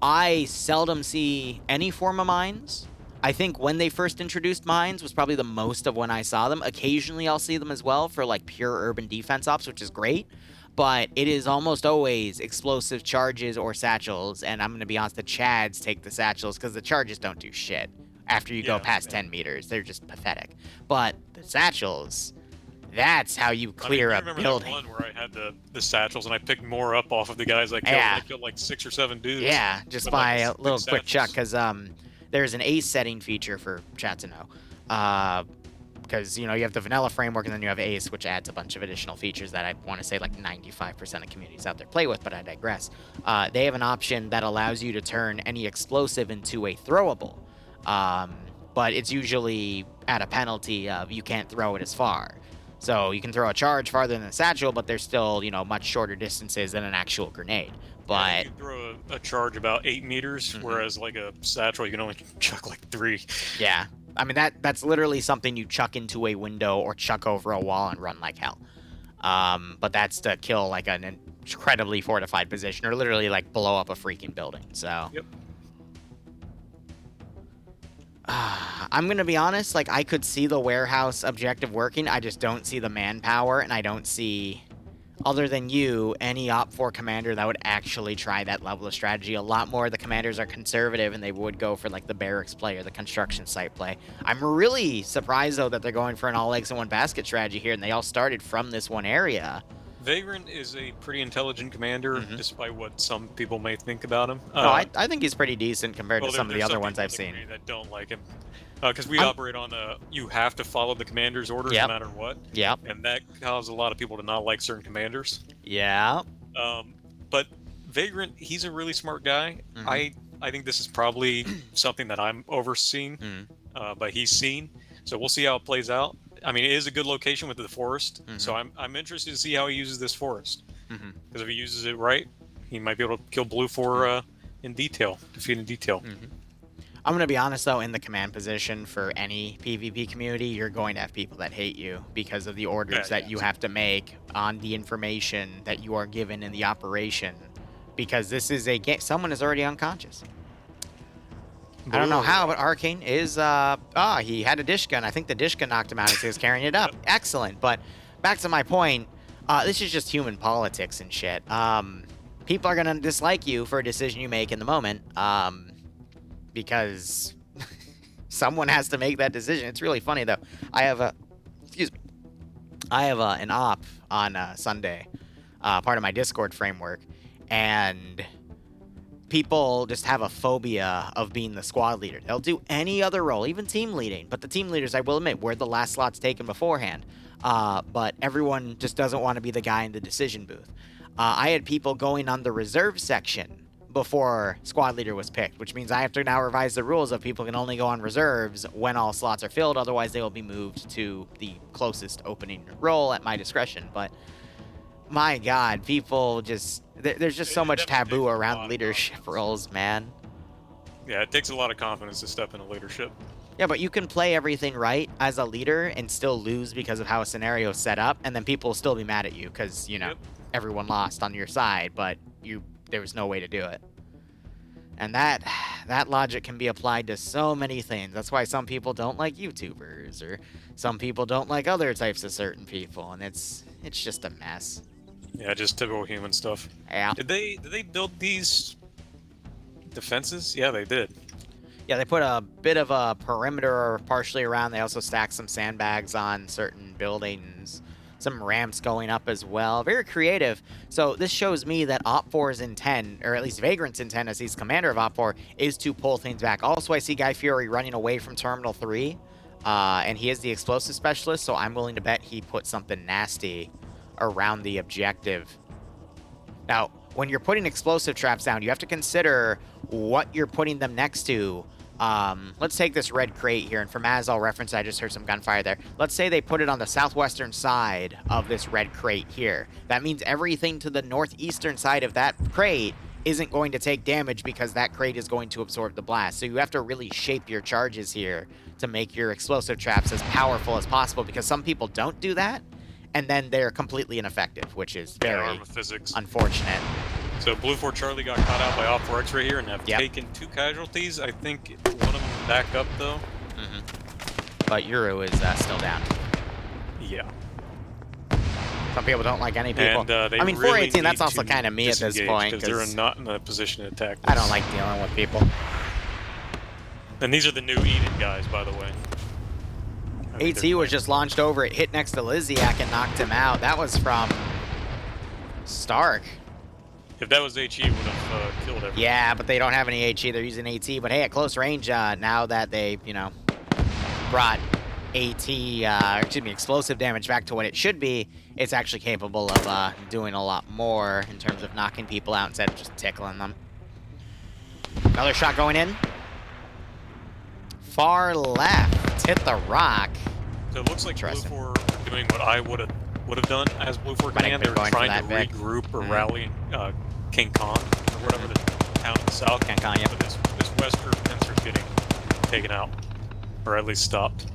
I seldom see any form of mines. I think when they first introduced mines was probably the most of when I saw them. Occasionally I'll see them as well for like pure urban defense ops, which is great. But it is almost always explosive charges or satchels. And I'm going to be honest, the Chads take the satchels because the charges don't do shit after you go past 10 meters. They're just pathetic. But the satchels, that's how you clear a building. I remember that one where I had the satchels and I picked more up off of the guys I killed. Yeah. And I killed like 6 or 7 dudes. Yeah, just by a little quick chuck because there's an ace setting feature for chat to know. Because, you know, you have the vanilla framework and then you have ace, which adds a bunch of additional features that I want to say like 95% of communities out there play with, but I digress. They have an option that allows you to turn any explosive into a throwable. But it's usually at a penalty of you can't throw it as far. So you can throw a charge farther than a satchel, but there's still, you know, much shorter distances than an actual grenade. But you can throw a charge about 8 meters, whereas like a satchel, you can only chuck like 3. Yeah. I mean, that's literally something you chuck into a window or chuck over a wall and run like hell. But that's to kill like an incredibly fortified position or literally like blow up a freaking building. So. Yep. I'm going to be honest, like I could see the warehouse objective working. I just don't see the manpower and I don't see, other than you, any Op 4 commander that would actually try that level of strategy. A lot more of the commanders are conservative and they would go for like the barracks play or the construction site play. I'm really surprised though that they're going for an all eggs in one basket strategy here and they all started from this one area. Vagrant is a pretty intelligent commander, despite what some people may think about him. No, I think he's pretty decent compared to some of the other ones I've seen. That don't like him, because we operate on you have to follow the commander's orders no matter what. Yep. And that causes a lot of people to not like certain commanders. Yeah. But Vagrant, he's a really smart guy. I think this is probably something that I'm overseeing, but he's seen. So we'll see how it plays out. I mean, it is a good location with the forest, so I'm interested to see how he uses this forest. Because if he uses it right, he might be able to kill Blue for in detail, defeat in detail. I'm going to be honest, though, in the command position for any PvP community, you're going to have people that hate you because of the orders that you have to make on the information that you are given in the operation. Because this is a game, someone is already unconscious. I don't know how, but Arcane is, he had a dish gun. I think the dish gun knocked him out as he was carrying it up. Excellent. But back to my point, this is just human politics and shit. People are going to dislike you for a decision you make in the moment, because someone has to make that decision. It's really funny, though. I have an op on Sunday, part of my Discord framework, and people just have a phobia of being the squad leader. They'll do any other role, even team leading. But the team leaders, I will admit, were the last slots taken beforehand. But everyone just doesn't want to be the guy in the decision booth. I had people going on the reserve section before squad leader was picked, which means I have to now revise the rules of people can only go on reserves when all slots are filled. Otherwise, they will be moved to the closest opening role at my discretion. But my God, people just... There's just so much taboo around leadership roles, man. Yeah, it takes a lot of confidence to step into leadership. Yeah, but you can play everything right as a leader and still lose because of how a scenario is set up, and then people will still be mad at you because, you know, everyone lost on your side, but there was no way to do it. And that logic can be applied to so many things. That's why some people don't like YouTubers, or some people don't like other types of certain people, and it's just a mess. Yeah, just typical human stuff. Yeah. Did they build these defenses? Yeah, they did. Yeah, they put a bit of a perimeter partially around. They also stacked some sandbags on certain buildings, some ramps going up as well. Very creative. So this shows me that Op 4's intent, or at least Vagrant's intent as he's commander of Op 4, is to pull things back. Also, I see Guy Fury running away from Terminal 3, and he is the explosive specialist, so I'm willing to bet he put something nasty around the objective. Now, when you're putting explosive traps down, you have to consider what you're putting them next to. Let's take this red crate here, and for Maz, I'll reference, I just heard some gunfire there. Let's say they put it on the southwestern side of this red crate here. That means everything to the northeastern side of that crate isn't going to take damage because that crate is going to absorb the blast. So you have to really shape your charges here to make your explosive traps as powerful as possible, because some people don't do that, and then they're completely ineffective, which is very unfortunate. So Blue 4 Charlie got caught out by Op 4X right here and have taken 2 casualties. I think one of them back up, though. But Liru is still down. Yeah. Some people don't like any people. And, I mean, really 418, that's need also to kind of me at this point. because they're not in a position to attack. I don't like dealing with people. And these are the new Eden guys, by the way. AT was just launched over. It hit next to Liziak and knocked him out. That was from Stark. If that was HE, would have killed everyone. Yeah, but they don't have any HE. They're using AT. But hey, at close range, now that they, you know, brought explosive damage back to what it should be, it's actually capable of doing a lot more in terms of knocking people out instead of just tickling them. Another shot going in. Far left, hit the rock. So it looks like Blue 4 are doing what I would have done as Blue 4 can. They were trying to regroup or rally King Khan, or whatever the town in the south. King Khan, yep. But this western pincer's getting taken out, or at least stopped.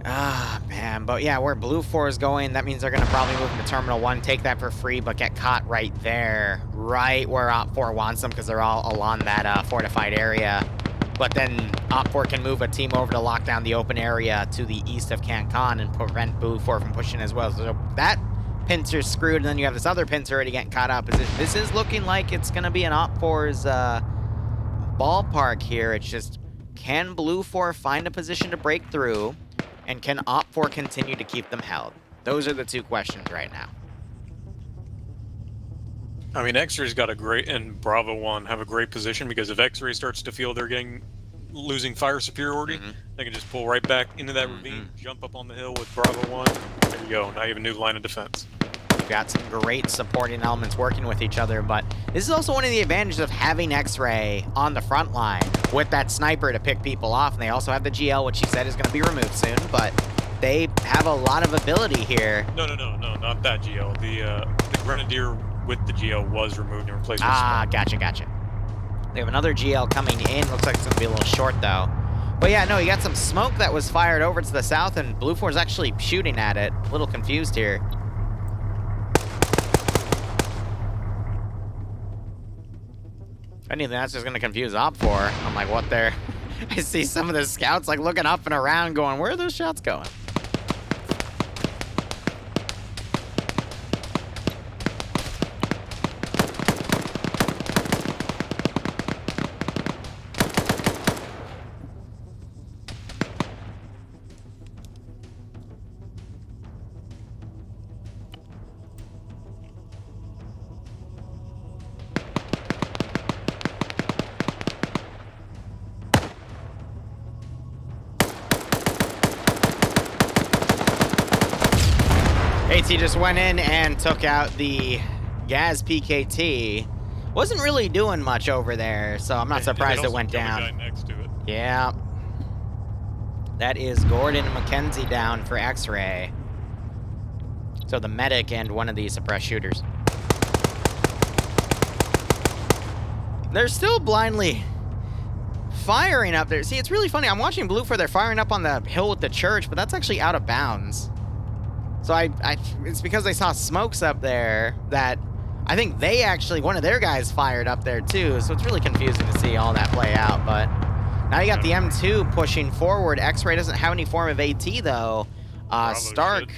Ah, man. But yeah, where Blue 4 is going, that means they're going to probably move into Terminal 1, take that for free, but get caught right there, right where Op 4 wants them, because they're all along that fortified area. But then Op 4 can move a team over to lock down the open area to the east of Cancan and prevent Blue 4 from pushing as well. So that pincer's screwed, and then you have this other pincer already getting caught up. This is looking like it's going to be an Op 4's ballpark here. It's just, can Blue 4 find a position to break through, and can Op 4 continue to keep them held? Those are the two questions right now. I mean, X-Ray's got a great, and Bravo 1 have a great position, because if X-Ray starts to feel they're losing fire superiority, they can just pull right back into that ravine, jump up on the hill with Bravo 1. There you go. Now you have a new line of defense. You've got some great supporting elements working with each other, but this is also one of the advantages of having X-Ray on the front line with that sniper to pick people off, and they also have the GL, which he said is going to be removed soon, but they have a lot of ability here. No, not that GL. The Grenadier with the GL was removed and replaced with Gotcha. They have another GL coming in. Looks like it's going to be a little short, though. But yeah, no, you got some smoke that was fired over to the south, and Blue 4 is actually shooting at it. A little confused here. If anything, that's just going to confuse Op 4. I'm like, what there? I see some of the scouts like looking up and around going, where are those shots going? AT just went in and took out the Gaz PKT. Wasn't really doing much over there, so I'm not surprised it went down. Guy next to it. Yeah. That is Gordon McKenzie down for X-Ray. So the medic and one of the suppressed shooters. They're still blindly firing up there. See, it's really funny. I'm watching Blue 4. They're firing up on the hill with the church, but that's actually out of bounds. So it's because they saw smokes up there that I think they actually, one of their guys fired up there too. So it's really confusing to see all that play out. But now you got the M2 pushing forward. X-Ray doesn't have any form of AT though. Stark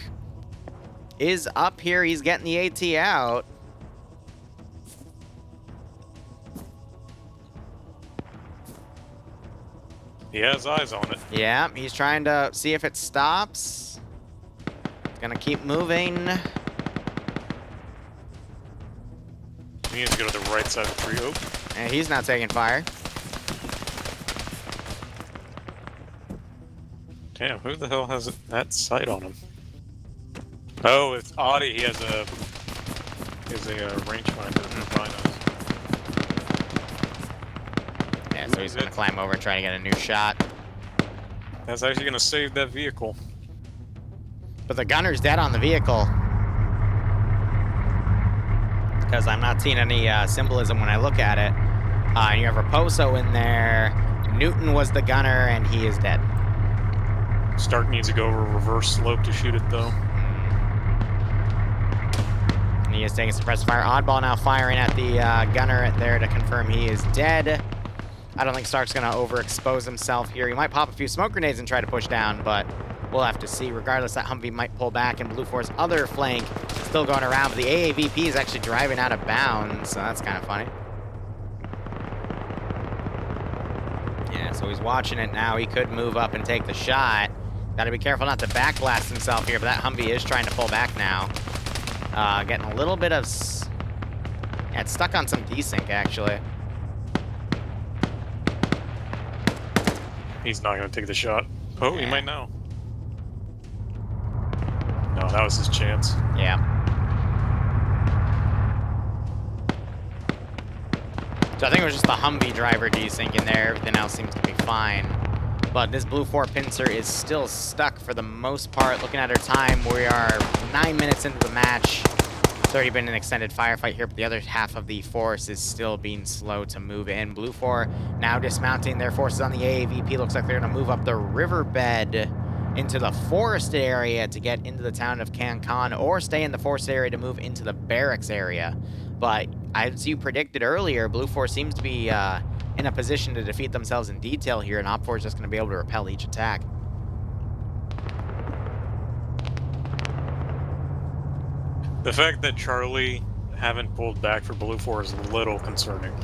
is up here. He's getting the AT out. He has eyes on it. Yeah, he's trying to see if it stops. Gonna keep moving. He needs to go to the right side of the tree. Oh. And he's not taking fire. Damn, who the hell has that sight on him? Oh, it's Audie. He has a rangefinder and binos. Yeah, so he's gonna climb over and try to get a new shot. That's actually gonna save that vehicle. But the gunner's dead on the vehicle. Because I'm not seeing any symbolism when I look at it. And you have Raposo in there. Newton was the gunner, and he is dead. Stark needs to go over reverse slope to shoot it, though. And he is taking suppressive fire. Oddball now firing at the gunner there to confirm he is dead. I don't think Stark's going to overexpose himself here. He might pop a few smoke grenades and try to push down, but we'll have to see. Regardless, that Humvee might pull back, and Blue 4's other flank still going around, but the AAVP is actually driving out of bounds, so that's kind of funny. Yeah, so he's watching it now. He could move up and take the shot. Gotta be careful not to backblast himself here, but that Humvee is trying to pull back now. Getting a little bit of... Yeah, it's stuck on some desync, actually. He's not going to take the shot. Oh, Yeah. He might now. No, that was his chance. Yeah. So I think it was just the Humvee driver desync in there. Everything else seems to be fine. But this Blue 4 pincer is still stuck for the most part. Looking at our time, we are 9 minutes into the match. It's already been an extended firefight here, but the other half of the force is still being slow to move in. Blue 4 now dismounting their forces on the AAVP. Looks like they're going to move up the riverbed into the forest area to get into the town of Cancan, or stay in the forest area to move into the barracks area. But as you predicted earlier, Blue 4 seems to be in a position to defeat themselves in detail here, and Op 4 is just going to be able to repel each attack. The fact that Charlie haven't pulled back for Blue 4 is a little concerning.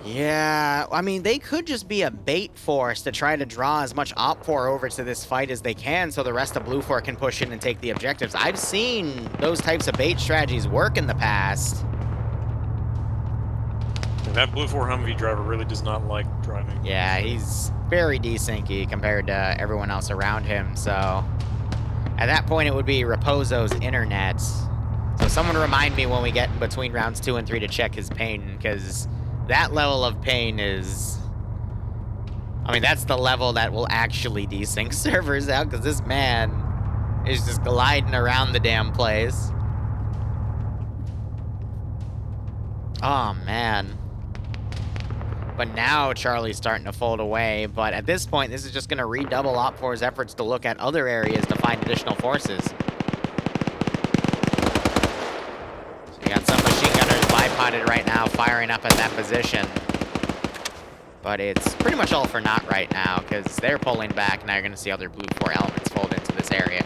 Yeah, I mean, they could just be a bait force to try to draw as much Op 4 over to this fight as they can so the rest of Blue 4 can push in and take the objectives. I've seen those types of bait strategies work in the past. And that Blue 4 Humvee driver really does not like driving. Yeah, he's very desyncy compared to everyone else around him, so... At that point, it would be Raposo's internet. So someone remind me when we get in between rounds 2 and 3 to check his pain, because that level of pain is... I mean, that's the level that will actually desync servers out, because this man is just gliding around the damn place. Oh, man. But now Charlie's starting to fold away, but at this point, this is just going to redouble Op 4's efforts to look at other areas to find additional forces. So you got some machine gunners bipoded right now, firing up at that position. But it's pretty much all for naught right now, because they're pulling back. Now you're going to see other Blue 4 elements fold into this area.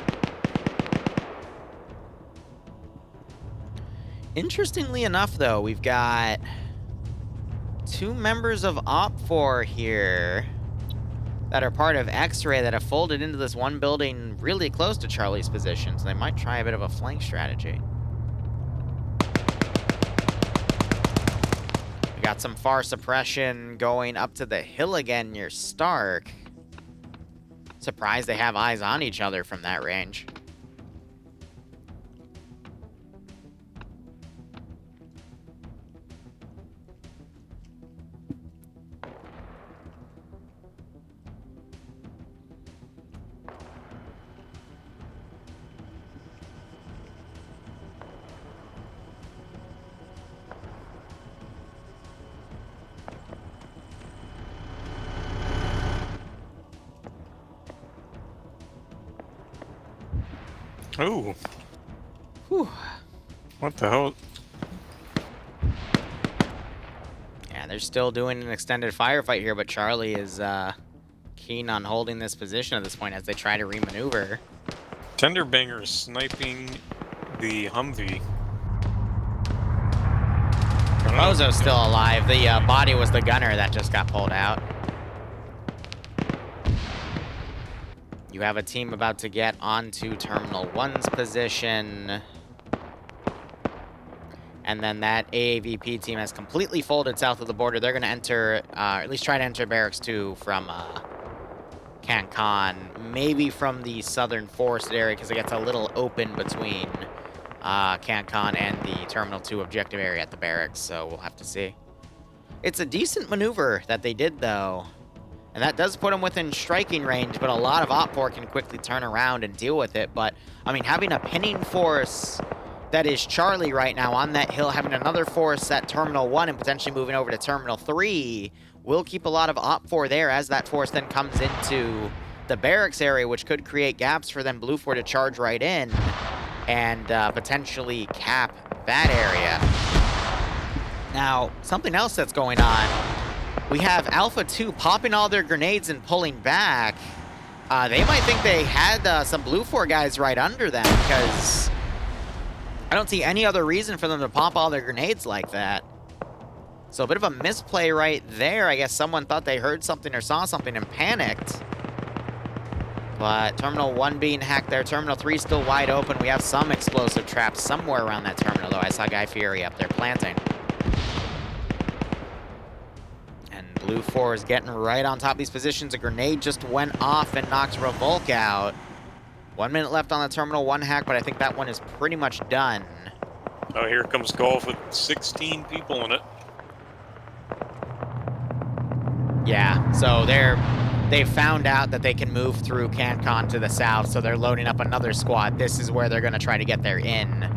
Interestingly enough, though, we've got 2 members of Op 4 here that are part of X-Ray that have folded into this one building really close to Charlie's position, so they might try a bit of a flank strategy. We got some far suppression going up to the hill again near Stark. Surprised they have eyes on each other from that range. Ooh. Whew. What the hell? Yeah, they're still doing an extended firefight here, but Charlie is keen on holding this position at this point as they try to remaneuver. Tenderbanger is sniping the Humvee. Bozo's still alive. The body was the gunner that just got pulled out. You have a team about to get onto Terminal 1's position. And then that AAVP team has completely folded south of the border. They're going to enter, at least try to enter Barracks 2 from Cancan. Maybe from the southern forest area, because it gets a little open between Cancan and the Terminal 2 objective area at the barracks, so we'll have to see. It's a decent maneuver that they did, though. And that does put them within striking range, but a lot of Op 4 can quickly turn around and deal with it. But, I mean, having a pinning force that is Charlie right now on that hill, having another force at Terminal 1 and potentially moving over to Terminal 3 will keep a lot of Op 4 there as that force then comes into the barracks area, which could create gaps for them Blue 4 to charge right in and potentially cap that area. Now, something else that's going on we have Alpha 2 popping all their grenades and pulling back. They might think they had some Blue 4 guys right under them, because I don't see any other reason for them to pop all their grenades like that. So a bit of a misplay right there. I guess someone thought they heard something or saw something and panicked. But Terminal 1 being hacked there. Terminal 3 still wide open. We have some explosive traps somewhere around that terminal, though. I saw Guy Fieri up there planting. And Blue 4 is getting right on top of these positions. A grenade just went off and knocked Revolk out. 1 minute left on the Terminal 1 hack, but I think that one is pretty much done. Oh, here comes Golf with 16 people in it. Yeah, so they found out that they can move through CanCon to the south, so they're loading up another squad. This is where they're going to try to get their in.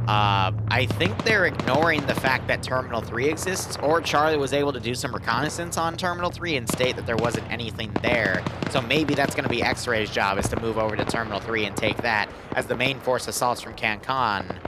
I think they're ignoring the fact that Terminal 3 exists, or Charlie was able to do some reconnaissance on Terminal 3 and state that there wasn't anything there. So maybe that's going to be X-Ray's job, is to move over to Terminal 3 and take that as the main force assaults from CanCon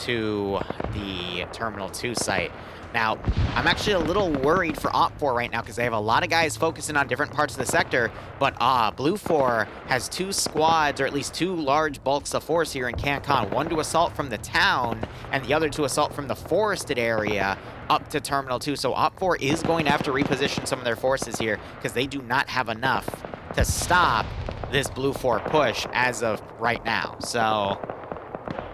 to the Terminal 2 site. Now, I'm actually a little worried for Op4 right now because they have a lot of guys focusing on different parts of the sector, but Blue 4 has 2 squads, or at least 2 large bulks of force here in CanCon. One to assault from the town, and the other to assault from the forested area up to Terminal 2. So Op4 is going to have to reposition some of their forces here because they do not have enough to stop this Blue 4 push as of right now. So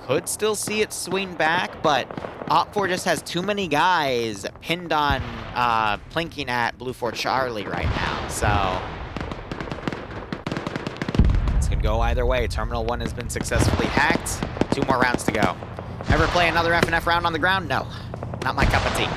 could still see it swing back, but Op4 just has too many guys pinned on, plinking at Blue 4 Charlie right now, so this could go either way. Terminal 1 has been successfully hacked. 2 more rounds to go. Ever play another F&F round on the ground? No, not my cup of tea.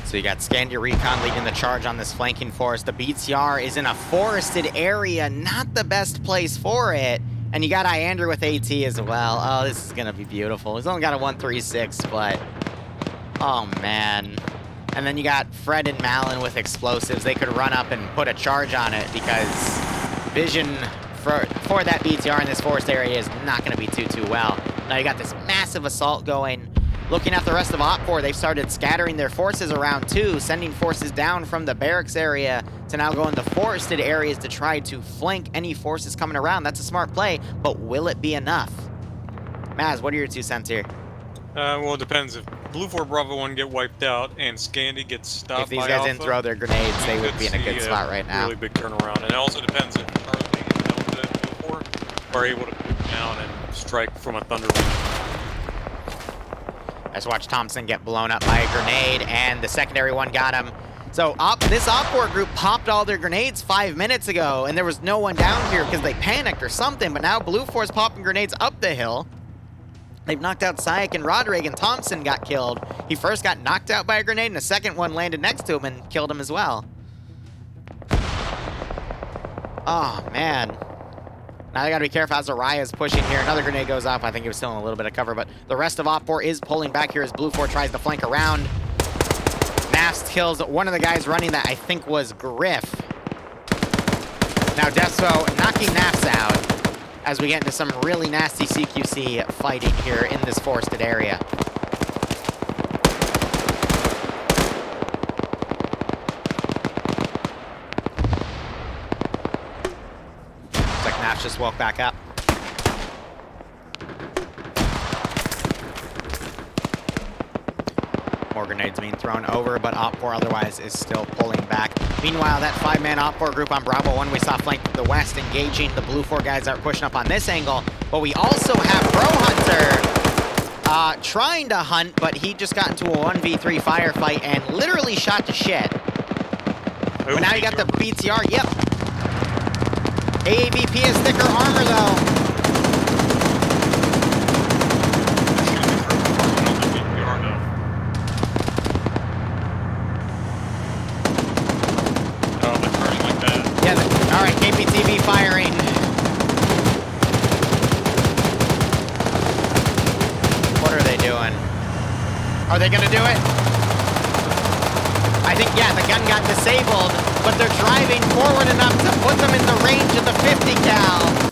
So you got Scandia Recon leading the charge on this flanking force. The BTR is in a forested area, not the best place for it. And you got Iander with AT as well. Oh, this is going to be beautiful. He's only got a 136, but oh, man. And then you got Fred and Malin with explosives. They could run up and put a charge on it because vision for that BTR in this forest area is not going to be too well. Now you got this massive assault going. Looking at the rest of Op4, they've started scattering their forces around too, sending forces down from the barracks area to now go into forested areas to try to flank any forces coming around. That's a smart play, but will it be enough? Maz, what are your 2 cents here? Well, it depends. If Blue 4 Bravo 1 get wiped out and Scandy gets stopped if these by guys Alpha, didn't throw their grenades, they would be in a good spot right now. Really big turnaround. And it also depends if Charlie and Delta Blue 4 are able to move down and strike from a thunderbolt. I just watched Thompson get blown up by a grenade, and the secondary one got him. So this Op4 group popped all their grenades 5 minutes ago, and there was no one down here because they panicked or something, but now Blue 4's popping grenades up the hill. They've knocked out Sayek and Roderick, and Thompson got killed. He first got knocked out by a grenade, and the second one landed next to him and killed him as well. Oh, man. Now they gotta be careful as Araya's pushing here. Another grenade goes off. I think he was still in a little bit of cover, but the rest of Op4 is pulling back here as Blue 4 tries to flank around. Nast kills one of the guys running that I think was Griff. Now Despo knocking Nafs out as we get into some really nasty CQC fighting here in this forested area. Just walk back up. More grenades being thrown over, but Op4 otherwise is still pulling back. Meanwhile, that 5-man Op4 group on Bravo 1 we saw flank to the west, engaging. The Blue 4 guys are pushing up on this angle, but we also have Bro Hunter trying to hunt, but he just got into a 1v3 firefight and literally shot to shit. But now you got the BTR, yep. AAVP has thicker armor, though. Oh, they're turning like that. Yeah, all right, KPTV firing. Are they gonna do it? I think, yeah, the gun got disabled, but they're driving forward enough to put them in the range of the 50 cal.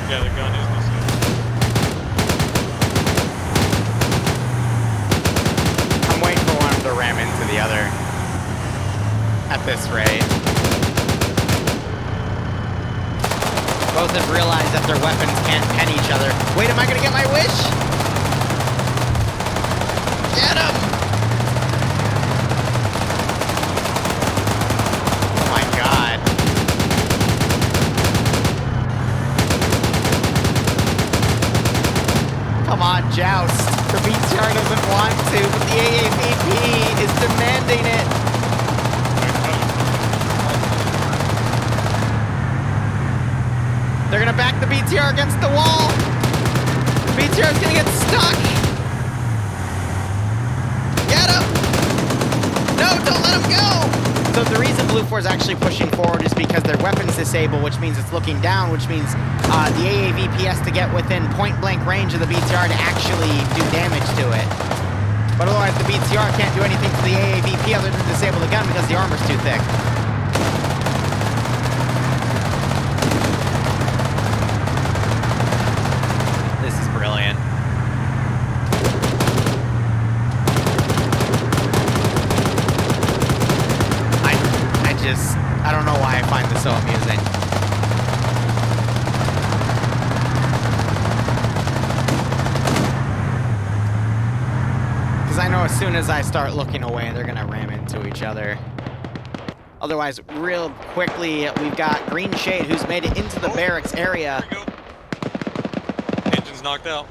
Yeah, the gun is disabled. I'm waiting for one of them to ram into the other at this rate. Both have realized that their weapons can't pen each other. Wait, am I gonna get my wish? Get him! Oh my god. Come on, joust. The BTR doesn't want to, but the AAVP is demanding it. They're gonna back the BTR against the wall. The BTR is gonna get stuck. Get him! No, don't let him go! So the reason Blue 4 is actually pushing forward is because their weapon's disabled, which means it's looking down, which means the AAVP has to get within point-blank range of the BTR to actually do damage to it. But otherwise, the BTR can't do anything to the AAVP other than disable the gun because the armor's too thick. This is brilliant. I don't know why I find this so amusing. Because I know as soon as I start looking away, they're gonna ram into each other. Otherwise, real quickly, we've got Green Shade, who's made it into the barracks area. There we go. Engine's knocked out.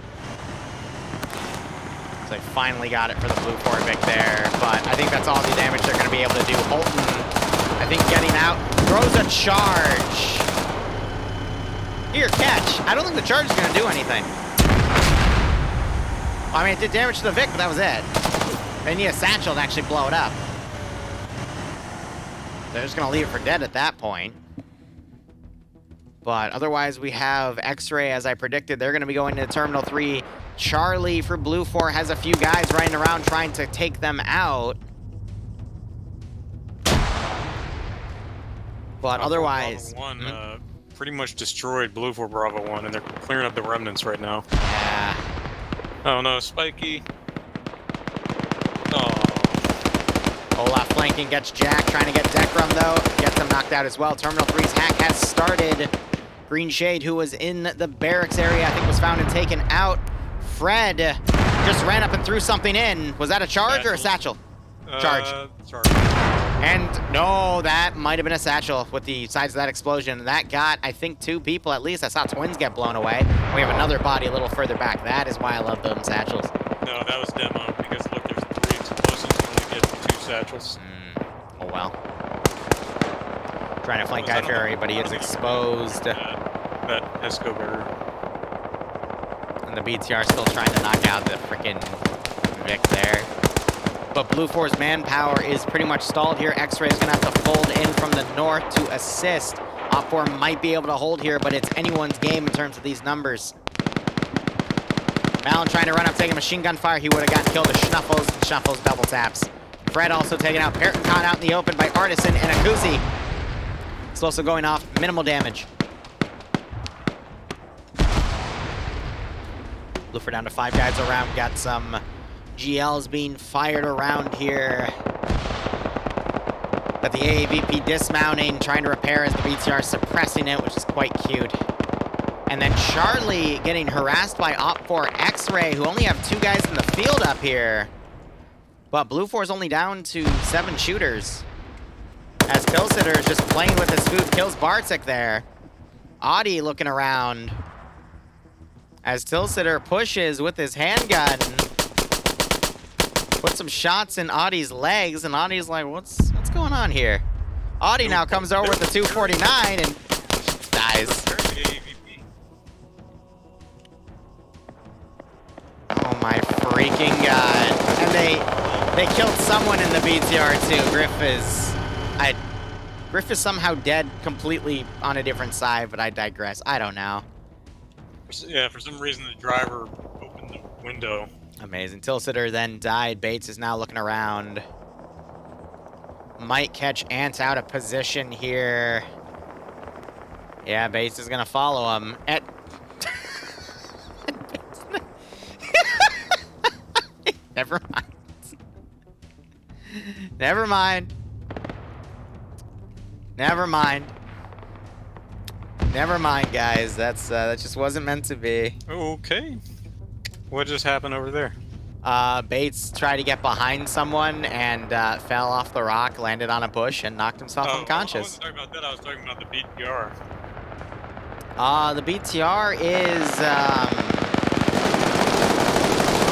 So they finally got it for the Blue 4 Vic there, but I think that's all the damage they're gonna be able to do. Holton, I think getting out, throws a charge. Here, catch. I don't think the charge is going to do anything. I mean, it did damage to the Vic, but that was it. They need a satchel to actually blow it up. They're just going to leave it for dead at that point. But otherwise, we have X-Ray, as I predicted. They're going to be going to Terminal 3. Charlie for Blue 4 has a few guys running around trying to take them out. But otherwise, Bravo 1 pretty much destroyed Blue 4 Bravo 1, and they're clearing up the remnants right now. Yeah. Oh no, Spiky. Oh. Olaf flanking gets Jack, trying to get Dekram though. Gets them knocked out as well. Terminal 3's hack has started. Green Shade, who was in the barracks area, I think was found and taken out. Fred just ran up and threw something in. Was that a charge or a satchel? Charge. Charge. And no, that might have been a satchel with the size of that explosion. That got, I think, 2 people at least. I saw twins get blown away. We have another body a little further back. That is why I love them satchels. No, that was demo, because look, there's 3 explosives, you only get 2 satchels. Oh well. Trying to flank Guy Fury, but he is exposed. That Escobar. And the BTR still trying to knock out the freaking Vic there. But Blue 4's manpower is pretty much stalled here. X-Ray is going to have to fold in from the north to assist. Op 4 might be able to hold here, but it's anyone's game in terms of these numbers. Malin trying to run up, taking machine gun fire. He would have gotten killed to Schnuffles, and Schnuffles double taps. Fred also taken out. Parrot caught out in the open by Artisan and Akuzi. Explosive going off, minimal damage. Blue 4 down to 5 guys around. Got some GLs being fired around here. But the AAVP dismounting, trying to repair as the BTR suppressing it, which is quite cute. And then Charlie getting harassed by Op 4 X-Ray, who only have 2 guys in the field up here. But Blue 4 is only down to 7 shooters. As Tilsitter is just playing with his food, kills Bartik there. Audi looking around. As Tilsitter pushes with his handgun. Put some shots in Audie's legs, and Audie's like, what's going on here? Audie now comes over with the 249 and dies. Oh my freaking god. And they killed someone in the BTR too. Griff is somehow dead completely on a different side, but I digress. I don't know. Yeah, for some reason the driver opened the window. Amazing. Tilsiter then died. Bates is now looking around. Might catch Ant out of position here. Yeah, Bates is gonna follow him. Never mind. Never mind. Never mind. Never mind, guys. That just wasn't meant to be. Okay. What just happened over there? Bates tried to get behind someone and fell off the rock, landed on a bush, and knocked himself unconscious. I wasn't talking about that. I was talking about the BTR. The BTR is,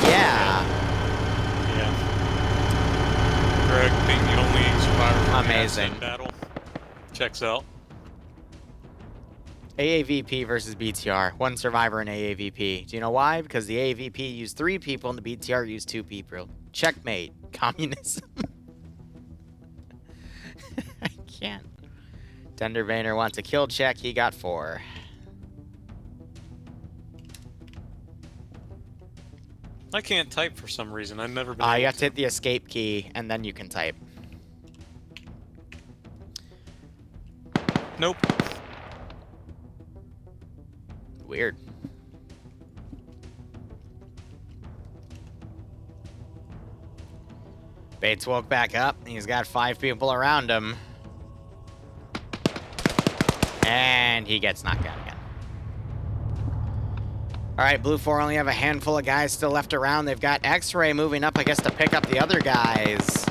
yeah. Greg being the only survivor from Amazing. the battle. Checks out. AAVP versus BTR. One survivor in AAVP. Do you know why? Because the AAVP used 3 people and the BTR used 2 people. Checkmate. Communism. I can't. Tender Vainer wants a kill check. He got 4. I can't type for some reason. I've never been. You able have to hit the escape key and then you can type. Nope. Weird. Bates woke back up. He's got 5 people around him. And he gets knocked down again. All right, Blue 4 only have a handful of guys still left around. They've got X-Ray moving up, I guess, to pick up the other guys.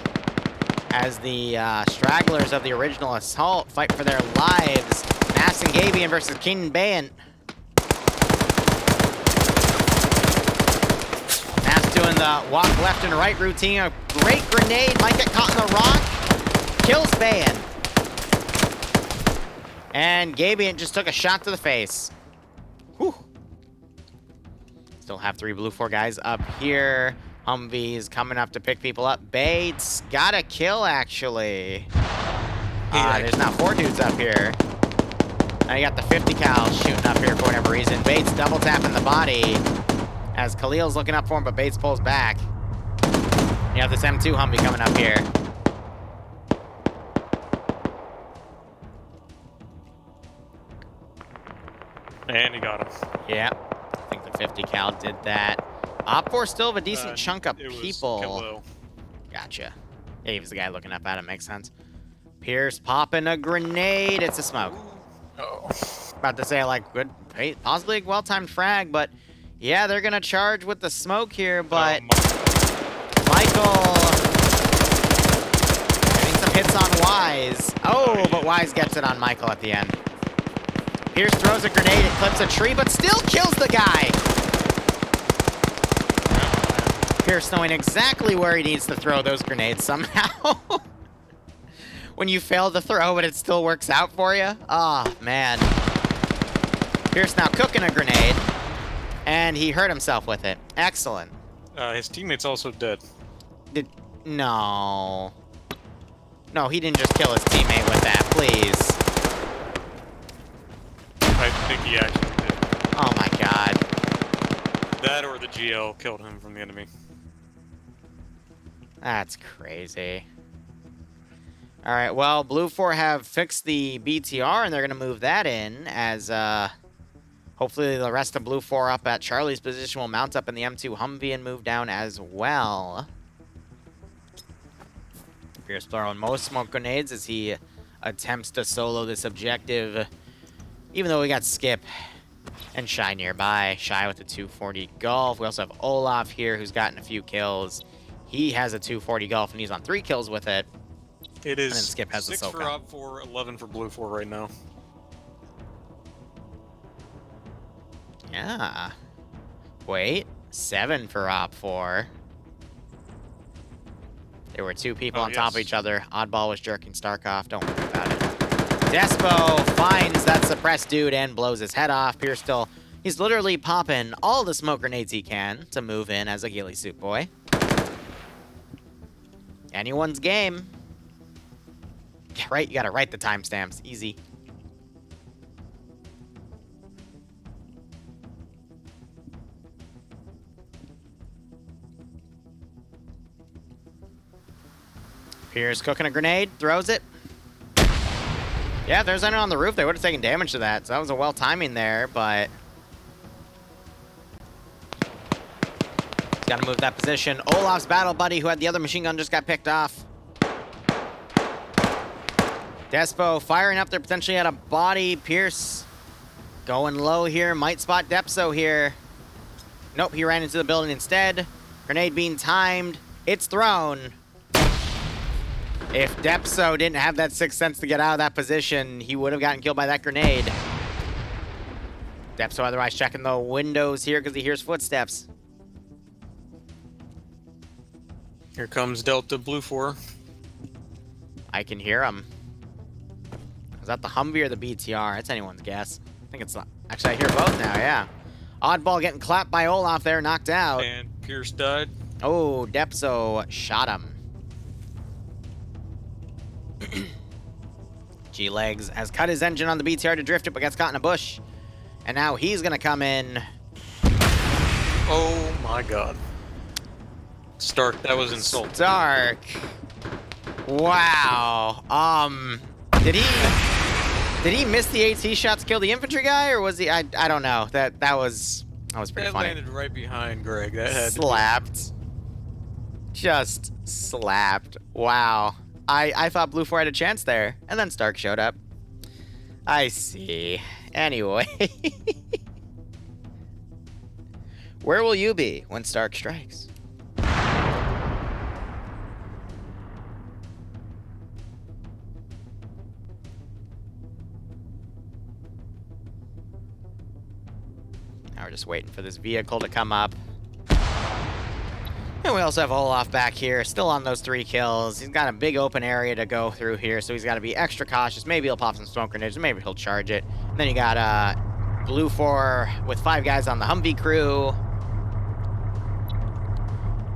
As the stragglers of the original assault fight for their lives. Mass and Gabian versus Keenan Bayan. Doing the walk left and right routine. A great grenade. Might get caught in the rock. Kills Bayan. And Gabian just took a shot to the face. Whew. Still have 3 Blue 4 guys up here. Humvee's coming up to pick people up. Bates got a kill, actually. There's now 4 dudes up here. Now you got the 50 cal shooting up here for whatever reason. Bates double tapping the body. As Khalil's looking up for him, but Bates pulls back. You have this M2 Humvee coming up here. And he got him. Yeah, I think the 50 cal did that. Op4 still have a decent chunk of people. Gotcha. Yeah, he was the guy looking up at him, makes sense. Pierce popping a grenade. It's a smoke. Oh. About to say, like, good, possibly a well-timed frag, but yeah, they're gonna charge with the smoke here, but Michael getting some hits on Wise. Oh, but Wise gets it on Michael at the end. Pierce throws a grenade, it clips a tree, but still kills the guy. Pierce knowing exactly where he needs to throw those grenades somehow. When you fail to throw, but it still works out for you. Oh, man. Pierce now cooking a grenade. And he hurt himself with it. Excellent. His teammate's also dead. No. No, he didn't just kill his teammate with that, please. I think he actually did. Oh my god. That or the GL killed him from the enemy. That's crazy. Alright, well, Blue 4 have fixed the BTR, and they're going to move that in as, hopefully the rest of Blue 4 up at Charlie's position will mount up in the M2 Humvee and move down as well. Pierce throwing most smoke grenades as he attempts to solo this objective. Even though we got Skip and Shy nearby. Shy with a 240 Golf. We also have Olaf here who's gotten a few kills. He has a 240 Golf and he's on 3 kills with it. It is and then Skip has 6 the for Op4, 11 for Blue 4 right now. Yeah. Wait. 7 for Op4. There were two people on yes. top of each other. Oddball was jerking Stark off. Don't worry about it. Despo finds that suppressed dude and blows his head off. Pierce still, he's literally popping all the smoke grenades he can to move in as a ghillie suit boy. Anyone's game. Yeah, right, you gotta write the timestamps. Easy. Pierce cooking a grenade, throws it. Yeah, if there's anyone on the roof, they would have taken damage to that. So that was a well timing there, but he's got to move that position. Olaf's battle buddy, who had the other machine gun, just got picked off. Despo firing up there, potentially at a body. Pierce going low here, might spot Depso here. Nope, he ran into the building instead. Grenade being timed. It's thrown. If Depso didn't have that sixth sense to get out of that position, he would have gotten killed by that grenade. Depso otherwise checking the windows here because he hears footsteps. Here comes Delta Blue 4. I can hear him. Is that the Humvee or the BTR? It's anyone's guess. I think it's... Actually, I hear both now, yeah. Oddball getting clapped by Olaf there, knocked out. And Pierce died. Oh, Depso shot him. G-Legs has cut his engine on the BTR to drift it, but gets caught in a bush. And now he's going to come in. Oh, my God. Stark, that was insulting. Stark. Wow. Did he miss the AT shot to kill the infantry guy, or was he? I don't know. That was pretty funny. That landed right behind Greg. That had slapped. Just slapped. Wow. I thought Blue 4 had a chance there, and then Stark showed up. I see. Anyway. Where will you be when Stark strikes? Now we're just waiting for this vehicle to come up. And we also have Olaf back here, still on those 3 kills. He's got a big open area to go through here, so he's got to be extra cautious. Maybe he'll pop some smoke grenades, maybe he'll charge it. And then you got Blue 4 with 5 guys on the Humvee crew.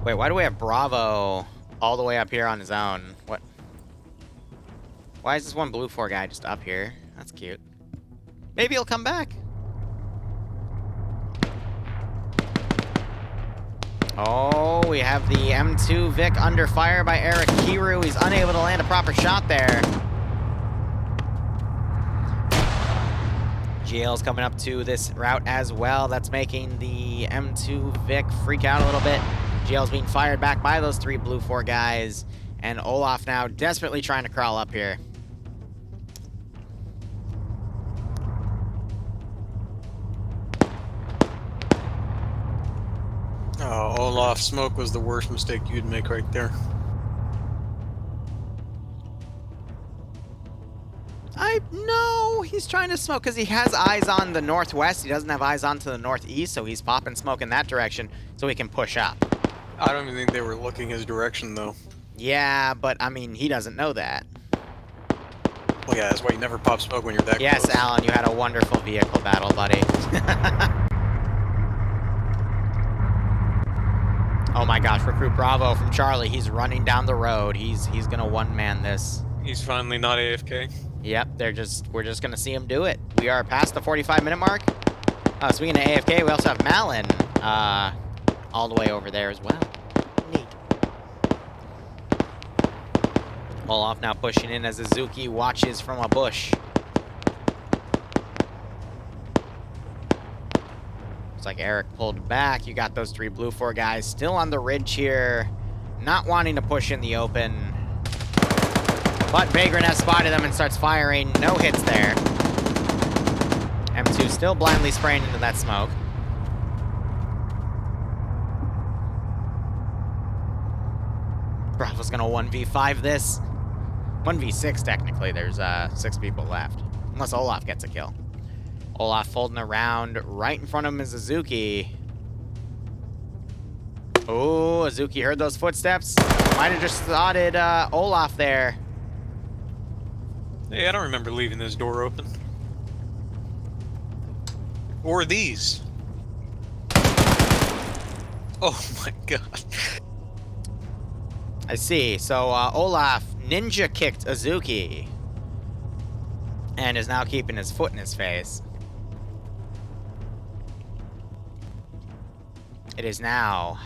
Wait, why do we have Bravo all the way up here on his own? What? Why is this one Blue 4 guy just up here? That's cute. Maybe he'll come back. Oh, we have the M2 Vic under fire by Eric Liru. He's unable to land a proper shot there. GL's coming up to this route as well. That's making the M2 Vic freak out a little bit. GL's being fired back by those 3 Blue 4 guys. And Olaf now desperately trying to crawl up here. Oh, Olaf, smoke was the worst mistake you'd make right there. No, he's trying to smoke because he has eyes on the northwest. He doesn't have eyes on to the northeast, so he's popping smoke in that direction so he can push up. I don't even think they were looking his direction, though. Yeah, but, I mean, he doesn't know that. Well, yeah, that's why you never pop smoke when you're that Yes, close. Alan, you had a wonderful vehicle battle, buddy. Oh my gosh, Recruit Bravo from Charlie. He's running down the road. He's gonna one-man this. He's finally not AFK. Yep, we're just gonna see him do it. We are past the 45-minute mark. Speaking of AFK, we also have Malin all the way over there as well. Neat. Olaf now pushing in as Azuki watches from a bush. Looks like Eric pulled back. You got those 3 Blue 4 guys still on the ridge here, not wanting to push in the open. But Vagrant has spotted them and starts firing. No hits there. M2 still blindly spraying into that smoke. Bravo's gonna 1v5 this. 1v6 technically. There's 6 people left. Unless Olaf gets a kill. Olaf folding around. Right in front of him is Azuki. Oh, Azuki heard those footsteps. Might have just spotted Olaf there. Hey, I don't remember leaving this door open. Or these. Oh my god. I see. So Olaf ninja kicked Azuki. And is now keeping his foot in his face. It is now.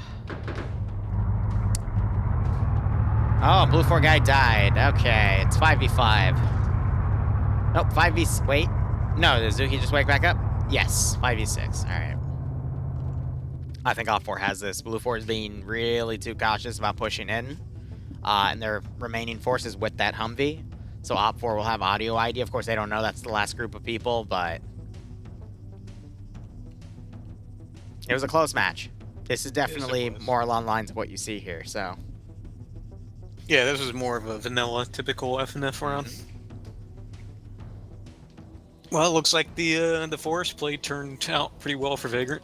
Oh, Blue 4 guy died. Okay, it's 5v5. Nope, 5v... Wait. No, did Azuki just wake back up? Yes, 5v6. All right. I think Op 4 has this. Blue 4 is being really too cautious about pushing in. And their remaining forces with that Humvee. So Op 4 will have audio ID. Of course, they don't know that's the last group of people, but... It was a close match. This is definitely more along the lines of what you see here, so... Yeah, this was more of a vanilla, typical FNF round. Well, it looks like the forest play turned out pretty well for Vagrant.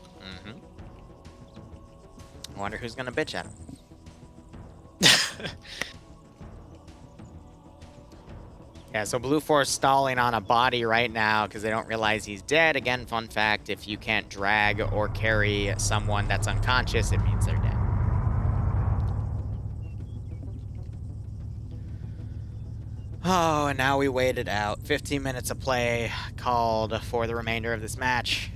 I wonder who's gonna bitch at him. Yeah, so Blue 4 is stalling on a body right now because they don't realize he's dead. Again, fun fact, if you can't drag or carry someone that's unconscious, it means they're dead. Oh, and now we waited out. 15 minutes of play called for the remainder of this match.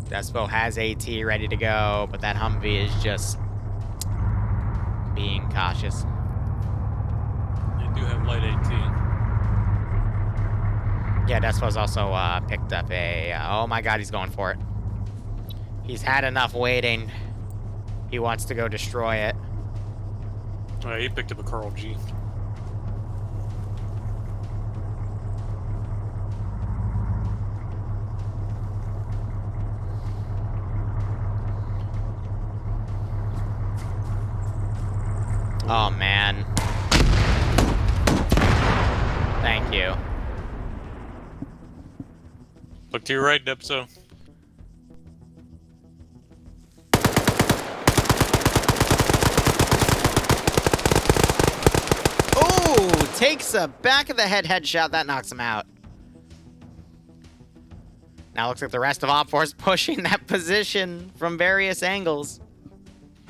Despo has AT ready to go, but that Humvee is just being cautious. They do have light AT. Yeah, Despo's also picked up a... oh my god, he's going for it. He's had enough waiting. He wants to go destroy it. He picked up a Carl G. Oh, man. Thank you. Look to your right, Depso. Oh, takes a back of the head headshot. That knocks him out. Now looks like the rest of Op 4 is pushing that position from various angles.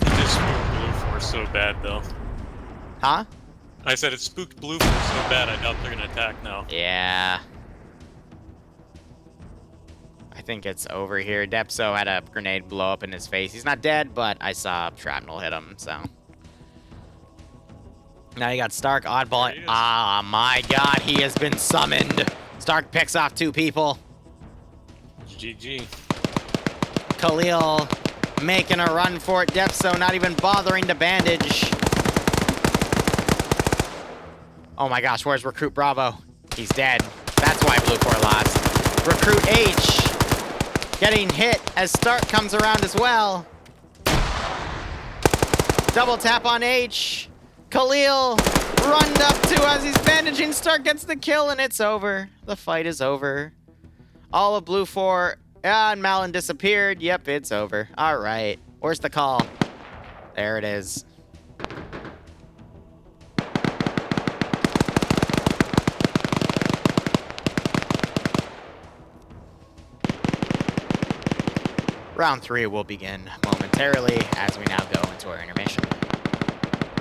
It spooked Blue 4 so bad, though. Huh? I said it spooked Blue 4 so bad, I doubt they're gonna attack now. Yeah. I think it's over here. Depso had a grenade blow up in his face. He's not dead, but I saw shrapnel hit him, so. Now you got Stark, oddball. Ah, my god, he has been summoned. Stark picks off 2 people. GG. Khalil making a run for it. Depso not even bothering to bandage. Oh my gosh, where's Recruit Bravo? He's dead. That's why Blue 4 lost. Recruit H getting hit as Stark comes around as well. Double tap on H. Khalil runned up to as he's bandaging. Stark gets the kill and it's over. The fight is over. All of Blue 4. And Malin disappeared. Yep, it's over. All right. Where's the call? There it is. Round 3 will begin momentarily as we now go into our intermission.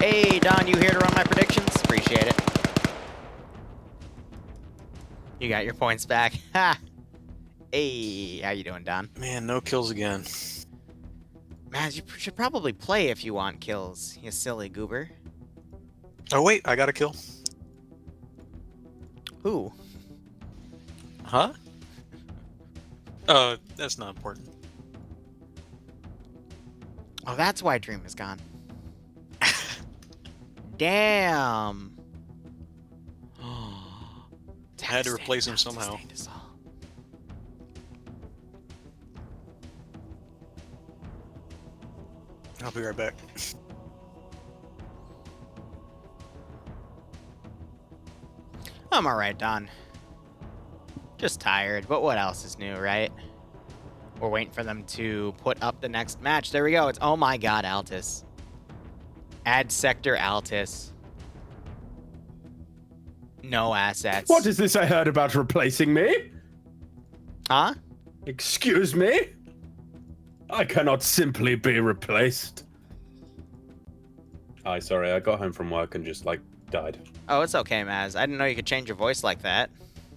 Hey, Don, you here to run my predictions? Appreciate it. You got your points back. Ha! Hey, how you doing, Don? Man, no kills again. Man, you should probably play if you want kills, you silly goober. Oh, wait, I got a kill. Who? Huh? That's not important. Oh, that's why Dream is gone. Damn. I had to replace him somehow. I'll be right back. I'm alright, Don. Just tired, but what else is new, right? We're waiting for them to put up the next match. There we go. It's, oh my god, Altus. Add sector Altus. No assets. What is this I heard about replacing me? Huh? Excuse me? I cannot simply be replaced. Hi, sorry, I got home from work and just, like, died. Oh, it's okay, Maz. I didn't know you could change your voice like that.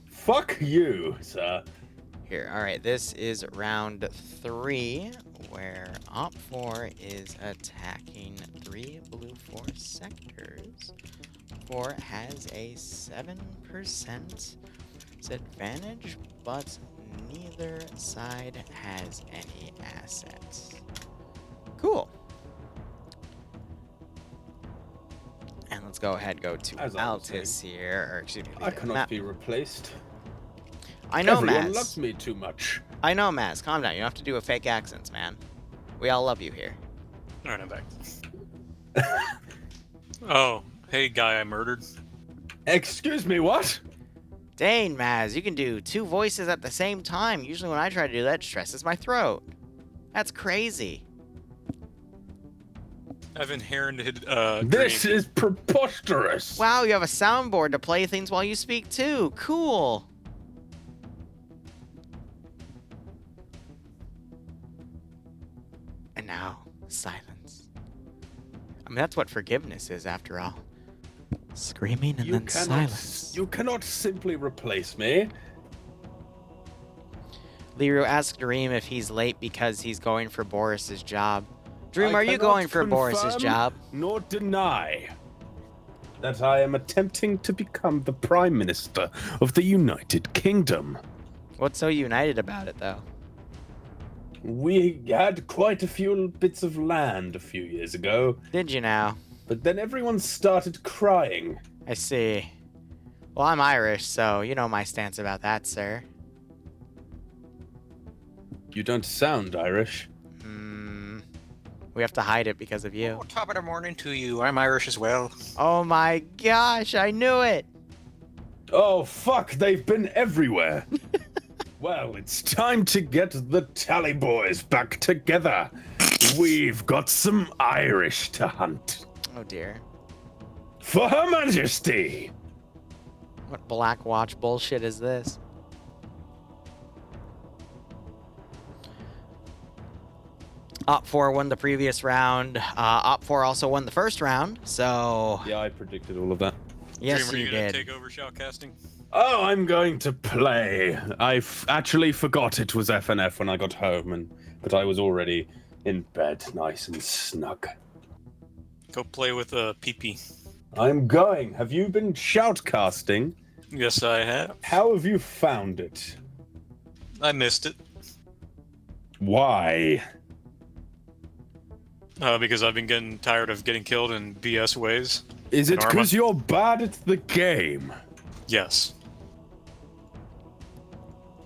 Fuck you, sir. Here, alright, this is round 3, where Op4 is attacking 3 blue 4 sectors. 4 has a 7% advantage, but neither side has any assets. Cool. And let's go ahead, go to As I was Altus here, or excuse me. I cannot be replaced. I know, Everyone Maz. loves me too much. I know, Maz. Calm down. You don't have to do a fake accents, man. We all love you here. Alright, I'm back. Oh, hey, guy I murdered. Excuse me, what? Dang, Maz, you can do 2 voices at the same time. Usually when I try to do that, it stresses my throat. That's crazy. I've inherited, This Dream. is preposterous. Wow, you have a soundboard to play things while you speak too. Cool. And now, silence. I mean, that's what forgiveness is, after all. Screaming and then silence. You cannot simply replace me. Liru asked Dream if he's late because he's going for Boris's job. Dream, I are you cannot going for Boris's confirm job? Nor deny that I am attempting to become the Prime Minister of the United Kingdom. What's so united about it, though? We had quite a few bits of land a few years ago, Did you now? but then everyone started crying. I see. Well, I'm Irish, so you know my stance about that, sir. You don't sound Irish. We have to hide it because of you. Oh, top of the morning to you. I'm Irish as well. Oh my gosh, I knew it! Oh, fuck, they've been everywhere. Well, it's time to get the Tally Boys back together. We've got some Irish to hunt. Oh dear. For Her Majesty! What Black Watch bullshit is this? Op4 won the previous round. Op4 also won the first round, so... Yeah, I predicted all of that. Yes, Dream, are you you gonna did. take over shoutcasting? Oh, I'm going to play. I actually forgot it was FNF when I got home, but I was already in bed, nice and snug. Go play with a PP. I'm going. Have you been shoutcasting? Yes, I have. How have you found it? I missed it. Why? Because I've been getting tired of getting killed in BS ways. Is it Norma? because you're bad at the game? Yes.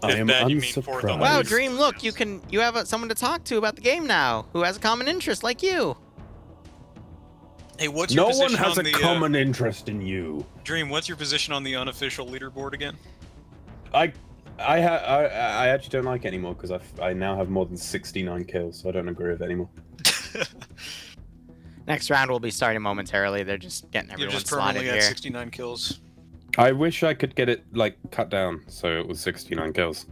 I If am bad, you mean fourth on the Wow, list. Dream, look, you have someone to talk to about the game now, who has a common interest like you. Hey, what's your No position one has on a the, common interest in you. Dream, what's your position on the unofficial leaderboard again? I actually don't like it anymore because I now have more than 69 kills, so I don't agree with it anymore. Next round will be starting momentarily. They're just getting You're everyone just slotted permanently here. at 69 kills. I wish I could get it, like, cut down so it was 69 kills.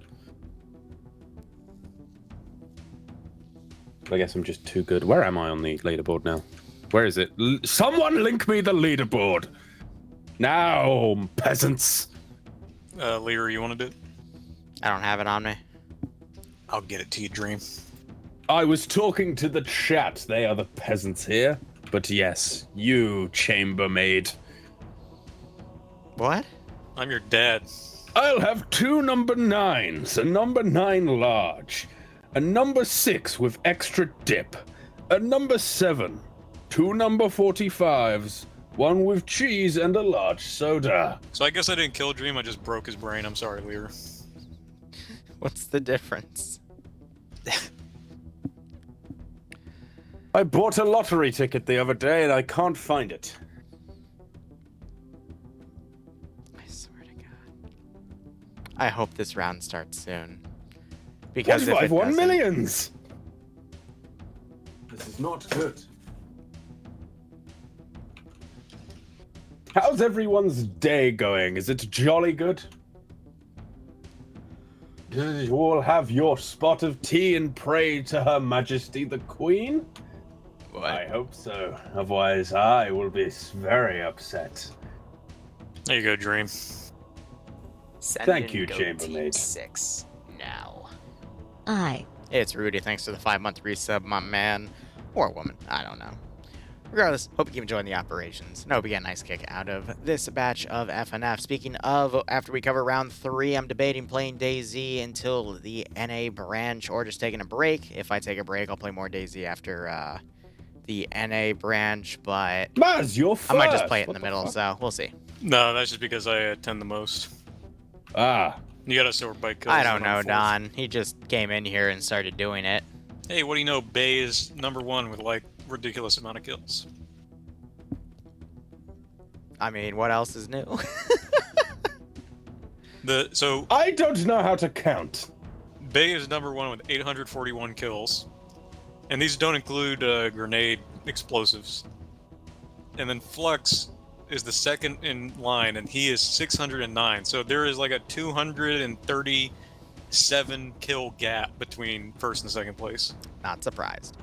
But I guess I'm just too good. Where am I on the leaderboard now? Where is it? Someone link me the leaderboard! Now, peasants! Liru, you want to do it? I don't have it on me. I'll get it to you, Dream. I was talking to the chat. They are the peasants here. But yes, you, chambermaid. What? I'm your dad. I'll have 2 number 9s, a number 9 large, a number 6 with extra dip, a number 7, 2 number 45s, 1 with cheese and a large soda. So I guess I didn't kill Dream, I just broke his brain. I'm sorry, Liru. What's the difference? I bought a lottery ticket the other day and I can't find it. I swear to God. I hope this round starts soon. Because What if if I've it won doesn't- millions? This is not good. How's everyone's day going? Is it jolly good? Did you all have your spot of tea and pray to Her Majesty the Queen? What? I hope so. Otherwise, I will be very upset. There you go, Dream. Send Thank in you, Go Chambermaid. Team 6 now. Aye. It's Rudy. Thanks for the 5-month resub, my man. Or woman. I don't know. Regardless, hope you keep enjoying the operations. And I hope you get a nice kick out of this batch of FNF. Speaking of, after we cover round 3, I'm debating playing DayZ until the NA branch or just taking a break. If I take a break, I'll play more DayZ after the NA branch, but Maz, you're first! I might just play it in What the middle, fuck? so we'll see. No, that's just because I attend the most. Ah, You got a silver bike kills. I don't and know, I'm fourth. Don. He just came in here and started doing it. Hey, what do you know? Bay is #1 with like ridiculous amount of kills. I mean, what else is new? So I don't know how to count. Bay is #1 with 841 kills, and these don't include grenade explosives. And then Flux is the second in line, and he is 609. So there is like a 237 kill gap between first and second place. Not surprised.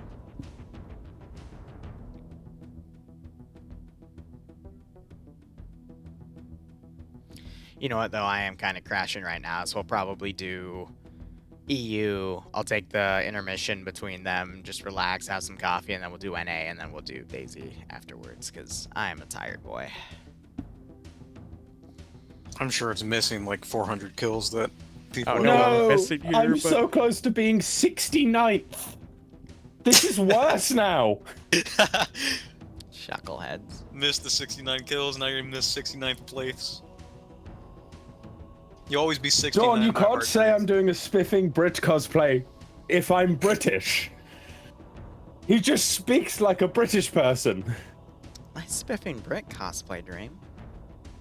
You know what, though? I am kind of crashing right now, so we'll probably do EU. I'll take the intermission between them, just relax, have some coffee, and then we'll do NA, and then we'll do DayZ afterwards, because I am a tired boy. I'm sure it's missing like 400 kills that people Oh, are no, doing. I'm missing here, I'm but- so close to being 69th. This is worse now. Chuckleheads. Missed the 69 kills, now you're gonna miss 69th place. You always be 69. Dawn, you my can't heart say dreams. I'm doing a spiffing Brit cosplay if I'm British. He just speaks like a British person. My spiffing Brit cosplay dream.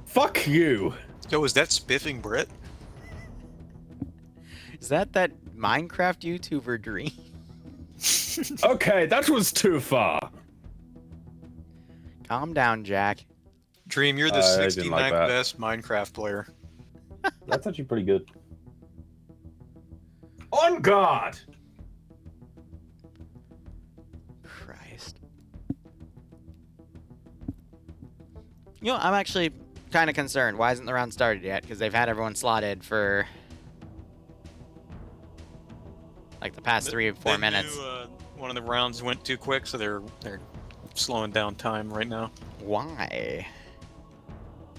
Fuck you. Yo, is that spiffing Brit? Is that Minecraft YouTuber dream? Okay, that was too far. Calm down, Jack. Dream, you're the I didn't 69th like that. best Minecraft player. That's actually pretty good. On guard! Christ. You know, I'm actually kind of concerned. Why hasn't the round started yet? Because they've had everyone slotted for like the past 3 or 4 They minutes. knew, one of the rounds went too quick, so they're slowing down time right now. Why?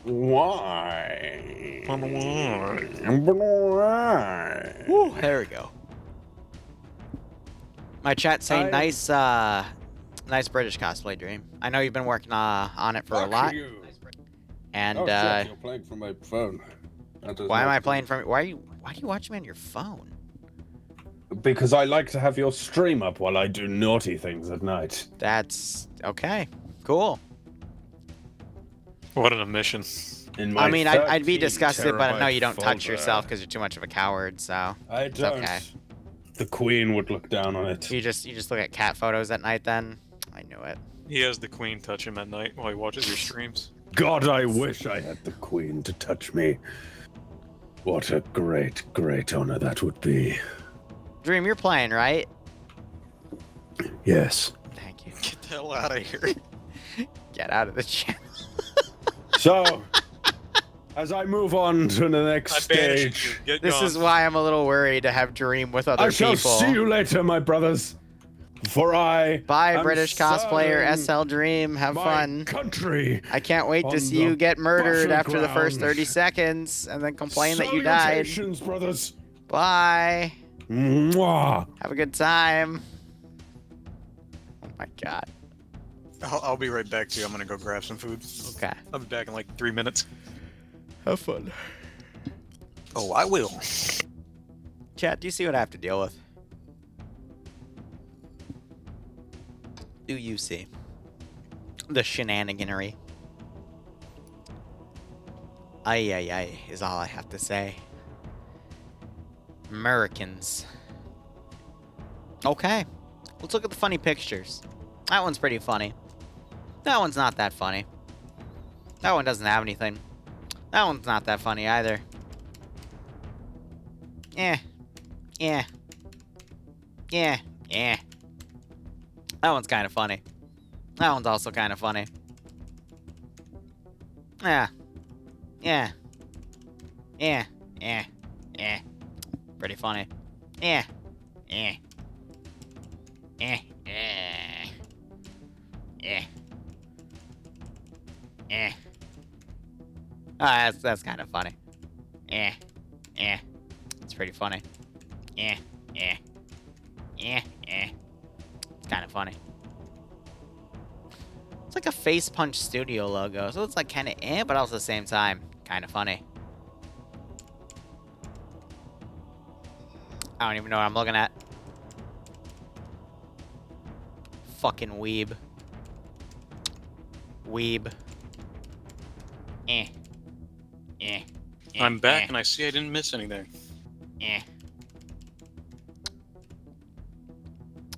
Why? Woo, there we go. My chat saying nice British cosplay dream. I know you've been working on it for a lot. And Oh, shit, you're playing from my phone. why am I playing from? Why do you watch me on your phone? Because I like to have your stream up while I do naughty things at night. That's okay. Cool. What an omission. In my I mean, I'd be 13 disgusted, but I know you don't terabyte touch folder. yourself because you're too much of a coward. So I don't. okay. The Queen would look down on it. you just look at cat photos at night. Then I knew it. He has the queen touch him at night while he watches your streams. God, I wish I had the Queen to touch me. What a great, great honor that would be. Dream, you're playing, right? Yes. Thank you. Get the hell out of here. Get out of the channel. So, as I move on to the next I banished you. stage, Get This gone. is why I'm a little worried to have Dream with other I shall people. see you later, my brothers. For I Bye, am British cosplayer serving SL Dream. Have my fun. country. I can't wait to on see you the get murdered after the first battleground. 30 seconds and then complain that you died. Salutations, brothers. Bye. Mwah. Have a good time. Oh my god. I'll be right back to you. I'm gonna go grab some food. Okay. I'll be back in like 3 minutes. Have fun. Oh, I will. Chat, do you see what I have to deal with? Do you see the shenaniganery? Ay ay ay is all I have to say. Americans Okay. Let's look at the funny pictures. That one's pretty funny. That one's not that funny. That one doesn't have anything. That one's not that funny either. Yeah. Yeah. Yeah. Yeah. That one's kind of funny. That one's also kind of funny. Yeah. Yeah. Yeah. Yeah. Yeah. Pretty funny. Yeah. Yeah. Yeah. Yeah. Yeah. Yeah. That's kind of funny. Yeah. Yeah. It's pretty funny. Yeah. Yeah. Yeah. Yeah. It's kind of funny. It's like a Face Punch Studio logo, so it's like kind of but also at the same time, kind of funny. I don't even know what I'm looking at. Fucking weeb. Weeb. Eh. Eh. I'm back and I see I didn't miss anything. Eh.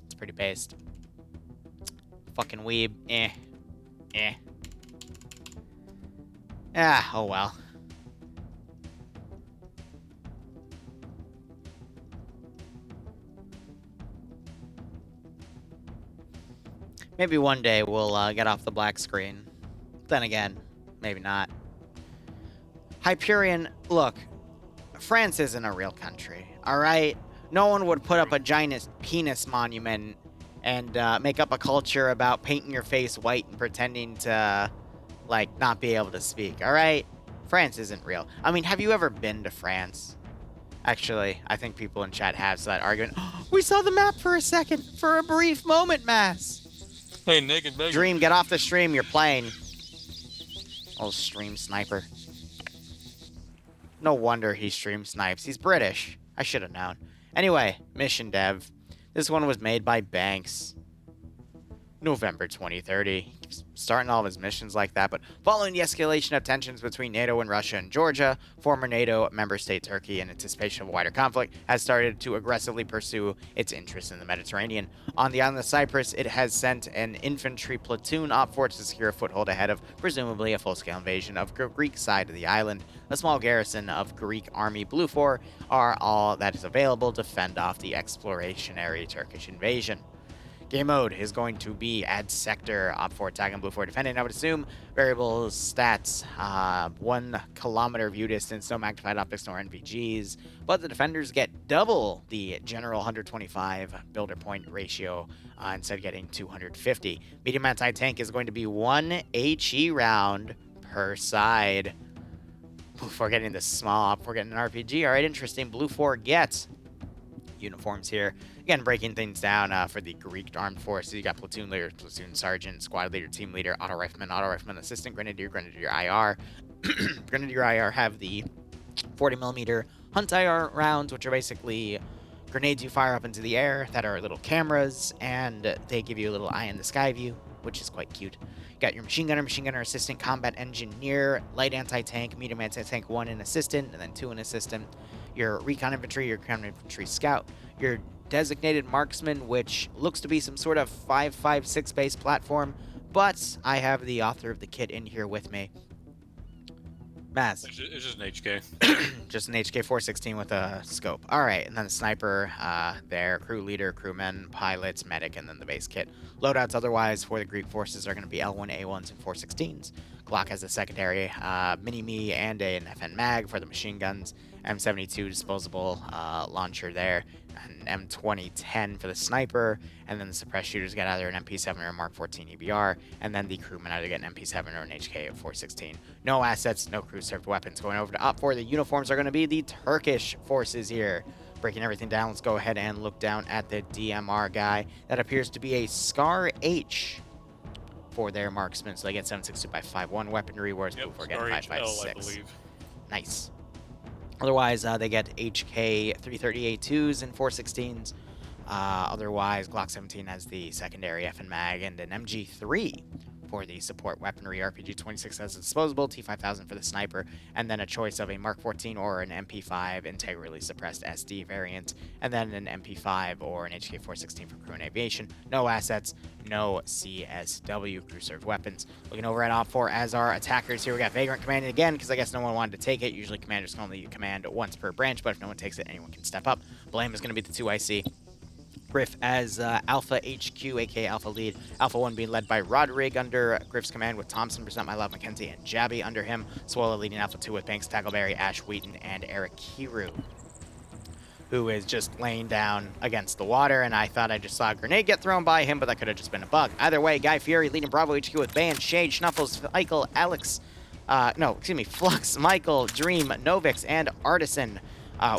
It's pretty based. Fucking weeb. Eh. Eh. Ah, oh well. Maybe one day we'll get off the black screen. Then again, maybe not. Hyperion, look, France isn't a real country, alright? No one would put up a giant penis monument and make up a culture about painting your face white and pretending to, like, not be able to speak, alright? France isn't real. I mean, have you ever been to France? Actually, I think people in chat have, so that argument. We saw the map for a second, for a brief moment, Mass. Hey, Naked Megan. Dream, get off the stream, you're playing. Oh, stream sniper. No wonder he stream snipes. He's British. I should have known. Anyway, mission dev. This one was made by Banks. November 2030. He's starting all of his missions like that, but following the escalation of tensions between NATO and Russia and Georgia, former NATO member state Turkey, in anticipation of a wider conflict, has started to aggressively pursue its interests in the Mediterranean. On the island of Cyprus, it has sent an infantry platoon op force to secure a foothold ahead of, presumably, a full-scale invasion of the Greek side of the island. A small garrison of Greek Army Blue 4 are all that is available to fend off the explorationary Turkish invasion. Game mode is going to be add sector, op 4 attack and blue 4 defending. I would assume variable stats, 1 kilometer view distance, no magnified optics nor NVGs, but the defenders get double the general 125 builder point ratio, instead of getting 250. Medium anti-tank is going to be 1 HE round per side. Blue 4 getting the small op 4 getting an RPG. All right, interesting. Blue 4 gets uniforms here. Again, breaking things down for the Greek armed forces. You got platoon leader, platoon sergeant, squad leader, team leader, auto rifleman assistant, grenadier, grenadier IR. Grenadier IR have the 40mm hunt IR rounds, which are basically grenades you fire up into the air that are little cameras, and they give you a little eye in the sky view, which is quite cute. You got your machine gunner assistant, combat engineer, light anti-tank, medium anti-tank 1 an assistant, and then 2 an assistant. Your recon infantry scout, your designated marksman, which looks to be some sort of 5.56 base platform, but I have the author of the kit in here with me. Maz. It's just an HK. Just an HK 416 with a scope. Alright, and then the sniper there, crew leader, crewmen, pilots, medic, and then the base kit. Loadouts otherwise for the Greek forces are going to be L1, A1s, and 416s. Glock has a secondary mini-me and an FN mag for the machine guns. M72 disposable launcher there, an M2010 for the sniper, and then the suppressed shooters get either an MP7 or a Mark 14 EBR, and then the crewmen either get an MP7 or an HK of 416. No assets, no crew-served weapons. Going over to Op 4, the uniforms are going to be the Turkish forces here. Breaking everything down, let's go ahead and look down at the DMR guy. That appears to be a Scar H for their marksmen, so they get 7.62 by 5.1 weaponry, whereas Blue 4 get 5.56. Nice. Otherwise, they get HK 330A2s and 416s. Otherwise, Glock 17 has the secondary FN mag and an MG3 for the support weaponry. RPG-26 has a disposable, T-5000 for the sniper, and then a choice of a Mark 14 or an MP5 integrally suppressed SD variant, and then an MP5 or an HK-416 for crew and aviation. No assets, no CSW, crew-served weapons. Looking over at Op 4 as our attackers here, we got Vagrant commanding again, because I guess no one wanted to take it. Usually commanders can only command once per branch, but if no one takes it, anyone can step up. Blame is going to be the 2IC. Griff as Alpha HQ, aka Alpha Lead. Alpha 1 being led by Roderick under Griff's command with Thompson, Present My Love, McKenzie, and Jabby under him. Swola leading Alpha 2 with Banks, Tackleberry, Ash Wheaton, and Eric Kiru, who is just laying down against the water, and I thought I just saw a grenade get thrown by him, but that could have just been a bug. Either way, Guy Fieri leading Bravo HQ with Ban, Shade, Schnuffles, Michael, Alex, Flux, Michael, Dream, Novix, and Artisan.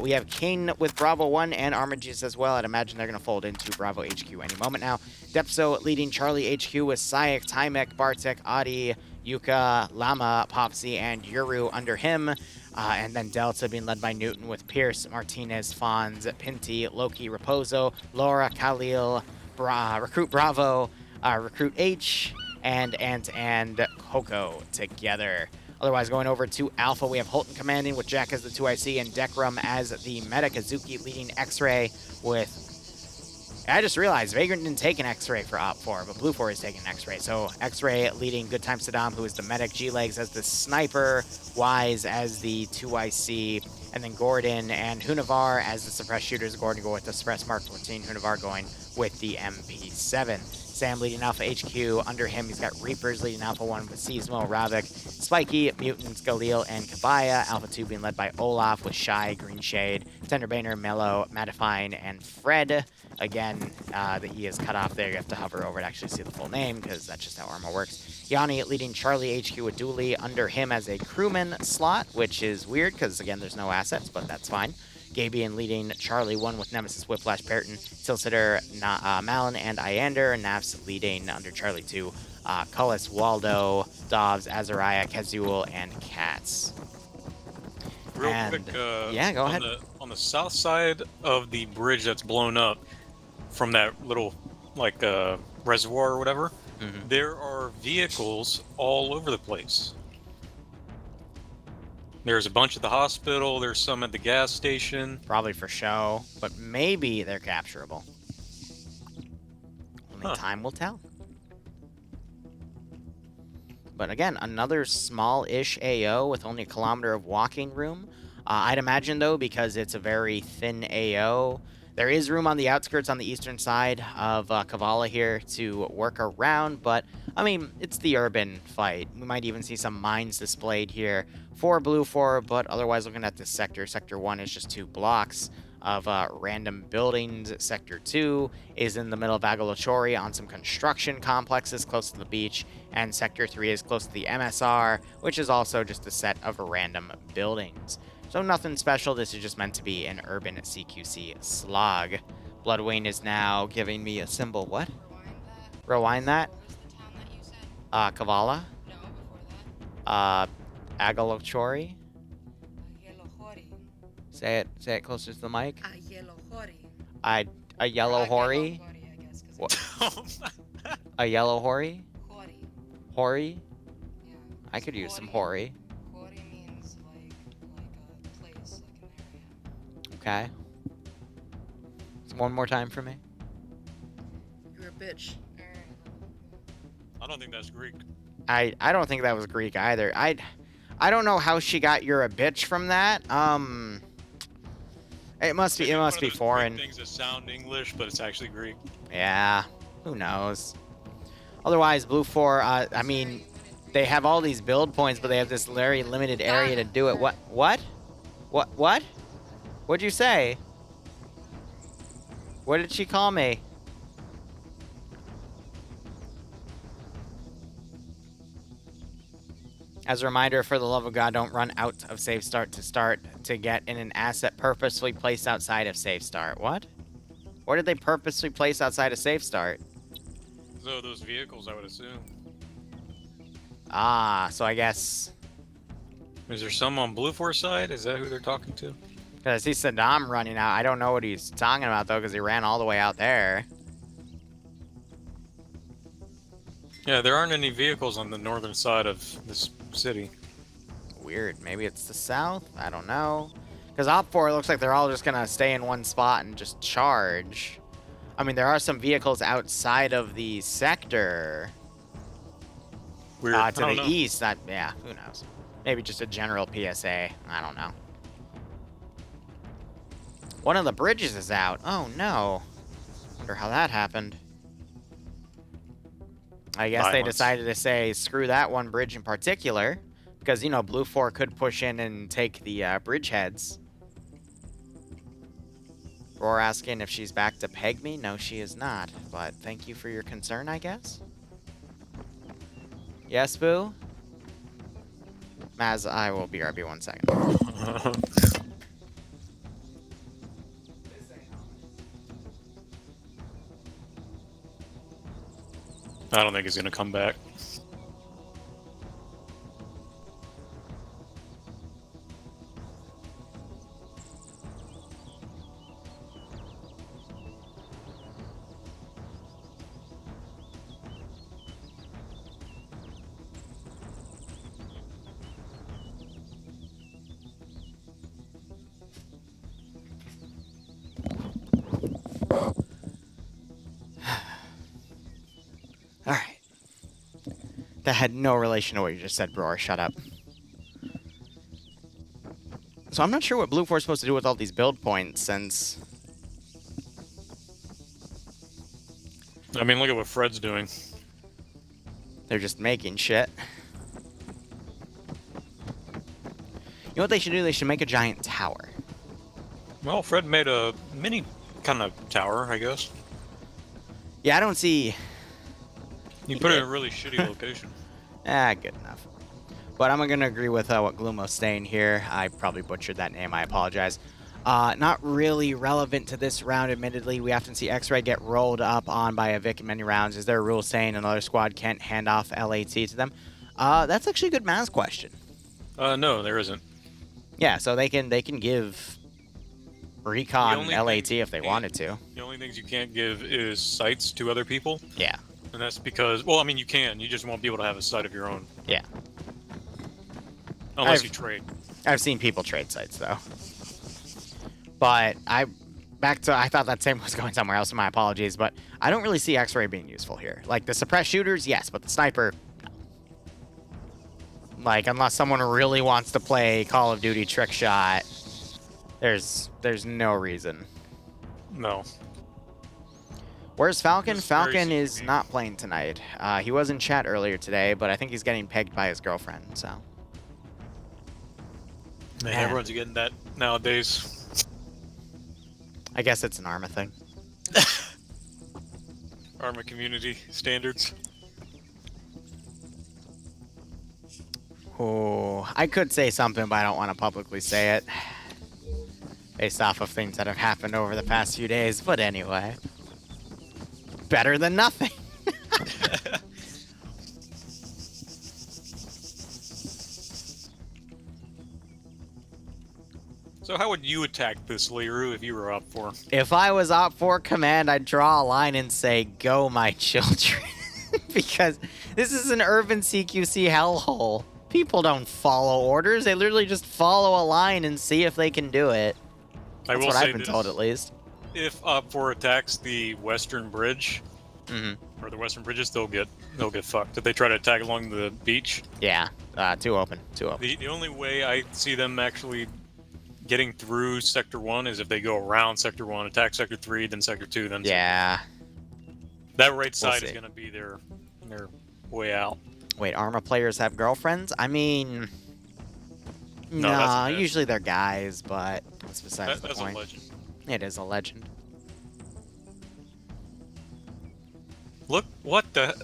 We have Kane with Bravo 1 and Armiges as well. I'd imagine they're going to fold into Bravo HQ any moment now. Depso leading Charlie HQ with Sayak, Tymek, Bartek, Adi, Yuka, Lama, Popsy, and Yuru under him. And then Delta being led by Newton with Pierce, Martinez, Fonz, Pinty, Loki, Raposo, Laura, Khalil, Recruit Bravo, Recruit H, and Ant and Coco together. Otherwise, going over to Alpha, we have Holton commanding with Jack as the 2IC and Dekram as the medic. Azuki leading X-Ray with... I just realized Vagrant didn't take an X-Ray for Op 4, but Blue 4 is taking an X-Ray. So X-Ray leading Good Time Saddam, who is the medic. G-Legs as the sniper. Wise as the 2IC. And then Gordon and Hunavar as the suppressed shooters. Gordon go with the suppressed Mark 14. Hunavar going with the MP7. Sam leading Alpha HQ. Under him, he's got Reapers leading Alpha 1 with Seasmo, Ravik, Spiky, Mutants, Galil, and Kabaya. Alpha 2 being led by Olaf with Shy, Green Shade, Tenderbaner, Mellow, Mattifine, and Fred. Again, the E is cut off there. You have to hover over to actually see the full name, because that's just how Arma works. Yanni leading Charlie HQ with Dooley. Under him as a crewman slot, which is weird, because, again, there's no assets, but that's fine. Gabian leading Charlie 1 with Nemesis, Whiplash, Perton, Tilsitter, Malin, and Iander. Nafs leading under Charlie 2, Cullis, Waldo, Dobbs, Azariah, Kazul, and Katz. Real quick, yeah, go ahead. On the south side of the bridge that's blown up from that little, like, reservoir or whatever, there are vehicles all over the place. There's a bunch at the hospital, there's some at the gas station. Probably for show, but maybe they're capturable. Only time will tell. But again, another small-ish AO with only a kilometer of walking room. I'd imagine, though, because it's a very thin AO, there is room on the outskirts on the eastern side of Kavala here to work around, but, I mean, it's the urban fight. We might even see some mines displayed here for Blue 4, but otherwise, looking at this sector, Sector 1 is just 2 blocks of random buildings. Sector 2 is in the middle of Agalochori on some construction complexes close to the beach, and Sector 3 is close to the MSR, which is also just a set of random buildings. So nothing special, this is just meant to be an urban CQC slog. Bloodwayne is now giving me a symbol. What? Rewind that? What was the town that you said? Kavala? No, before that. Agalochori? Ayelohori. Say it closer to the mic. Ayelohori. A yellow hori? I guess, 'cause What? A yellow hori? Hori. Hori? Yeah. I could use some Hori. hori. Hori means like a place, like an area. Okay. So one more time for me. You're a bitch. I don't think that's Greek. I don't think that was Greek either. I don't know how she got "you're a bitch" from that. It must be foreign. Things that sound English, but it's actually Greek. Yeah, who knows? Otherwise, Blue 4, I mean, they have all these build points, but they have this very limited area to do it. What? What'd you say? What did she call me? As a reminder, for the love of God, don't run out of Save Start to get in an asset purposefully placed outside of Save Start. What? What did they purposely place outside of Save Start? So those vehicles, I would assume. Ah, so I guess... Is there some on Blue Force side? Is that who they're talking to? Because I see Saddam running out. I don't know what he's talking about, though, because he ran all the way out there. Yeah, there aren't any vehicles on the northern side of this city. Weird. Maybe it's the south? I don't know. Because Op 4 looks like they're all just going to stay in one spot and just charge. I mean, there are some vehicles outside of the sector. Weird. To I the don't know. east. Yeah, who knows? Maybe just a general PSA. I don't know. One of the bridges is out. Oh, no. Wonder how that happened. I guess they Violence. decided to say, screw that one bridge in particular. Because, you know, Blue 4 could push in and take the bridgeheads. Roar asking if she's back to peg me. No, she is not. But thank you for your concern, I guess. Yes, Boo? Maz, I will BRB 1 second. I don't think he's gonna come back. Alright. That had no relation to what you just said, Roar. Shut up. So I'm not sure what Blue 4 is supposed to do with all these build points, since... I mean, look at what Fred's doing. they're just making shit. You know what they should do? They should make a giant tower. Well, Fred made a mini kind of tower, I guess. Yeah, I don't see... You put it in a really shitty location. Good enough. But I'm going to agree with what Gloomo's saying here. I probably butchered that name. I apologize. Not really relevant to this round, admittedly. We often see X-Ray get rolled up on by a Vic in many rounds. Is there a rule saying another squad can't hand off LAT to them? That's actually a good Maz question. No, there isn't. Yeah, so they can give Recon only LAT thing if they wanted to. The only things you can't give is sites to other people. Yeah. And that's because, well, I mean, you can. You just won't be able to have a site of your own. Yeah. Unless you trade. I've seen people trade sites, though. But I thought that same was going somewhere else, my apologies, but I don't really see X-Ray being useful here. Like, the suppressed shooters, yes, but the sniper, no. Like, unless someone really wants to play Call of Duty trick shot, there's no reason. No. Where's Falcon? It's very Falcon is CQB. not playing tonight. He was in chat earlier today, but I think he's getting pegged by his girlfriend, so. Man, Yeah. everyone's getting that nowadays. I guess it's an Arma thing. Arma community standards. Oh, I could say something, but I don't want to publicly say it. Based off of things that have happened over the past few days, but anyway. Better than nothing. So how would you attack this, Liru, if you were up for? If I was Op 4 command, I'd draw a line and say, go my children. Because this is an urban CQC hellhole. People don't follow orders. They literally just follow a line and see if they can do it. I That's will what say I've been this. told, at least. If Op 4 attacks the western bridge, Mm-hmm. or the western bridges, they'll get fucked. If they try to attack along the beach, Yeah, too open. Too open. the only way I see them actually getting through Sector 1 is if they go around Sector 1, attack Sector 3, then Sector 2, then Yeah. that right side is see. going to be their way out. Wait, Arma players have girlfriends? I mean... No, that's nah, a myth. usually they're guys, but that's besides the That's point. a legend. It is a legend. Look, what the...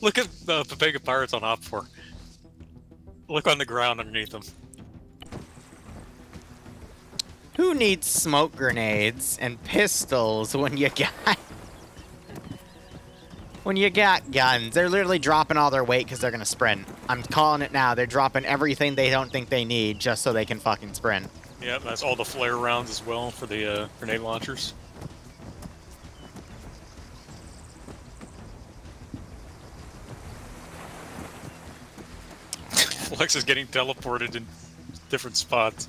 Look at the Papega Pirates on Op 4. Look on the ground underneath them. Who needs smoke grenades and pistols when you got... when you got guns? They're literally dropping all their weight because they're going to sprint. I'm calling it now. They're dropping everything they don't think they need just so they can fucking sprint. Yeah, that's all the flare rounds as well for the grenade launchers. Lex is getting teleported in different spots.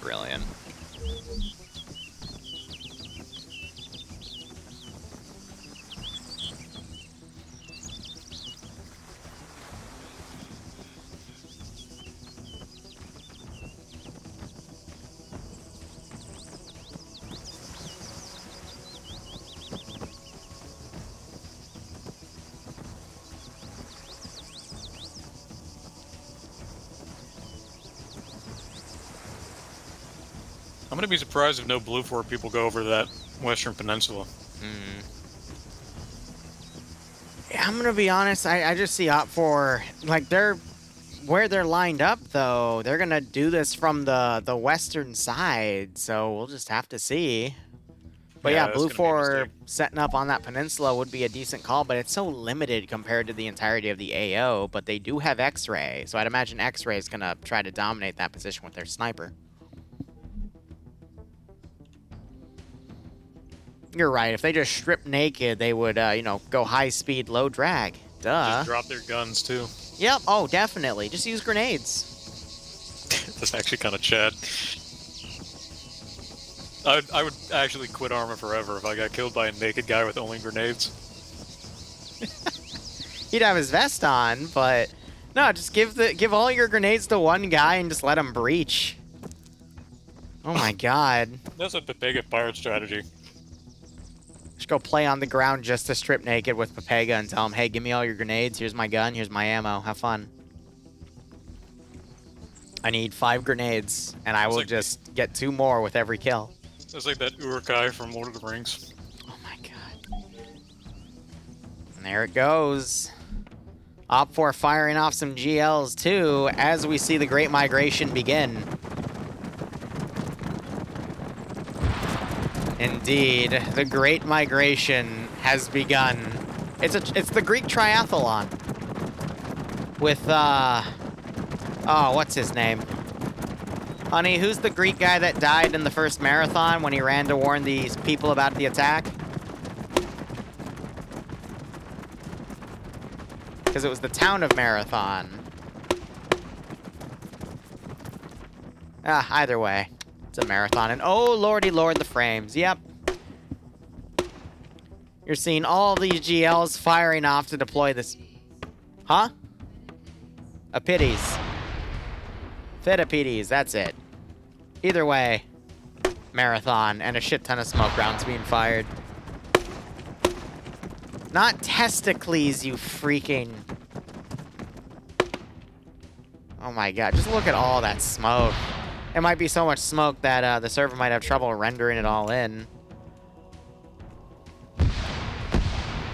Brilliant. I'm gonna be surprised if no Blue 4 people go over to that Western Peninsula. Yeah, I'm gonna be honest. I just see Op 4 like where they're lined up though. They're gonna do this from the western side, so we'll just have to see. But yeah, that's Blue gonna be a 4 mistake. setting up on that peninsula would be a decent call, but it's so limited compared to the entirety of the AO. But they do have X-Ray, so I'd imagine X-Ray is gonna try to dominate that position with their sniper. You're right. If they just strip naked, they would, you know, go high speed, low drag. Duh. Just drop their guns too. Yep. Oh, definitely. Just use grenades. That's actually kind of Chad. I would actually quit Arma forever if I got killed by a naked guy with only grenades. He'd have his vest on, but no, just give all your grenades to one guy and just let him breach. Oh my god. That's a Pepega pirate strategy. Just go play on the ground just to strip naked with Pepega and tell him, hey, give me all your grenades. Here's my gun. Here's my ammo. Have fun. I need 5 grenades, and I will just get 2 more with every kill. It's like that Uruk-hai from Lord of the Rings. Oh my god. And there it goes. Op 4 firing off some GLs too, as we see the Great Migration begin. Indeed, the Great Migration has begun. It's the Greek triathlon. With, oh, what's his name? Honey, who's the Greek guy that died in the first marathon when he ran to warn these people about the attack? Because it was the town of Marathon. Either way. It's a marathon. And oh, lordy lord, the frames. Yep. You're seeing all these GLs firing off to deploy this. Huh? Apides. Fitapides, that's it. Either way, marathon and a shit ton of smoke rounds being fired. Not testicles, you freaking... Oh my god, just look at all that smoke. It might be so much smoke that the server might have trouble rendering it all in.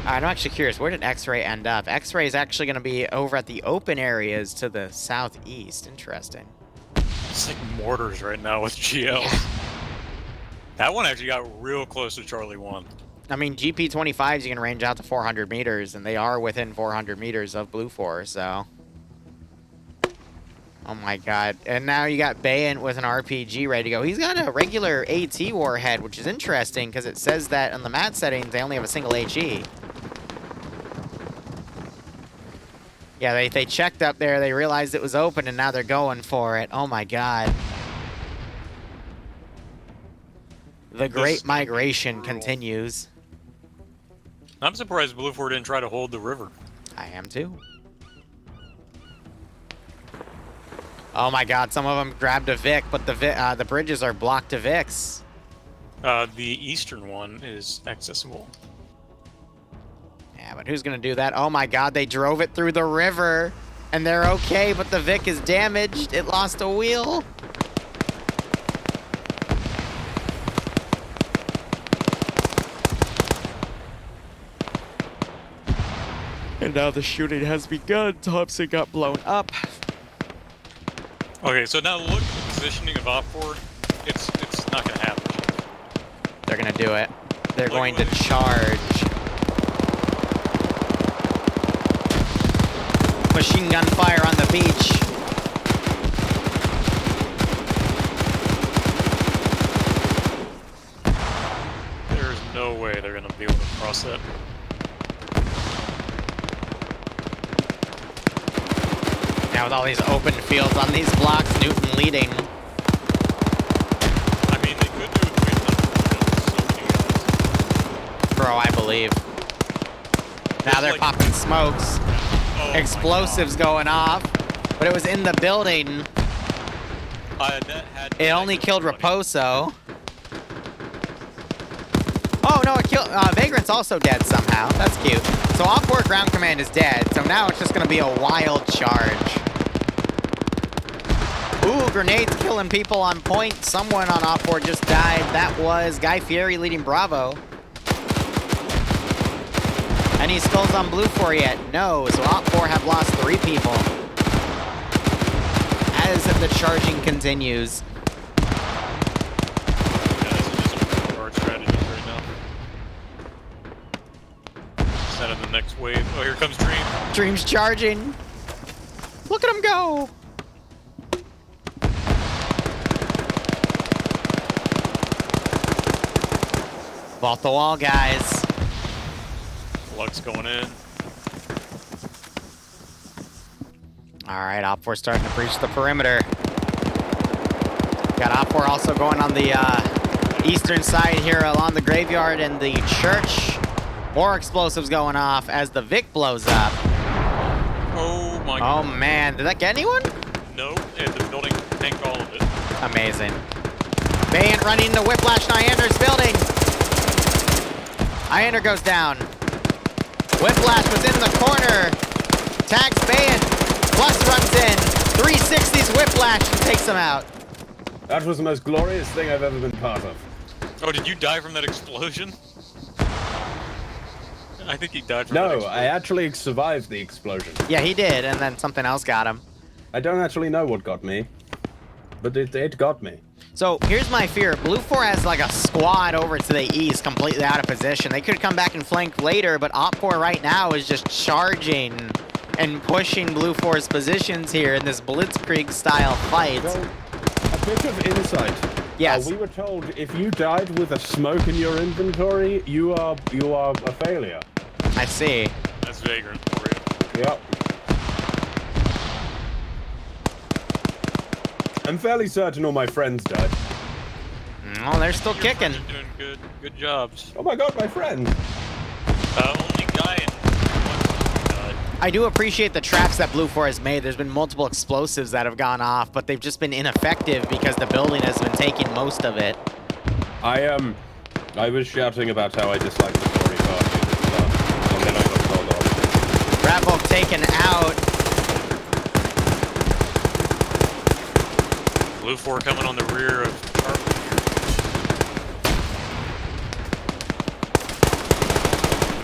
I'm actually curious, where did X-Ray end up? X-Ray is actually going to be over at the open areas to the southeast. Interesting. It's like mortars right now with GL. Yeah. That one actually got real close to Charlie 1. I mean, GP25s you can range out to 400 meters, and they are within 400 meters of Blue 4, so... Oh my god. And now you got Bayant with an RPG ready to go. He's got a regular AT warhead, which is interesting, because it says that on the mat settings, they only have a single HE. Yeah, they checked up there, they realized it was open, and now they're going for it. Oh my god. The Great Migration continues. I'm surprised Blue 4 didn't try to hold the river. I am too. Oh my god, some of them grabbed a Vic, but the bridges are blocked to Vics. The eastern one is accessible. Yeah, but who's gonna do that? Oh my god, they drove it through the river, and they're okay, but the Vic is damaged. It lost a wheel. And now the shooting has begun. Thompson got blown up. Okay, so now look at the positioning of Op 4. It's not gonna happen. They're gonna do it. They're Look going to what it- charge. Machine gun fire on the beach. No way they're gonna be able to cross that. Now with all these open fields on these blocks, Newton leading. I mean, they could do it. So many guys. Bro, I believe. Now they're like- popping smokes. Oh my Explosives going off. But it was in the building. God. That had It only killed everybody. Raposo. Oh no, it killed Vagrant's also dead somehow. That's cute. So Op4 ground command is dead. So now it's just gonna be a wild charge. Ooh, grenades killing people on point. Someone on Op4 just died. That was Guy Fieri leading Bravo. Any skulls on Blue 4 yet? No, so Op4 have lost 3 people. As the charging continues. Yeah, this is just some guard strategies right now. Set in the next wave. Oh, here comes Dream. Dream's charging. Look at him go. Vault the wall, guys. Flux going in. All right, Op4 starting to breach the perimeter. Got Op4 also going on the eastern side here along the graveyard and the church. More explosives going off as the Vic blows up. Oh my Oh god. man, did that get anyone? No, and the building tanked all of it. Amazing. Bayant running into Whiplash Nyander's building. Nyander goes down. Whiplash was in the corner. Tags Bayant. Plus runs in. 360s Whiplash and takes him out. That was the most glorious thing I've ever been part of. Oh, did you die from that explosion? I think he died from that No, explosion. I actually survived the explosion. Yeah, he did, and then something else got him. I don't actually know what got me, but it got me. So here's my fear. Blue 4 has like a squad over to the east, completely out of position. They could come back and flank later, but Op4 right now is just charging and pushing Blue 4's positions here in this Blitzkrieg style fight. So, a bit of insight. Yes. We were told if you died with a smoke in your inventory, you are a failure. I see. That's Vagrant for you. Yep. I'm fairly certain all my friends died. Oh, they're still Your kicking. friends are doing good jobs. Oh my god, my friend! Only guy in died. I do appreciate the traps that Blue 4 has made. There's been multiple explosives that have gone off, but they've just been ineffective because the building has been taking most of it. I was shouting about how I dislike the story part and stuff, and then I got told off. Ratvolk taken out. Blue 4 coming on the rear of Carpet.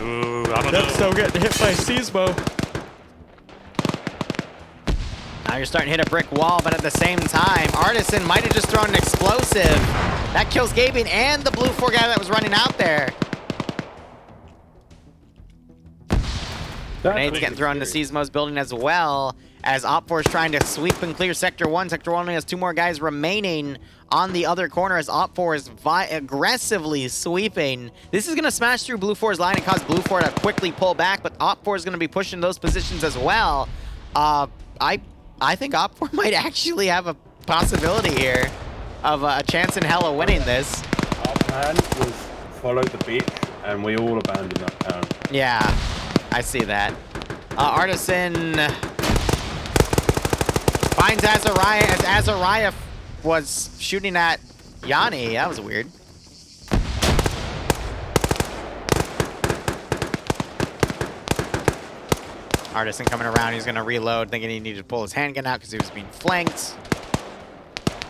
Ooh, I don't know. Still getting hit by Seismo. Now you're starting to hit a brick wall, but at the same time, Artisan might have just thrown an explosive. That kills Gabing and the Blue 4 guy that was running out there. Grenades getting thrown into Seismo's building as well, as Op4 is trying to sweep and clear Sector 1. Sector 1 only has 2 more guys remaining on the other corner as Op4 is aggressively sweeping. This is going to smash through Blue 4's line and cause Blue 4 to quickly pull back, but Op4 is going to be pushing those positions as well. I think Op4 might actually have a possibility here of a chance in hell of winning this. Our plan was follow the beach, and we all abandoned that town. Yeah, I see that. Artisan finds Azariah as Azariah was shooting at Yanni. That was weird. Artisan coming around. He's going to reload, thinking he needed to pull his handgun out because he was being flanked.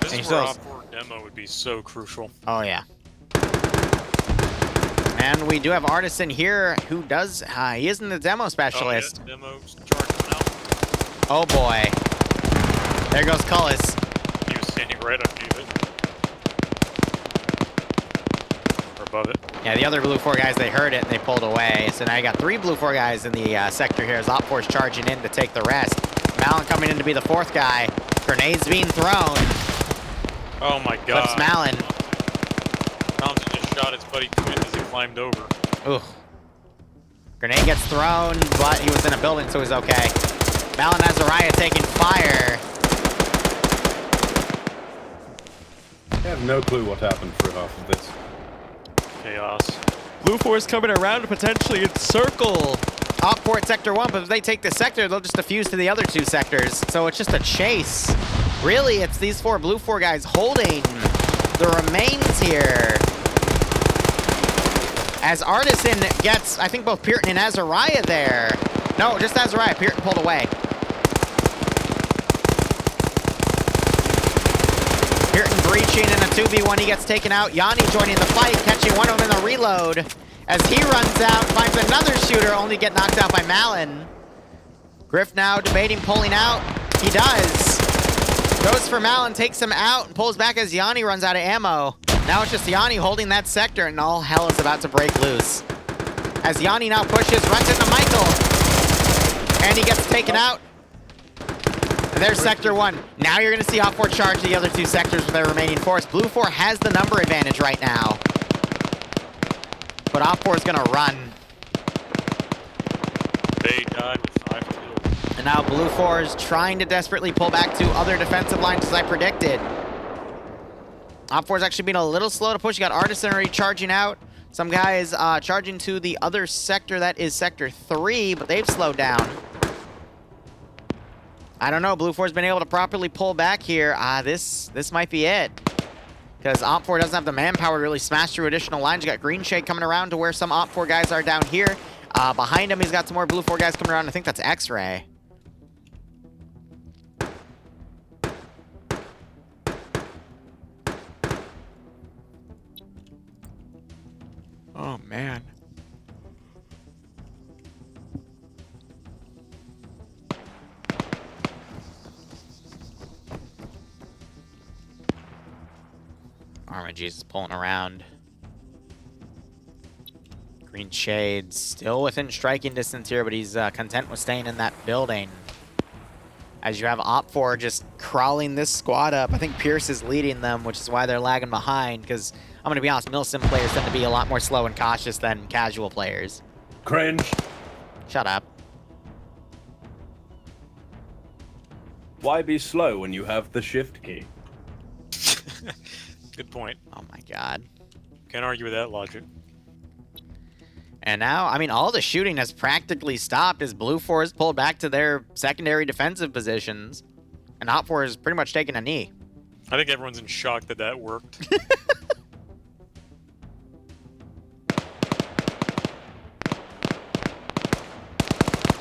This And is he where still- Op4 demo would be so crucial. Oh, yeah. And we do have Artisan here who does, he is in the demo specialist. Oh, yeah, demo charge coming out. Oh, boy. There goes Cullis. He was standing right underneath it. Or above it. Yeah, the other Blue 4 guys, they heard it and they pulled away. So now you got 3 Blue 4 guys in the sector here as Op4's charging in to take the rest. Malin coming in to be the 4th guy. Grenades being thrown. Oh my god. Clips Malin. Thompson just shot his buddy Quinn as he climbed over. Ooh. Grenade gets thrown, but he was in a building, so he's okay. Mal and Azariah taking fire. I have no clue what happened through half of this. Chaos. Blue Force coming around to potentially encircle. Op 4 at Sector 1, but if they take this sector, they'll just defuse to the other 2 sectors. So it's just a chase. Really, it's these 4 Blue 4 guys holding the remains here. As Artisan gets, I think, both Puritan and Azariah there. No, just Azariah. Puritan pulled away. Puritan breaching in a 2v1. He gets taken out. Yanni joining the fight, catching one of them in the reload. As he runs out, finds another shooter, only get knocked out by Malin. Griff now debating pulling out. He does. Goes for Malin, takes him out, and pulls back as Yanni runs out of ammo. Now it's just Yanni holding that sector, and all hell is about to break loose. As Yanni now pushes, runs into Michael. And he gets taken out. And there's Sector 1. Now you're going to see Op 4 charge the other 2 sectors with their remaining force. Blue 4 has the number advantage right now. But Op 4 is going to run. They died with 5 kills. And now Blue 4 is trying to desperately pull back to other defensive lines as I predicted. Op 4 is actually being a little slow to push. You got Artisan already charging out. Some guys charging to the other sector, that is Sector 3, but they've slowed down. I don't know, Blue 4's been able to properly pull back here. This might be it. Because Op 4 doesn't have the manpower to really smash through additional lines. You got Green Shade coming around to where some Op 4 guys are down here. Behind him, he's got some more Blue 4 guys coming around. I think that's X-Ray. Oh, man. RMG is pulling around. Green Shade still within striking distance here, but he's content with staying in that building. As you have Op 4 just crawling this squad up. I think Pierce is leading them, which is why they're lagging behind, because I'm going to be honest, Milsim players tend to be a lot more slow and cautious than casual players. Cringe. Shut up. Why be slow when you have the shift key? Good point. Oh my god. Can't argue with that logic. And now, I mean, all the shooting has practically stopped as Blue 4 is pulled back to their secondary defensive positions. And Op 4 is pretty much taking a knee. I think everyone's in shock that that worked.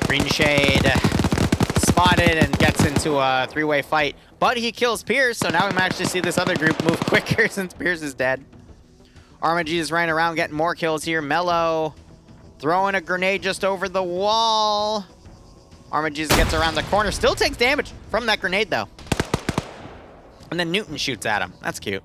Green Shade spotted and gets into a 3-way fight. But he kills Pierce, so now we might actually see this other group move quicker since Pierce is dead. Armagy is running around getting more kills here. Mello throwing a grenade just over the wall. Armagy gets around the corner. Still takes damage from that grenade, though. And then Newton shoots at him. That's cute.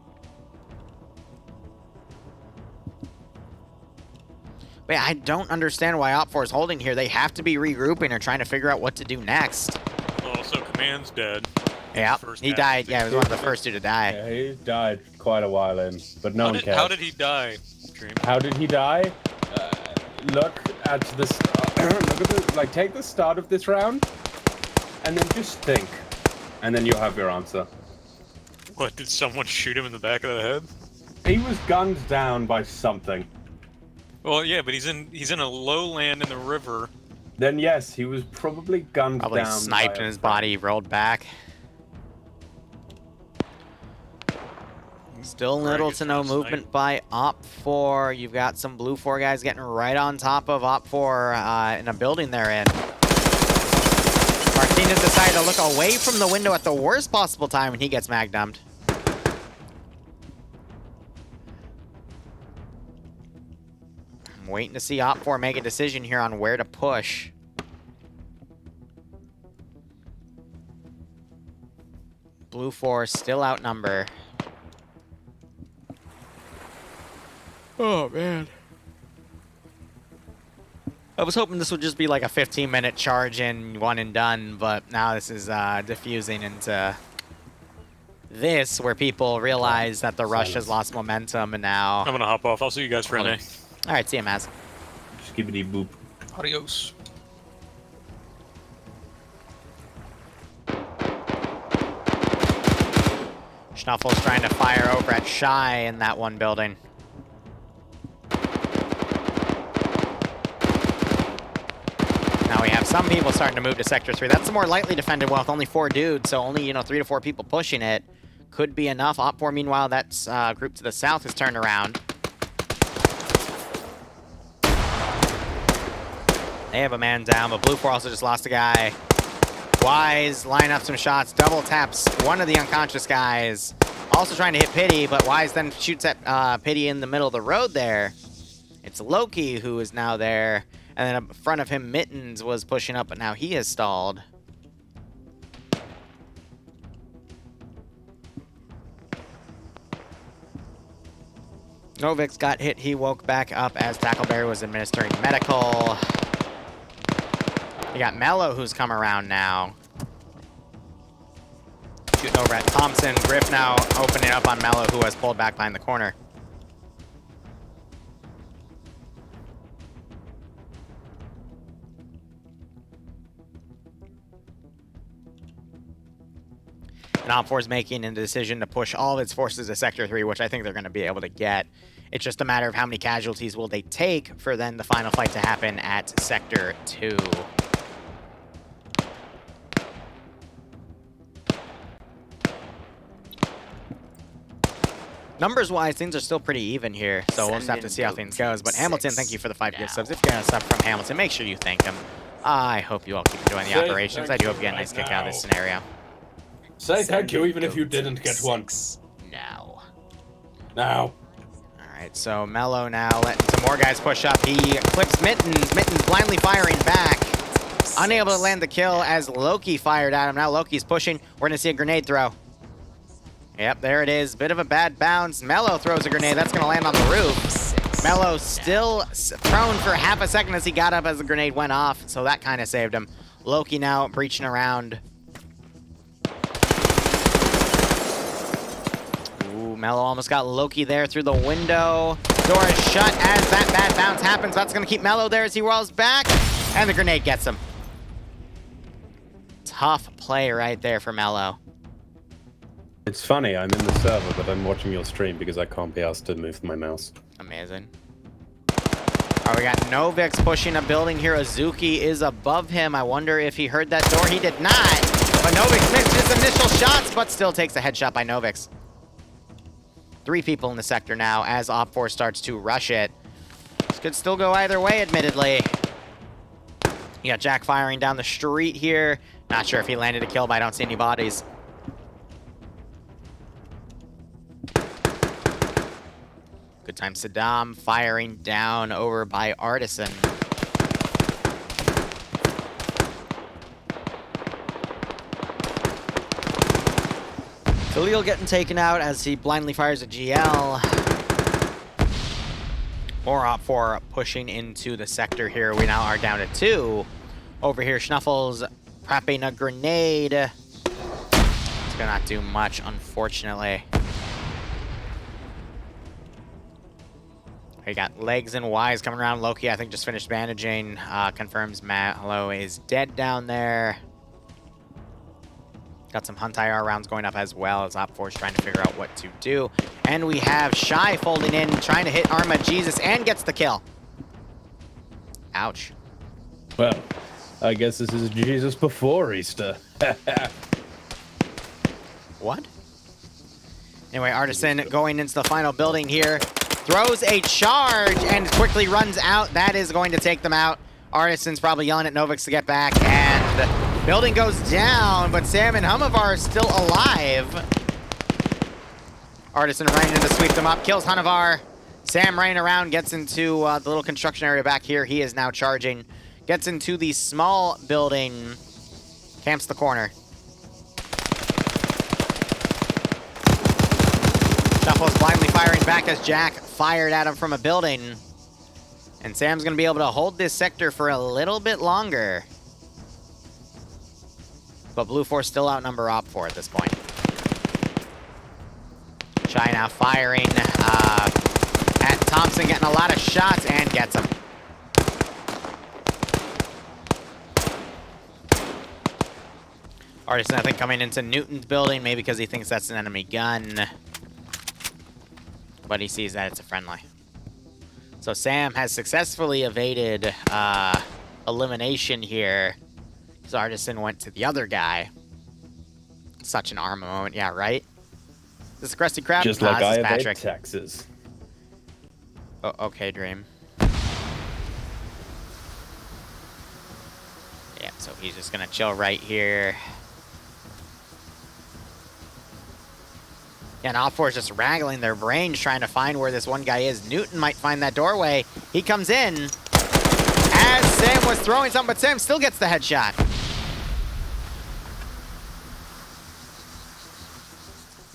Wait, I don't understand why Op 4 is holding here. They have to be regrouping or trying to figure out what to do next. Oh, so Command's dead. Yeah, he died. Yeah, he was one of the first 2 to die. Yeah, he died quite a while in, but no one cares. How did he die, Dream? How did he die? Look at the look at the, like, take the start of this round, and then just think, and then you'll have your answer. What, did someone shoot him in the back of the head? He was gunned down by something. Well, yeah, but he's in a lowland in the river. Then yes, he was probably gunned Probably down. sniped by and his body rolled back. Still little to no movement by Op 4. You've got some Blue 4 guys getting right on top of Op 4 in a building they're in. Martinez decided to look away from the window at the worst possible time and he gets mag dumped. I'm waiting to see Op 4 make a decision here on where to push. Blue 4 still outnumbered. Oh, man. I was hoping this would just be like a 15-minute charge in, one and done, but now this is diffusing into this, where people realize that the rush has lost momentum, and now... I'm gonna hop off. I'll see you guys for a day. All right, see you, Maz. Skibbity boop. Adios. Schnuffle's trying to fire over at Shy in that one building. Now we have some people starting to move to Sector 3. That's the more lightly defended one with only 4 dudes, so only, 3 to 4 people pushing it. Could be enough. Op 4, meanwhile, that group to the south has turned around. They have a man down, but Blue 4 also just lost a guy. Wise line up some shots, double taps one of the unconscious guys. Also trying to hit Pity, but Wise then shoots at Pity in the middle of the road there. It's Loki who is now there. And then in front of him, Mittens was pushing up, but now he is stalled. Novix got hit. He woke back up as Tackleberry was administering medical. You got Mello who's come around now. Shooting over at Thompson. Griff now opening up on Mello, who has pulled back behind the corner. And Op 4 is making a decision to push all of its forces to Sector 3, which I think they're going to be able to get. It's just a matter of how many casualties will they take for then the final fight to happen at Sector 2. Numbers-wise, things are still pretty even here, so we'll just have to see how things goes. But Hamilton, thank you for the 5 gift subs. If you get a sub from Hamilton, make sure you thank him. I hope you all keep enjoying the operations. I do hope you get a nice kick out of this scenario. Say thank you even if you didn't get one. Now. Now. Alright, so Mello now letting some more guys push up. He clips Mittens. Mittens blindly firing back. Unable to land the kill as Loki fired at him. Now Loki's pushing. We're going to see a grenade throw. Yep, there it is. Bit of a bad bounce. Mello throws a grenade. That's going to land on the roof. Mello still prone for half a second as he got up as the grenade went off, so that kind of saved him. Loki now breaching around. Ooh, Mello almost got Loki there through the window. Door is shut as that bad bounce happens. That's going to keep Mello there as he rolls back, and the grenade gets him. Tough play right there for Mello. It's funny, I'm in the server, but I'm watching your stream because I can't be asked to move my mouse. Amazing. All right, we got Novix pushing a building here. Azuki is above him. I wonder if he heard that door. He did not. But Novix missed his initial shots, but still takes a headshot by Novix. 3 people in the sector now as Op 4 starts to rush it. This could still go either way, admittedly. You got Jack firing down the street here. Not sure if he landed a kill, but I don't see any bodies. Good time Saddam firing down over by Artisan. Khalil getting taken out as he blindly fires a GL. More Op 4 pushing into the sector here. We now are down to 2. Over here, Schnuffles prepping a grenade. It's gonna not do much, unfortunately. We got Legs and Wise coming around. Loki, I think, just finished bandaging. Confirms Mallow is dead down there. Got some Hunt IR rounds going up as well as Op 4 is trying to figure out what to do. And we have Shy folding in, trying to hit Arma Jesus, and gets the kill. Ouch. Well, I guess this is Jesus before Easter. What? Anyway, Artisan going into the final building here. Throws a charge and quickly runs out. That is going to take them out. Artisan's probably yelling at Novix to get back, and building goes down, but Sam and Humavar are still alive. Artisan running in to sweep them up, kills Hunavar. Sam running around, gets into the little construction area back here. He is now charging. Gets into the small building, camps the corner. Shuffle's blindly firing back as Jack fired at him from a building. And Sam's going to be able to hold this sector for a little bit longer. But Blue 4 still outnumber Op 4 at this point. Shy now firing And Thompson getting a lot of shots and gets him. Artisan, I think, coming into Newton's building, maybe because he thinks that's an enemy gun. But he sees that it's a friendly. So Sam has successfully evaded elimination here. Because Artisan went to the other guy. Such an armor moment, yeah, right? This is Krusty Krab? Just Nah, like this I is evade Patrick. taxes. Oh, okay, Dream. Yeah, so he's just gonna chill right here. Yeah, and Op4 is just wrangling their brains trying to find where this one guy is. Newton might find that doorway. He comes in as Sam was throwing something, but Sam still gets the headshot.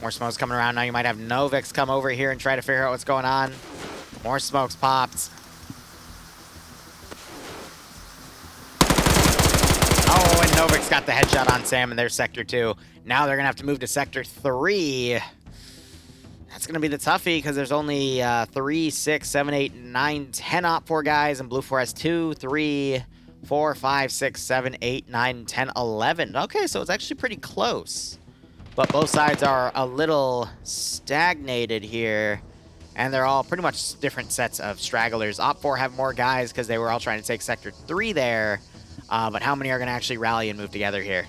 More smokes coming around now. You might have Novix come over here and try to figure out what's going on. More smokes popped. Oh, and Novix got the headshot on Sam in their Sector 2. Now they're going to have to move to Sector 3. That's going to be the toughie because there's only 3, 6, 7, 8, 9, 10 Op4 guys, and Blue 4 has 2, 3, 4, 5, 6, 7, 8, 9, 10, 11. Okay, so it's actually pretty close. But both sides are a little stagnated here, and they're all pretty much different sets of stragglers. Op4 have more guys because they were all trying to take Sector 3 there, but how many are going to actually rally and move together here?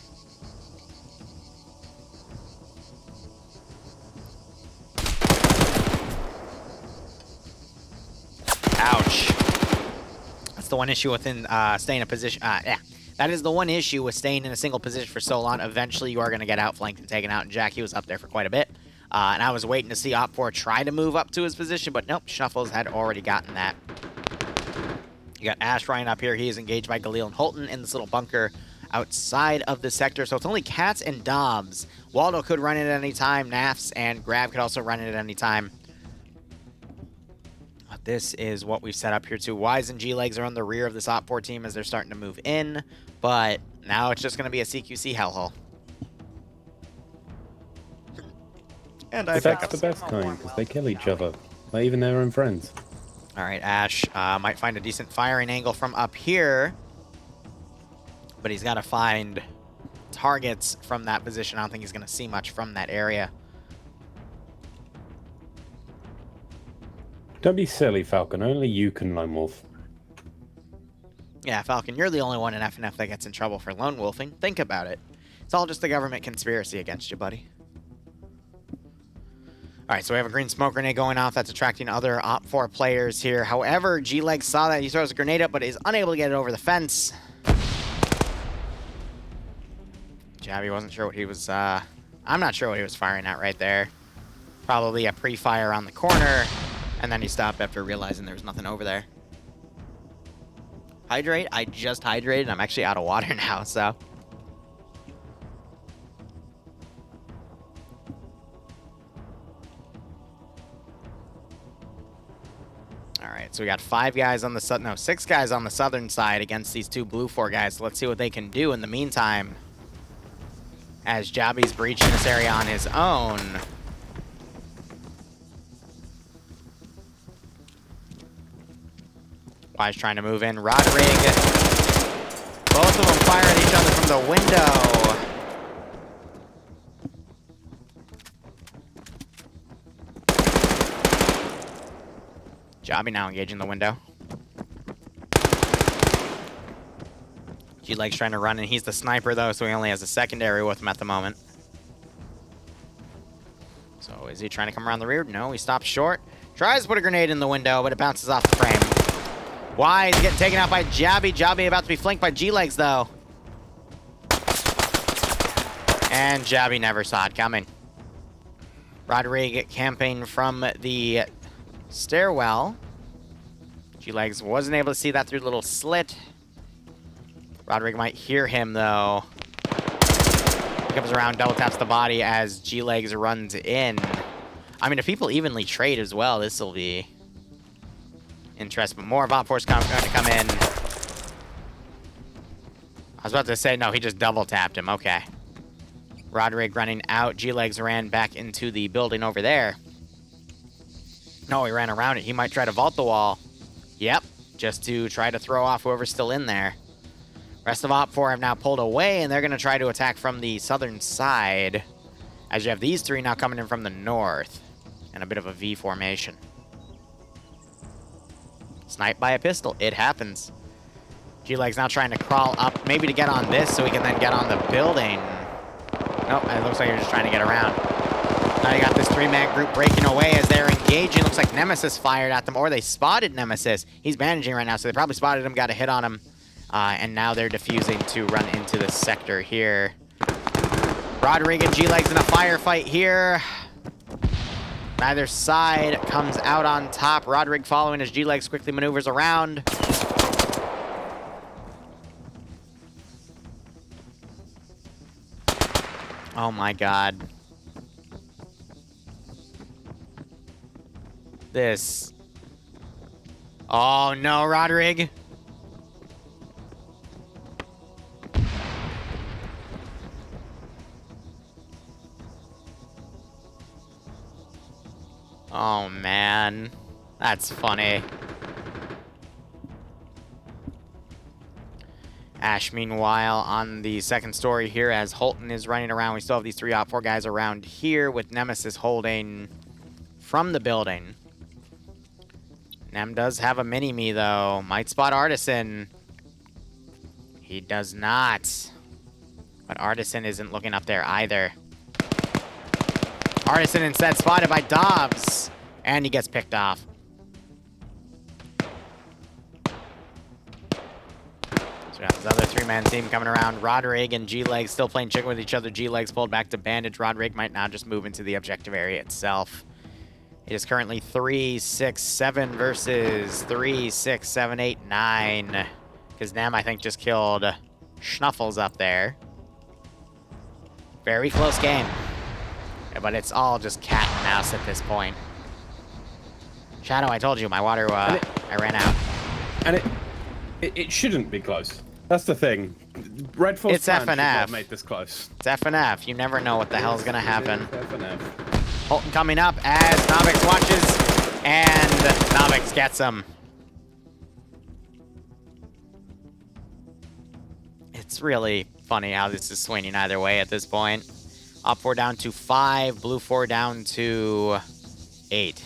Ouch. That's the one issue within staying in a position. Yeah. That is the one issue with staying in a single position for so long. Eventually, you are going to get outflanked and taken out. And Jackie was up there for quite a bit. And I was waiting to see Op4 try to move up to his position, but nope, Shuffles had already gotten that. You got Ash Ryan up here. He is engaged by Galil and Holton in this little bunker outside of the sector. So it's only Katz and Dobbs. Waldo could run it at any time. Nafs and Grab could also run it at any time. This is what we've set up here too. Wise and G-Legs are on the rear of this Op4 team as they're starting to move in, but now it's just going to be a CQC hellhole. And I That's the best kind, because they kill each other. Like even their own friends. All right, Ash might find a decent firing angle from up here, but he's got to find targets from that position. I don't think he's going to see much from that area. Don't be silly, Falcon. Only you can lone wolf. Yeah, Falcon, you're the only one in FNF that gets in trouble for lone wolfing. Think about it. It's all just a government conspiracy against you, buddy. All right, so we have a green smoke grenade going off. That's attracting other Op4 players here. However, G-Leg saw that. He throws a grenade up, but is unable to get it over the fence. Jabby wasn't sure what he was... I'm not sure what he was firing at right there. Probably a pre-fire on the corner. And then he stopped after realizing there was nothing over there. Hydrate? I just hydrated. I'm actually out of water now, so... Alright, so we got 5 guys on the... No, 6 guys on the southern side against these 2 Blue 4 guys. So let's see what they can do in the meantime. As Jabby's breaching this area on his own... Wise trying to move in. Rodrigue. Both of them fire at each other from the window. Jobby now engaging the window. G-Leg's trying to run, and he's the sniper, though, so he only has a secondary with him at the moment. So is he trying to come around the rear? No, he stops short. Tries to put a grenade in the window, but it bounces off the frame. Wise getting taken out by Jabby. Jabby about to be flanked by G-Legs, though. And Jabby never saw it coming. Rodrigue camping from the stairwell. G-Legs wasn't able to see that through the little slit. Rodrigue might hear him, though. He comes around, double taps the body as G-Legs runs in. I mean, if people evenly trade as well, this will be... interest, but more of Op4's going to come in. I was about to say, no, he just double tapped him. Okay. Rodrigue running out. G-Legs ran back into the building over there. No, he ran around it. He might try to vault the wall. Yep, just to try to throw off whoever's still in there. Rest of Op 4 have now pulled away, and they're going to try to attack from the southern side, as you have these three now coming in from the north, in a bit of a V formation. Sniped by a pistol. It happens. G-Leg's now trying to crawl up, maybe to get on this, so he can then get on the building. Nope, it looks like you're just trying to get around. Now you got this three-man group breaking away as they're engaging. Looks like Nemesis fired at them, or they spotted Nemesis. He's bandaging right now, so they probably spotted him, got a hit on him. And now they're defusing to run into the sector here. Rodrigue and G-Legs in a firefight here. Neither side comes out on top. Rodrigue following as G-Legs quickly maneuvers around. Oh my god. This. Oh no, Rodrigue. Oh man. That's funny. Ash, meanwhile, on the second story here as Holton is running around. We still have these three Op 4 guys around here with Nemesis holding from the building. Nem does have a mini-me, though. Might spot Artisan. He does not. But Artisan isn't looking up there either. Artisan instead spotted by Dobbs. And he gets picked off. So we got this other three-man team coming around. Rodrigue and G-Legs still playing chicken with each other. G-Legs pulled back to bandage. Rodrigue might now just move into the objective area itself. It is currently 3, 6, 7 versus 3, 6, 7, 8, 9. Because Nem, I think, just killed Schnuffles up there. Very close game. Yeah, but it's all just cat and mouse at this point. Shadow, I told you, my water, I ran out. And it shouldn't be close. That's the thing. Redfall's It's plan should FNF. not have made this close. It's FNF. You never know what the hell's gonna happen. FNF. Holton coming up as Novix watches, and Novix gets him. It's really funny how this is swinging either way at this point. Op 4 down to 5, Blue 4 down to 8.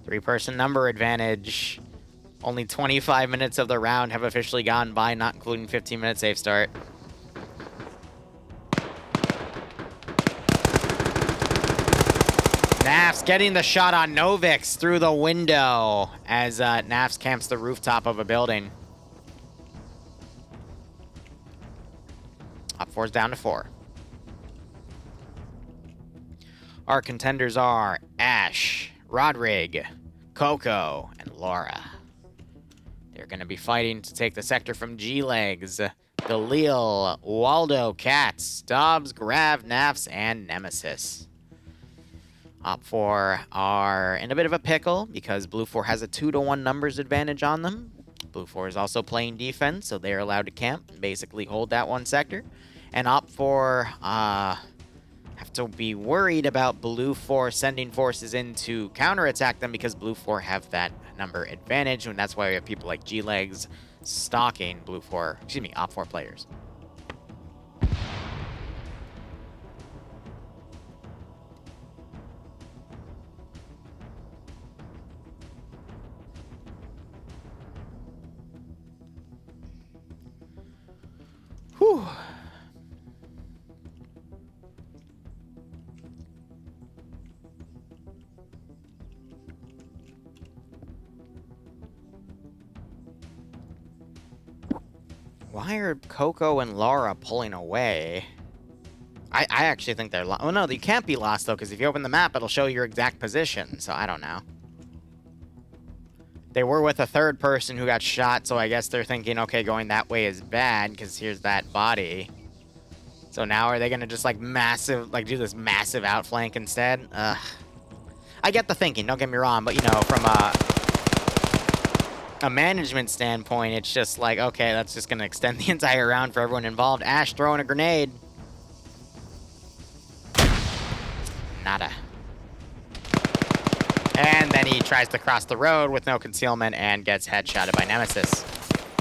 3-person number advantage. Only 25 minutes of the round have officially gone by, not including 15-minute safe start. Nafs getting the shot on Novix through the window as Nafs camps the rooftop of a building. Op 4's down to 4. Our contenders are Ash, Rodrigue, Coco, and Laura. They're going to be fighting to take the sector from G-Legs, Galil, Waldo, Katz, Dobbs, Grav, Nafs, and Nemesis. Op 4 are in a bit of a pickle because Blue 4 has a 2-to-1 numbers advantage on them. Blue 4 is also playing defense, so they're allowed to camp and basically hold that one sector. And Op 4 have to be worried about Blue 4 sending forces in to counterattack them because Blue 4 have that number advantage, and that's why we have people like G-Legs stalking Op 4 players. Whew. Why are Coco and Laura pulling away? I actually think they're lost. Oh, no, they can't be lost, though, because if you open the map, it'll show your exact position, so I don't know. They were with a third person who got shot, so I guess they're thinking, okay, going that way is bad, because here's that body. So now are they going to just, like, do this massive outflank instead? Ugh. I get the thinking, don't get me wrong, but, you know, from a management standpoint, it's just like, okay, that's just going to extend the entire round for everyone involved. Ash throwing a grenade. Nada. And then he tries to cross the road with no concealment and gets headshotted by Nemesis.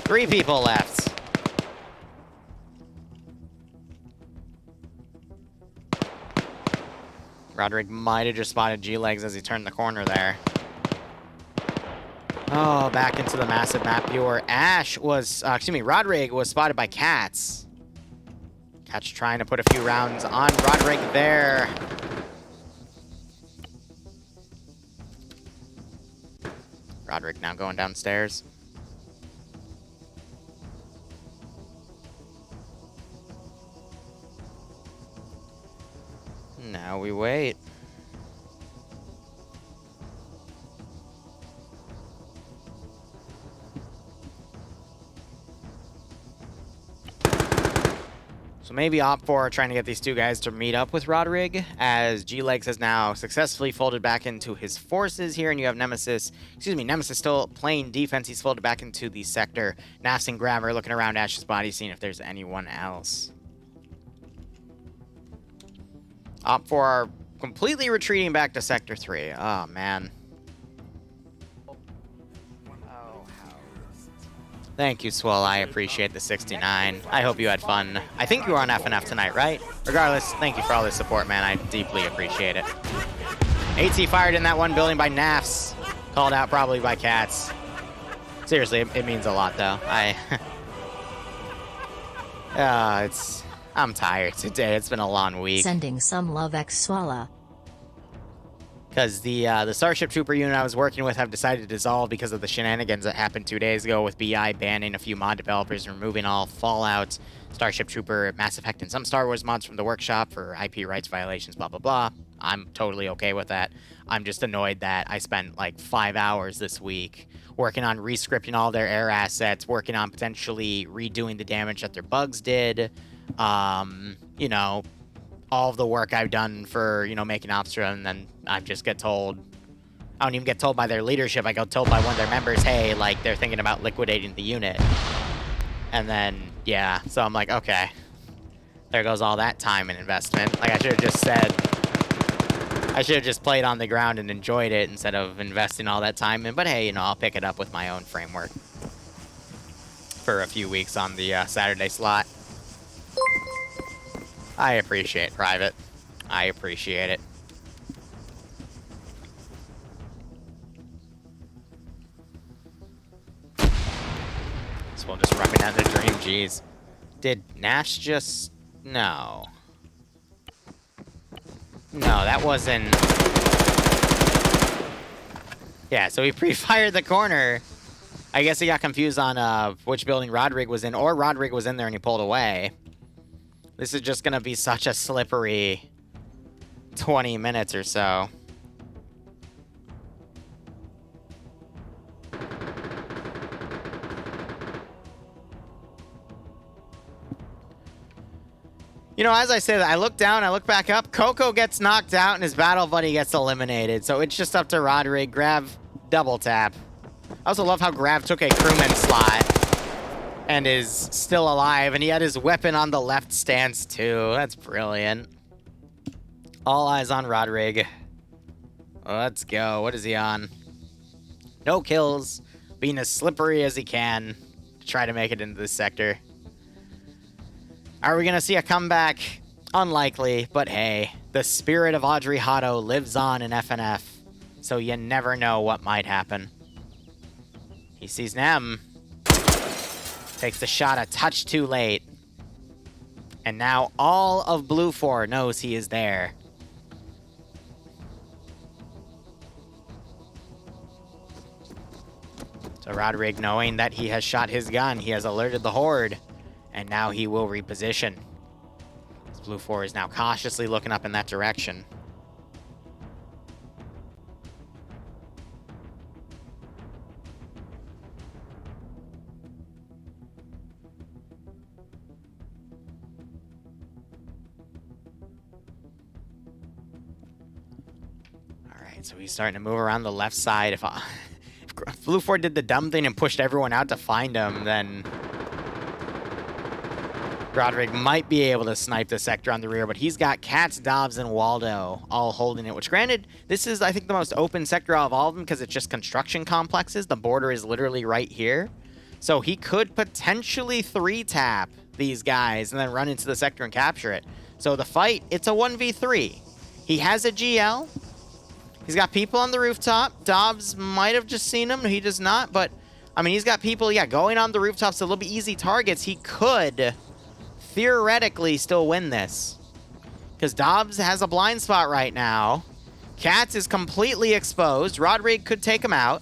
3 people left. Roderick might have just spotted G-Legs as he turned the corner there. Oh, back into the massive map viewer. Roderick was spotted by Cats. Cats trying to put a few rounds on Roderick there. Roderick now going downstairs. Now we wait. So maybe opt for trying to get these 2 guys to meet up with Roderick, as G-Legs has now successfully folded back into his forces here, and you have Nemesis still playing defense. He's folded back into the sector. Nafs and Grav are looking around Ash's body, seeing if there's anyone else. Opt for completely retreating back to Sector 3. Oh, man. Thank you, Swell. I appreciate the 69. I hope you had fun. I think you were on FNF tonight, right? Regardless, thank you for all the support, man. I deeply appreciate it. AT fired in that one building by Nafs. Called out probably by Cats. Seriously, it means a lot, though. I'm tired today. It's been a long week. Sending some love, X Swalla. Because the Starship Trooper unit I was working with have decided to dissolve because of the shenanigans that happened 2 days ago with BI banning a few mod developers and removing all Fallout, Starship Trooper, Mass Effect, and some Star Wars mods from the workshop for IP rights violations, blah, blah, blah. I'm totally okay with that. I'm just annoyed that I spent like 5 hours this week working on rescripting all their air assets, working on potentially redoing the damage that their bugs did, you know, all of the work I've done for, you know, making Opstra, and then I just get told, I don't even get told by their leadership, I get told by one of their members, hey, like, they're thinking about liquidating the unit. And then, yeah, so I'm like, okay, there goes all that time and investment. Like, I should have just said, I should have just played on the ground and enjoyed it instead of investing all that time in, but hey, you know, I'll pick it up with my own framework for a few weeks on the Saturday slot. I appreciate Private. I appreciate it. This one just rubbing out the dream, jeez. Did Nash just... No. No, that wasn't... Yeah, so he pre-fired the corner. I guess he got confused on which building Roderick was in, or Roderick was in there and he pulled away. This is just going to be such a slippery 20 minutes or so. You know, as I said, I look down, I look back up, Coco gets knocked out and his battle buddy gets eliminated. So it's just up to Roderick. Grav, double tap. I also love how Grav took a crewman slot and is still alive, and he had his weapon on the left stance too. That's brilliant. All eyes on Roderick. Let's go. What is he on? No kills. Being as slippery as he can to try to make it into this sector. Are we going to see a comeback? Unlikely, but hey, the spirit of Audrey Hotto lives on in FNF, so you never know what might happen. He sees Nem. Takes the shot a touch too late. And now all of Blue 4 knows he is there. So Roderick, knowing that he has shot his gun, he has alerted the Horde. And now he will reposition. Blue 4 is now cautiously looking up in that direction. Alright, so he's starting to move around the left side. If Blue 4 did the dumb thing and pushed everyone out to find him, then Roderick might be able to snipe the sector on the rear, but he's got Katz, Dobbs, and Waldo all holding it, which granted, this is, I think, the most open sector out of all of them because it's just construction complexes. The border is literally right here. So he could potentially 3-tap these guys and then run into the sector and capture it. So the fight, it's a 1v3. He has a GL. He's got people on the rooftop. Dobbs might have just seen him. He does not, but, I mean, he's got people, yeah, going on the rooftops, so they'll be easy targets. He could theoretically still win this because Dobbs has a blind spot right now. Katz is completely exposed. Rodrigue could take him out.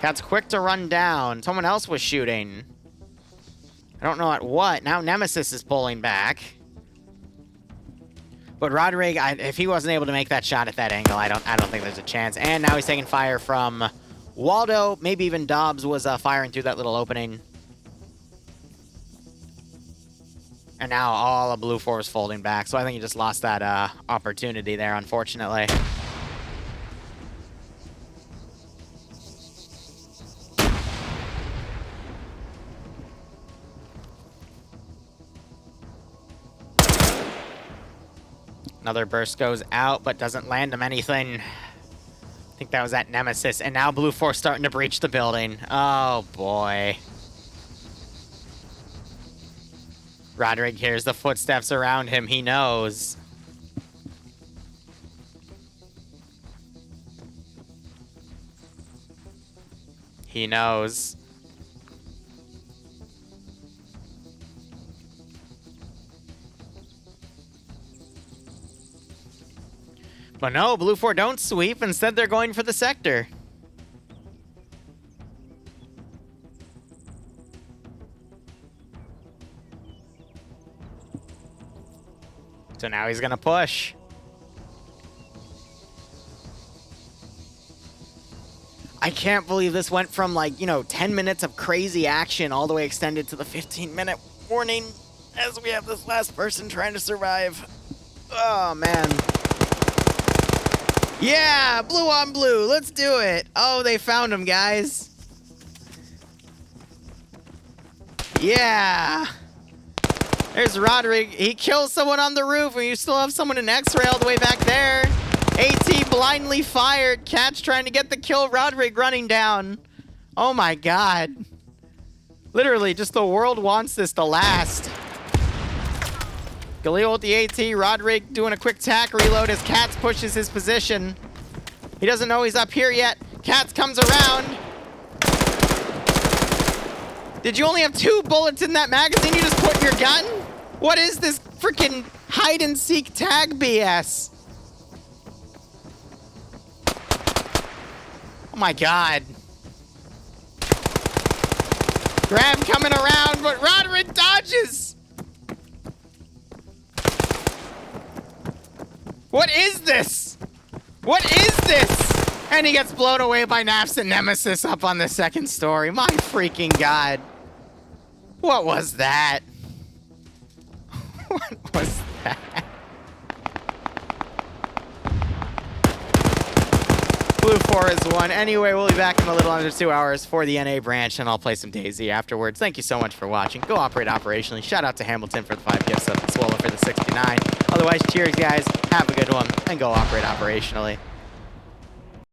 Katz quick to run down. Someone else was shooting. I don't know at what. Now Nemesis is pulling back. But Rodrigue, if he wasn't able to make that shot at that angle, I don't think there's a chance. And now he's taking fire from Waldo, maybe even Dobbs was firing through that little opening. And now all of Blue 4 is folding back, so I think he just lost that opportunity there, unfortunately. Another burst goes out, but doesn't land him anything. I think that was that Nemesis, and now Blue 4 starting to breach the building. Oh, boy. Roderick hears the footsteps around him. He knows. He knows. But no, Blue 4 don't sweep. Instead, they're going for the sector. So now he's going to push. I can't believe this went from, like, 10 minutes of crazy action all the way extended to the 15-minute warning as we have this last person trying to survive. Oh, man. Yeah, blue on blue. Let's do it. Oh, they found him, guys. Yeah. There's Roderick. He kills someone on the roof, and you still have someone in X-ray all the way back there. AT blindly fired. Catch trying to get the kill. Roderick running down. Oh, my God. Literally, just the world wants this to last. Galil with the AT, Roderick doing a quick tack reload as Katz pushes his position. He doesn't know he's up here yet. Katz comes around. Did you only have 2 bullets in that magazine you just put in your gun? What is this freaking hide and seek tag BS? Oh my God. Grab coming around, but Roderick dodges. What is this? What is this? And he gets blown away by Naps and Nemesis up on the 2nd story. My freaking God. What was that? What was that? Blue 4 is 1. Anyway, we'll be back in a little under 2 hours for the NA branch, and I'll play some DayZ afterwards. Thank you so much for watching. Go operate operationally. Shout out to Hamilton for the 5 gifts, and Swallow for the 69. Otherwise, cheers, guys. Have a good one, and go operate operationally.